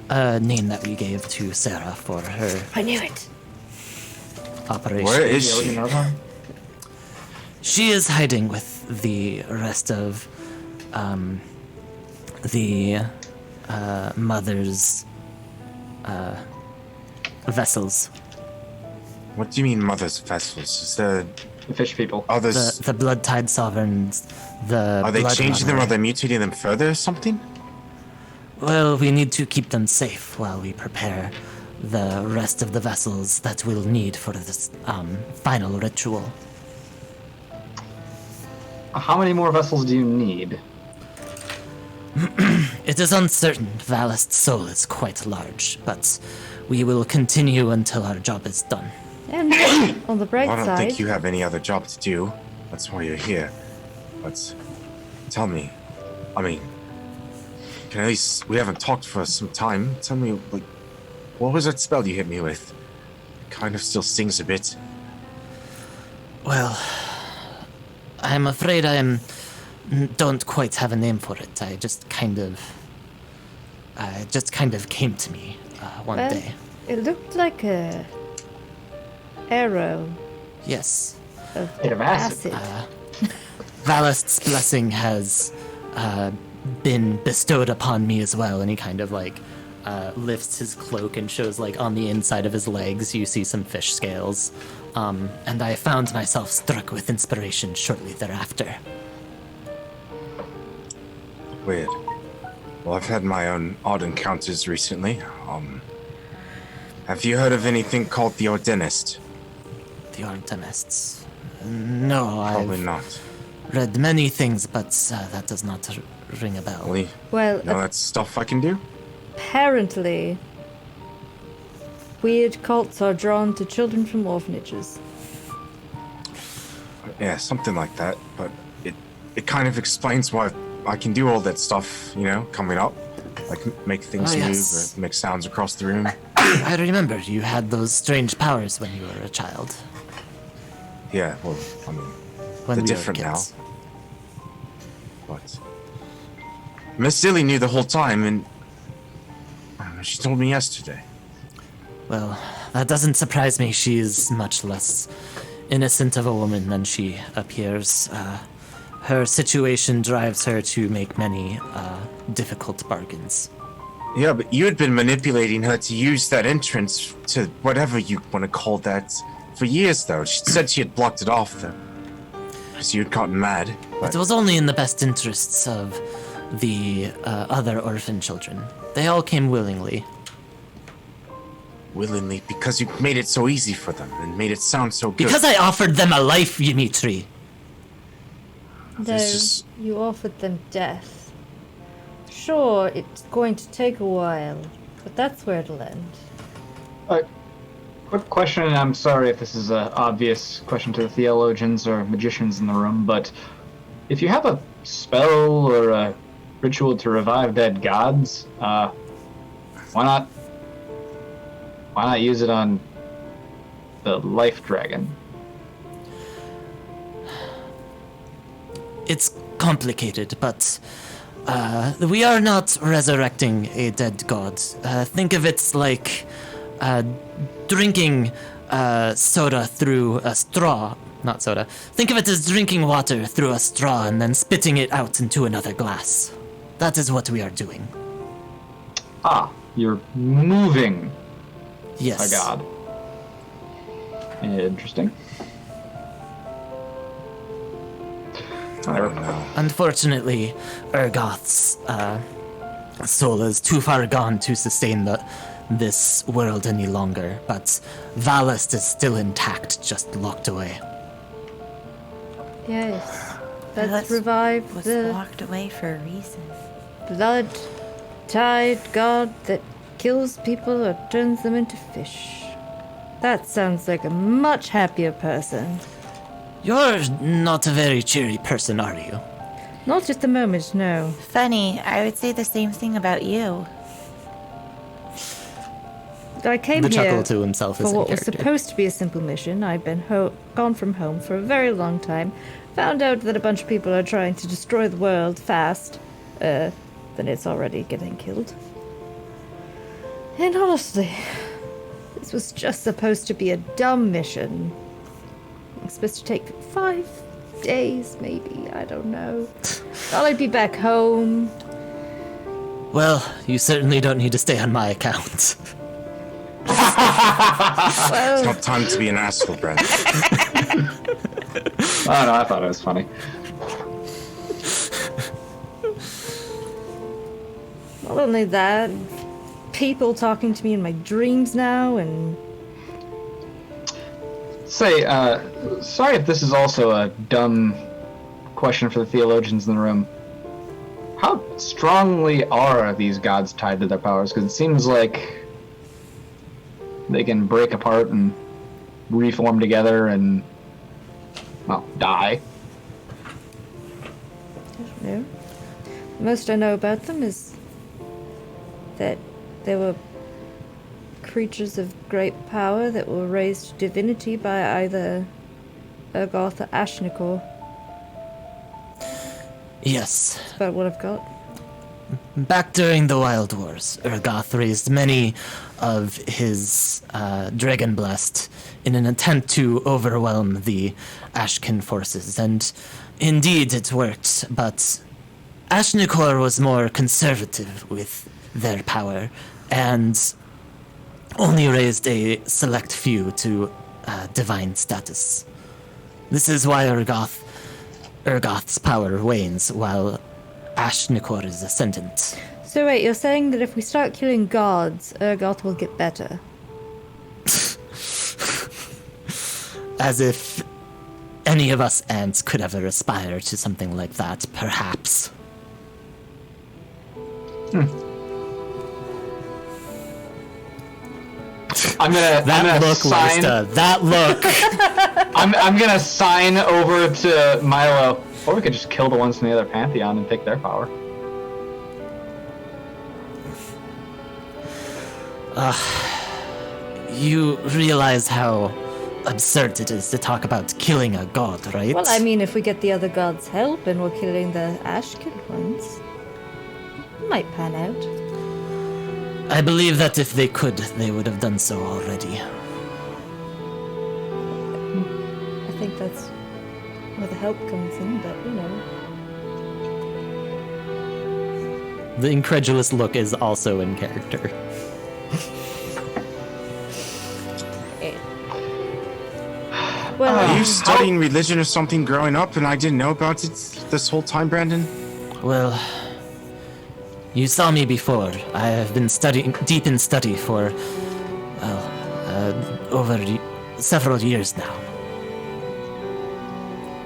a name that we gave to Sarah for her I knew it. operation. where is Yeah, what you she? know about? She is hiding with the rest of the mother's vessels. What do you mean, mother's vessels? Is there The fish people. others? The blood tide sovereigns. The Are they blood changing them? mother. Are they mutating them further or something? Well, we need to keep them safe while we prepare the rest of the vessels that we'll need for this final ritual. How many more vessels do you need? It is uncertain. Valast's soul is quite large, but we will continue until our job is done. And on the bright I don't side, think you have any other job to do. That's why you're here. But tell me, I mean, can at least, we haven't talked for some time. Tell me, like, what was that spell you hit me with? It kind of still stings a bit. Well, I'm afraid don't quite have a name for it. It just kind of came to me one well, day. it looked like a arrow Yes. Made of acid. Valast's blessing has been bestowed upon me as well, and he kind of like lifts his cloak and shows like on the inside of his legs you see some fish scales. And I found myself struck with inspiration shortly thereafter. Weird. Well, I've had my own odd encounters recently. Have you heard of anything called the Ordenist? The Ortonists. No, Probably I've not. read many things, but that does not ring a bell. Really? Well, You know that stuff I can do? apparently, weird cults are drawn to children from orphanages. Yeah, something like that. But it kind of explains why I can do all that stuff, you know, coming up. Like make things Oh, move yes. or make sounds across the room. I remember you had those strange powers when you were a child. Yeah, well, I mean, When they're we were different now. kids. But Miss Silly knew the whole time, and I don't know, she told me yesterday. Well, that doesn't surprise me. She is much less innocent of a woman than she appears. Her situation drives her to make many difficult bargains. Yeah, but you had been manipulating her to use that entrance to whatever you want to call that for years, though. She said she had blocked it off, though, because you had gotten mad. But It was only in the best interests of the other orphan children. They all came willingly. willingly, because you made it so easy for them and made it sound so good. Because I offered them a life, Dimitri. No, This is- you offered them death. Sure, it's going to take a while, but that's where it'll end. Quick question, and I'm sorry if this is an obvious question to the theologians or magicians in the room, but if you have a spell or a ritual to revive dead gods, why not use it on the life dragon? It's complicated, but we are not resurrecting a dead god. Think of it like drinking soda through a straw. Not soda. Think of it as drinking water through a straw and then spitting it out into another glass. That is what we are doing. Ah, you're moving Yes. a god. Interesting. I don't know. Unfortunately, Urgoth's soul is too far gone to sustain this world any longer, but Valast is still intact, just locked away. Yes, Let's let's revive Was the locked away for a reason. blood-tide god that kills people or turns them into fish. That sounds like a much happier person. You're not a very cheery person, are you? Not at the moment, no. Funny, I would say the same thing about you. I came The here chuckle to himself for is in what was character. supposed to be a simple mission. I've been gone from home for a very long time. Found out that a bunch of people are trying to destroy the world fast. Then it's already getting killed. And honestly, this was just supposed to be a dumb mission. It's supposed to take 5 days, maybe. I don't know. Thought I'd be back home. Well, you certainly don't need to stay on my account. It's not time to be an asshole, Brent. Oh no, I thought it was funny. Not only that, people talking to me in my dreams now, and Say, sorry if this is also a dumb question for the theologians in the room. How strongly are these gods tied to their powers? Because it seems like they can break apart and reform together and, well, die. I don't know. The most I know about them is that they were creatures of great power that were raised to divinity by either Urgoth or Ashnikor. Yes. That's about what I've got. Back during the Wild Wars, Urgoth raised many of his Dragon-Blessed in an attempt to overwhelm the Ashkin forces, and indeed it worked, but Ashnikor was more conservative with their power, and only raised a select few to divine status. This is why Urgoth's power wanes, while Ashnikor is ascendant. So wait, you're saying that if we start killing gods, Urgoth will get better? As if any of us ants could ever aspire to something like that, perhaps. I'm gonna Look, sign. Lysta, that look! I'm gonna sign over to Milo. Or we could just kill the ones from the other pantheon and take their power. You realize how absurd it is to talk about killing a god, right? Well, I mean, if we get the other gods' help and we're killing the Ashkin ones, it might pan out. I believe that if they could, they would have done so already. I think that's where the help comes in, but you know. The incredulous look is also in character. Well, Are you studying religion or something growing up and I didn't know about it this whole time, Brandon? Well, you saw me before. I have been studying deep in study for, over several years now.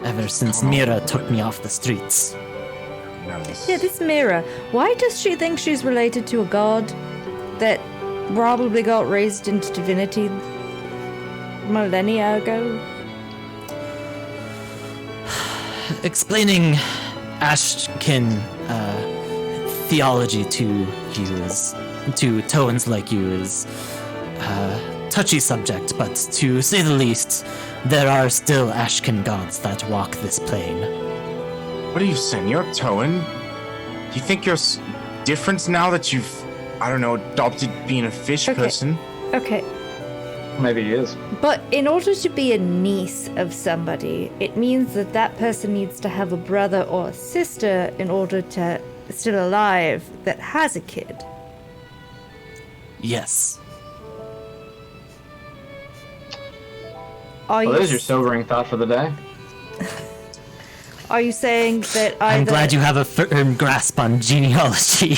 Ever since Mira took me off the streets. Nice. yeah, this Mira, why does she think she's related to a god that probably got raised into divinity millennia ago? Explaining Ashkin theology to you is, to Toans like you, is a touchy subject, but to say the least, there are still Ashkin gods that walk this plane. What are you saying? You're Toan? Do you think you're different now that you've, I don't know, adopted being a fish Okay. person? Okay, Maybe he is. but in order to be a niece of somebody, it means that that person needs to have a brother or a sister in order to still alive that has a kid. Yes. Are Well, you there's your sobering thought for the day. are you saying that either I'm glad you have a firm grasp on genealogy.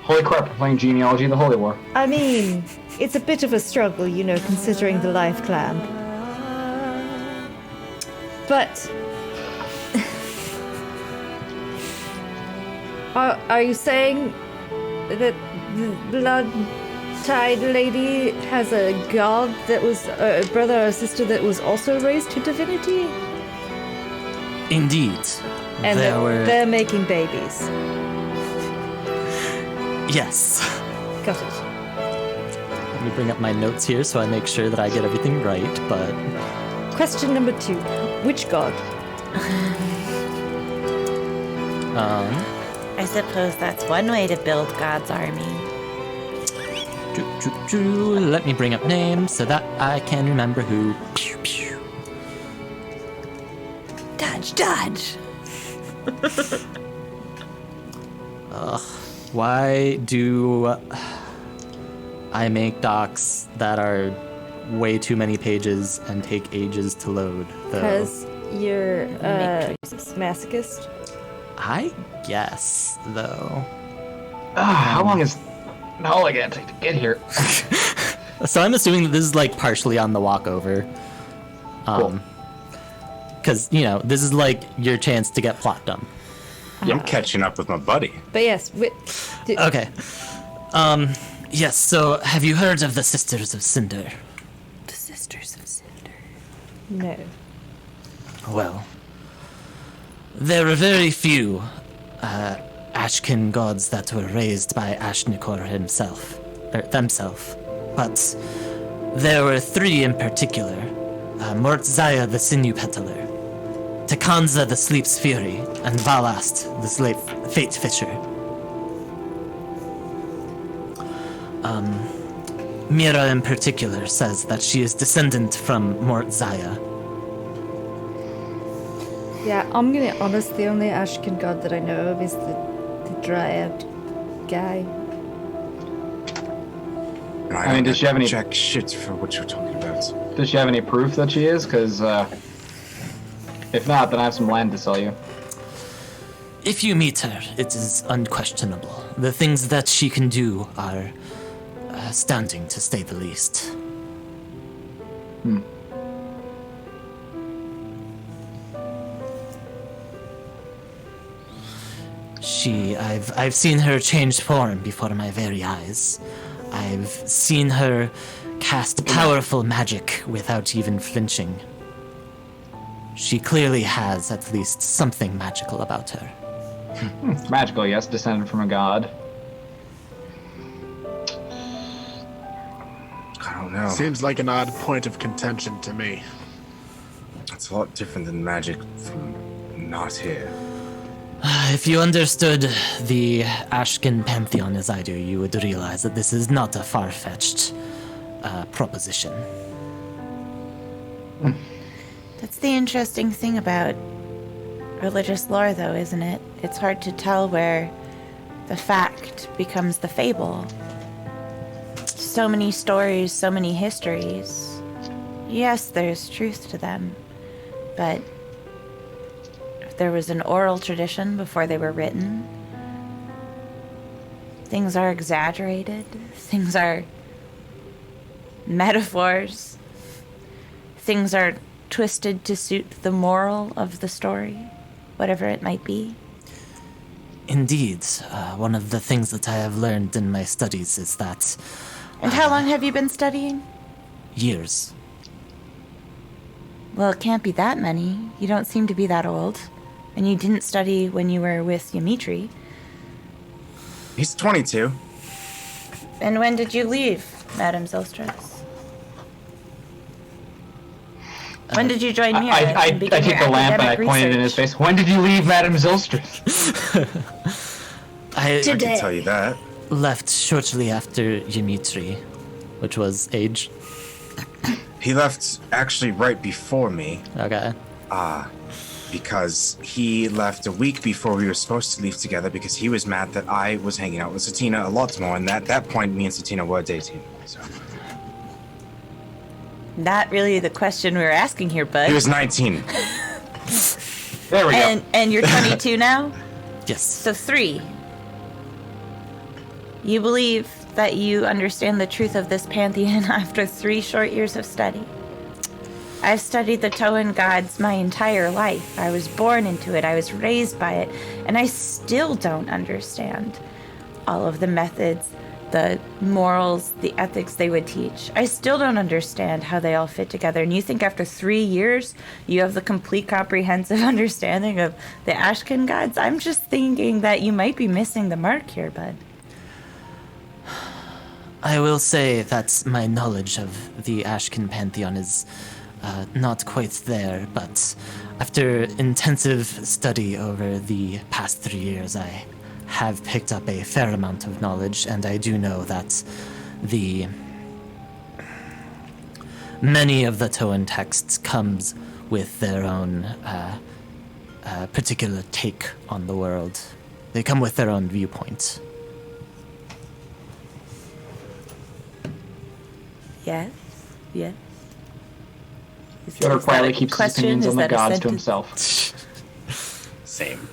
Holy crap, we're playing Genealogy of the Holy War. I mean, it's a bit of a struggle, you know, considering the life clamp. But are you saying that the blood-tied lady has a god that was a brother or sister that was also raised to divinity, Indeed. and there were... they're making babies? Yes. Got it. Let me bring up my notes here so I make sure that I get everything right, but... Question number 2: which god? I suppose that's one way to build God's army. Let me bring up names so that I can remember who. Pew, pew. Dodge, dodge! Why do I make docs that are way too many pages and take ages to load, though? Because you're Make masochist. I guess, though. How long is Nala gonna take to get here? So I'm assuming that this is like partially on the walkover. Cool. Because, you know, this is like your chance to get plot done. I'm catching up with my buddy. But yes, Okay. Yes, so have you heard of the Sisters of Cinder? The Sisters of Cinder. no. Well, there are very few Ashkin gods that were raised by Ashnikor themselves, but there were 3 in particular. Mortzaya the Sinew Peddler, Takanza the Sleep's Fury, and Valast the Fate Fisher. Mira in particular says that she is descendant from Mortzaya. Yeah, I'm gonna be honest, the only Ashkin god that I know of is the Dryad guy. And I mean, does she have any- jack shit for what you're talking about? Does she have any proof that she is? Because if not, then I have some land to sell you. If you meet her, it is unquestionable. The things that she can do are astounding, to say the least. I've seen her change form before my very eyes. I've seen her cast powerful magic without even flinching. She clearly has at least something magical about her. Magical, yes, descended from a god. I don't know. Seems like an odd point of contention to me. It's a lot different than magic from not here. If you understood the Ashkin pantheon as I do, you would realize that this is not a far-fetched proposition. That's the interesting thing about religious lore, though, isn't it? It's hard to tell where the fact becomes the fable. So many stories, so many histories. Yes, there's truth to them, but there was an oral tradition before they were written. Things are exaggerated. Things are metaphors. Things are twisted to suit the moral of the story, whatever it might be. Indeed, one of the things that I have learned in my studies is that And how long have you been studying? years. Well, it can't be that many. You don't seem to be that old. And you didn't study when you were with Dimitri. He's 22. And when did you leave, Madame Zilstress? When did you join Mira? I and begin take your the lamp and I academic point it in his face. When did you leave Madame Zilstress? I I can tell you that. left shortly after Dimitri, which was age. He left actually right before me. Okay. Because he left a week before we were supposed to leave together because he was mad that I was hanging out with Satina a lot more, and at that point, me and Satina were dating. So Not really the question we were asking here, bud. he was 19. There we go. And you're 22 now? Yes. So 3. You believe that you understand the truth of this pantheon after 3 short years of study. I've studied the Toan gods my entire life. I was born into it. I was raised by it. And I still don't understand all of the methods, the morals, the ethics they would teach. I still don't understand how they all fit together. And you think after 3 years, you have the complete comprehensive understanding of the Ashkin gods? I'm just thinking that you might be missing the mark here, bud. I will say that my knowledge of the Ashkin pantheon is not quite there, but after intensive study over the past 3 years, I have picked up a fair amount of knowledge, and I do know that many of the Toan texts comes with their own particular take on the world. They come with their own viewpoint. Yes, yes. Yoda Is that quietly a keeps his question? opinions Is on the that a gods to sentence? himself. Same.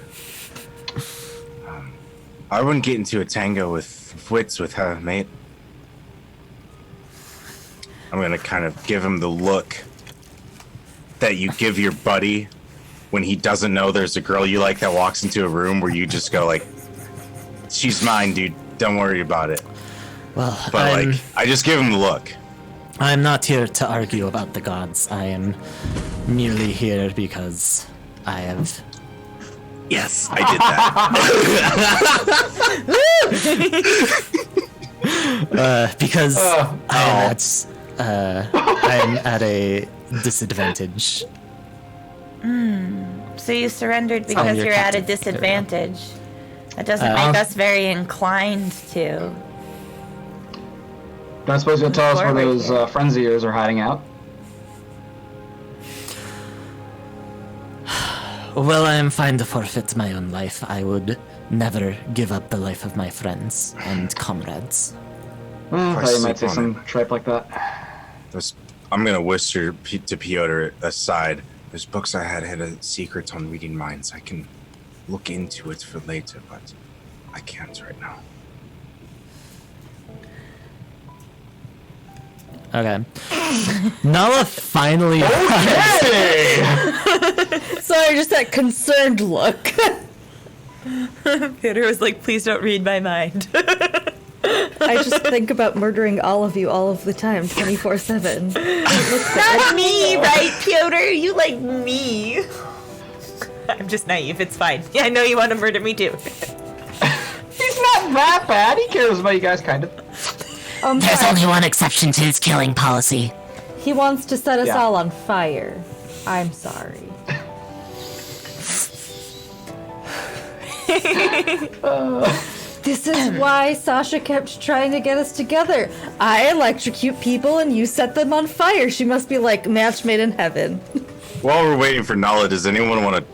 I wouldn't get into a tango with wits with her, mate. I'm gonna kind of give him the look that you give your buddy when he doesn't know there's a girl you like that walks into a room where you just go like, she's mine, dude. Don't worry about it. Well, But I just give him the look. I'm not here to argue about the gods. I am merely here because I have. Yes, I did that. Because I'm at a disadvantage. So you surrendered because your you're at a captain. disadvantage. That doesn't make us very inclined to. Don't suppose you'll tell us where Forward those here. friends of yours are hiding out? Well, I am fine to forfeit my own life. I would never give up the life of my friends and comrades. I thought you might say sleep on some tripe like that. I'm gonna whisper to Piotr aside. There's books I had a secret on reading minds. I can look into it for later, but I can't right now. Okay. Nala finally. Sorry, just that concerned look. Peter was like, please don't read my mind. I just think about murdering all of you all of the time, 24/7. Not me, right, Piotr? You like me. I'm just naive, it's fine. Yeah, I know you want to murder me too. He's not that bad. He cares about you guys, kind of. There's only one exception to his killing policy. He wants to set us Yeah. all on fire. I'm sorry. This is why Sasha kept trying to get us together. I electrocute people and you set them on fire. She must be like match made in heaven. While we're waiting for Nala, does anyone want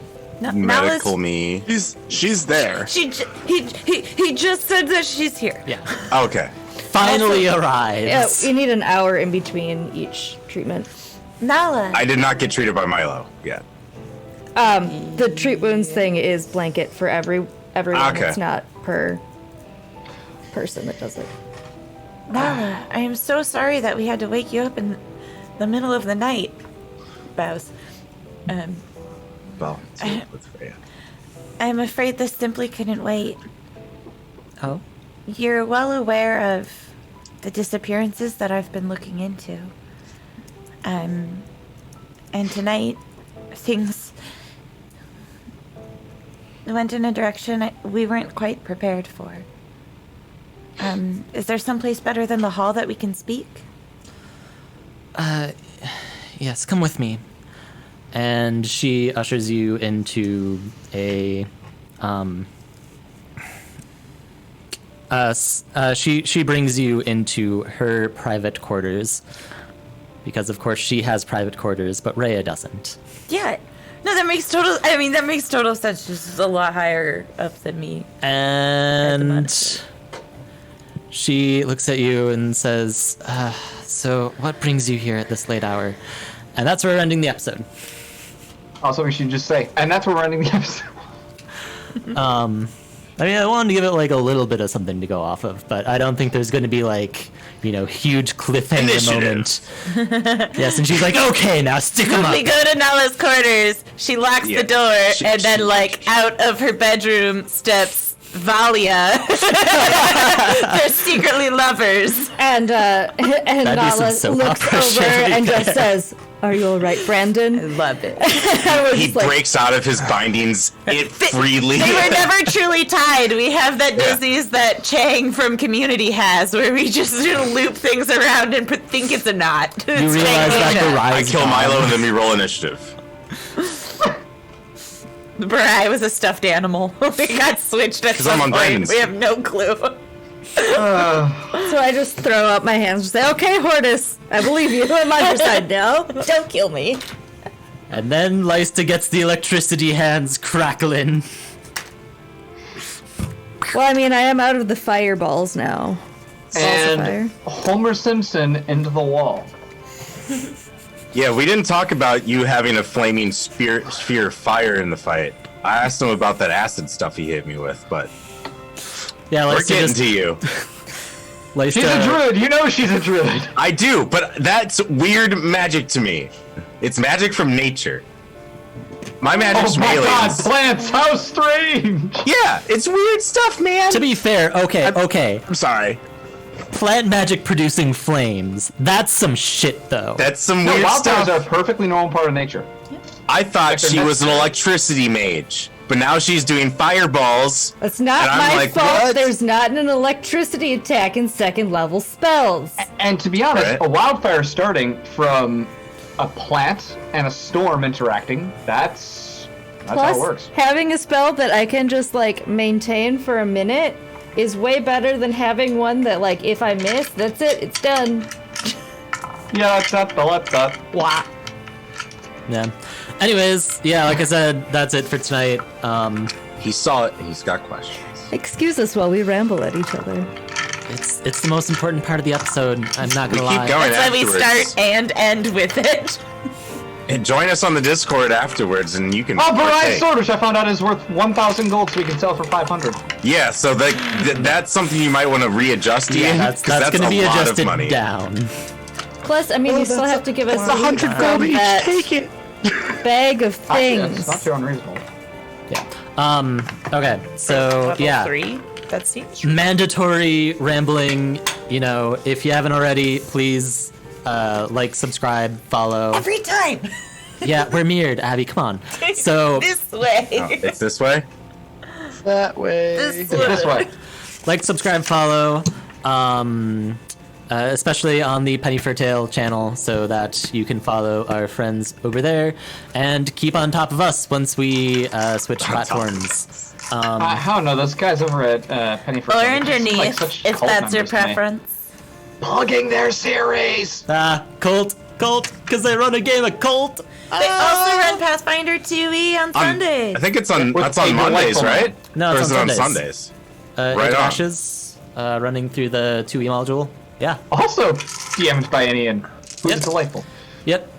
to medical me? She's there. He just said that she's here. Yeah. Okay. Finally Yeah, arrives. you need an hour in between each treatment. Nala. I did not get treated by Milo yet. The treat wounds thing is blanket for everyone. Okay. It's not per person that does it. Nala, I am so sorry that we had to wake you up in the middle of the night. Bows. Well, with Freya. I'm afraid this simply couldn't wait. Oh. You're well aware of the disappearances that I've been looking into. And tonight, things went in a direction we weren't quite prepared for. Is there someplace better than the hall that we can speak? Yes, come with me. And she ushers you into a she brings you into her private quarters because of course she has private quarters, but Rhea doesn't. Yeah. No, that makes total sense. She's a lot higher up than me. And she looks at you and says, so what brings you here at this late hour? And that's where we're ending the episode. Also, we should just say, and that's where we're ending the episode. I mean, I wanted to give it like a little bit of something to go off of, but I don't think there's going to be like, huge cliffhanger moment. Yes, and she's like, okay, now stick 'em up. We go to Nala's quarters. She locks the door, and then out of her bedroom steps Valia. They're secretly lovers. And Nala some soap looks opera over shit and right just says, "Are you all right, Brandon?" Love it. He breaks out of his bindings freely. They were never truly tied. We have that disease that Chang from Community has, where we just loop things around and think it's a knot. You realize that the I rise kill bomb- Milo and then we roll initiative. I was a stuffed animal. We got switched at 'Cause I'm some on point. Brandon's We have no clue. So I just throw up my hands and say, "Okay, Hortus, I believe you. I'm on your side now. Don't kill me." And then Lysta gets the electricity hands crackling. Well, I mean, I am out of the fireballs now. Balls of fire. And Homer Simpson into the wall. Yeah, we didn't talk about you having a flaming sphere of fire in the fight. I asked him about that acid stuff he hit me with, but Yeah, We're Lysa getting just, to you. Lysa, She's a druid. You know she's a druid. I do, but that's weird magic to me. It's magic from nature. My magic's Oh my aliens. god, plants! How strange! Yeah, it's weird stuff, man. To be fair, okay. I'm sorry. Plant magic producing flames. That's some shit, though. That's some No, weird wildfires stuff. are a perfectly normal part of nature. I thought she was an necessary. electricity mage, but now she's doing fireballs. It's not And I'm my like, fault what? there's not an electricity attack in second level spells. And to be honest, Right. a wildfire starting from a plant and a storm interacting, that's how Plus, it works. having a spell that I can just like maintain for a minute is way better than having one that like if I miss, that's it, it's done. Yeah, that's that. Wah. Yeah. Anyways, yeah, like I said, that's it for tonight. He saw it and he's got questions. Excuse us while we ramble at each other. It's the most important part of the episode. I'm not We gonna keep lie. going That's why we afterwards. start and end with it. And join us on the Discord afterwards, and you can. Oh, Barai's partake. sword, which I found out is worth 1,000 gold, so we can sell for 500. Yeah, so that's something you might want to readjust, Ian. That's 'cause gonna a be lot of adjusted money. down. Plus, I mean, you still have to give us 100 gold each. that Take it. bag of Actually, that's things. not too unreasonable. Okay, so Level yeah. 3. That seems Mandatory rambling. You know, if you haven't already, please like, subscribe, follow. every time. Yeah, we're mirrored, Abby. Come on. So This way. Oh, it's this way. That way. This This way. like, subscribe, follow, especially on the Penny for Tail channel, so that you can follow our friends over there and keep on top of us once we switch platforms. I don't know, those guys over at Penny for Or Tail, they're just, underneath, like, such if cult that's your members to me. preference. Plugging their series! Cult, because they run a game of Cult. They also run Pathfinder 2e on Sunday. I think it's on. With That's on a Mondays, delightful- right? No, or it's is on it on Sundays. Sundays? Right Into on. Ashes, running through the 2e module. Yeah. Also DM'd by Ian, who's Yep. delightful. Yep.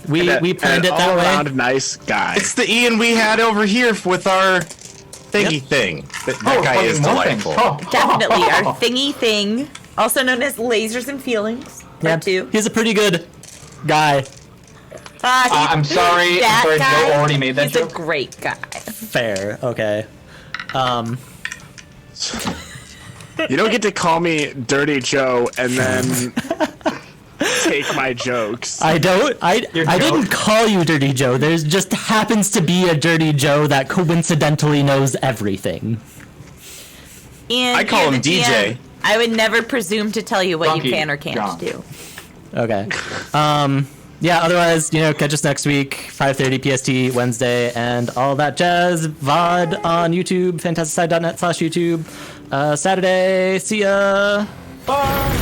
We planned it that all way. around nice guy. It's the Ian we had over here with our thingy Yep. thing. That guy is fucking more things. delightful. Oh. Definitely our thingy thing, also known as lasers and feelings. Yeah. Part 2. He's a pretty good guy. I'm sorry, that Joe guy, already made that he's joke. a great guy. Fair. Okay. You don't get to call me Dirty Joe and then take my jokes. I don't. I Your didn't joke. call you Dirty Joe. There's just happens to be a Dirty Joe that coincidentally knows everything. And I call you're him the DJ. DM. I would never presume to tell you what Donkey you can or can't John. do. Okay. Yeah, otherwise, catch us next week, 5:30 PST, Wednesday, and all that jazz. VOD on YouTube, fantasticide.net/YouTube. Saturday. See ya. Bye.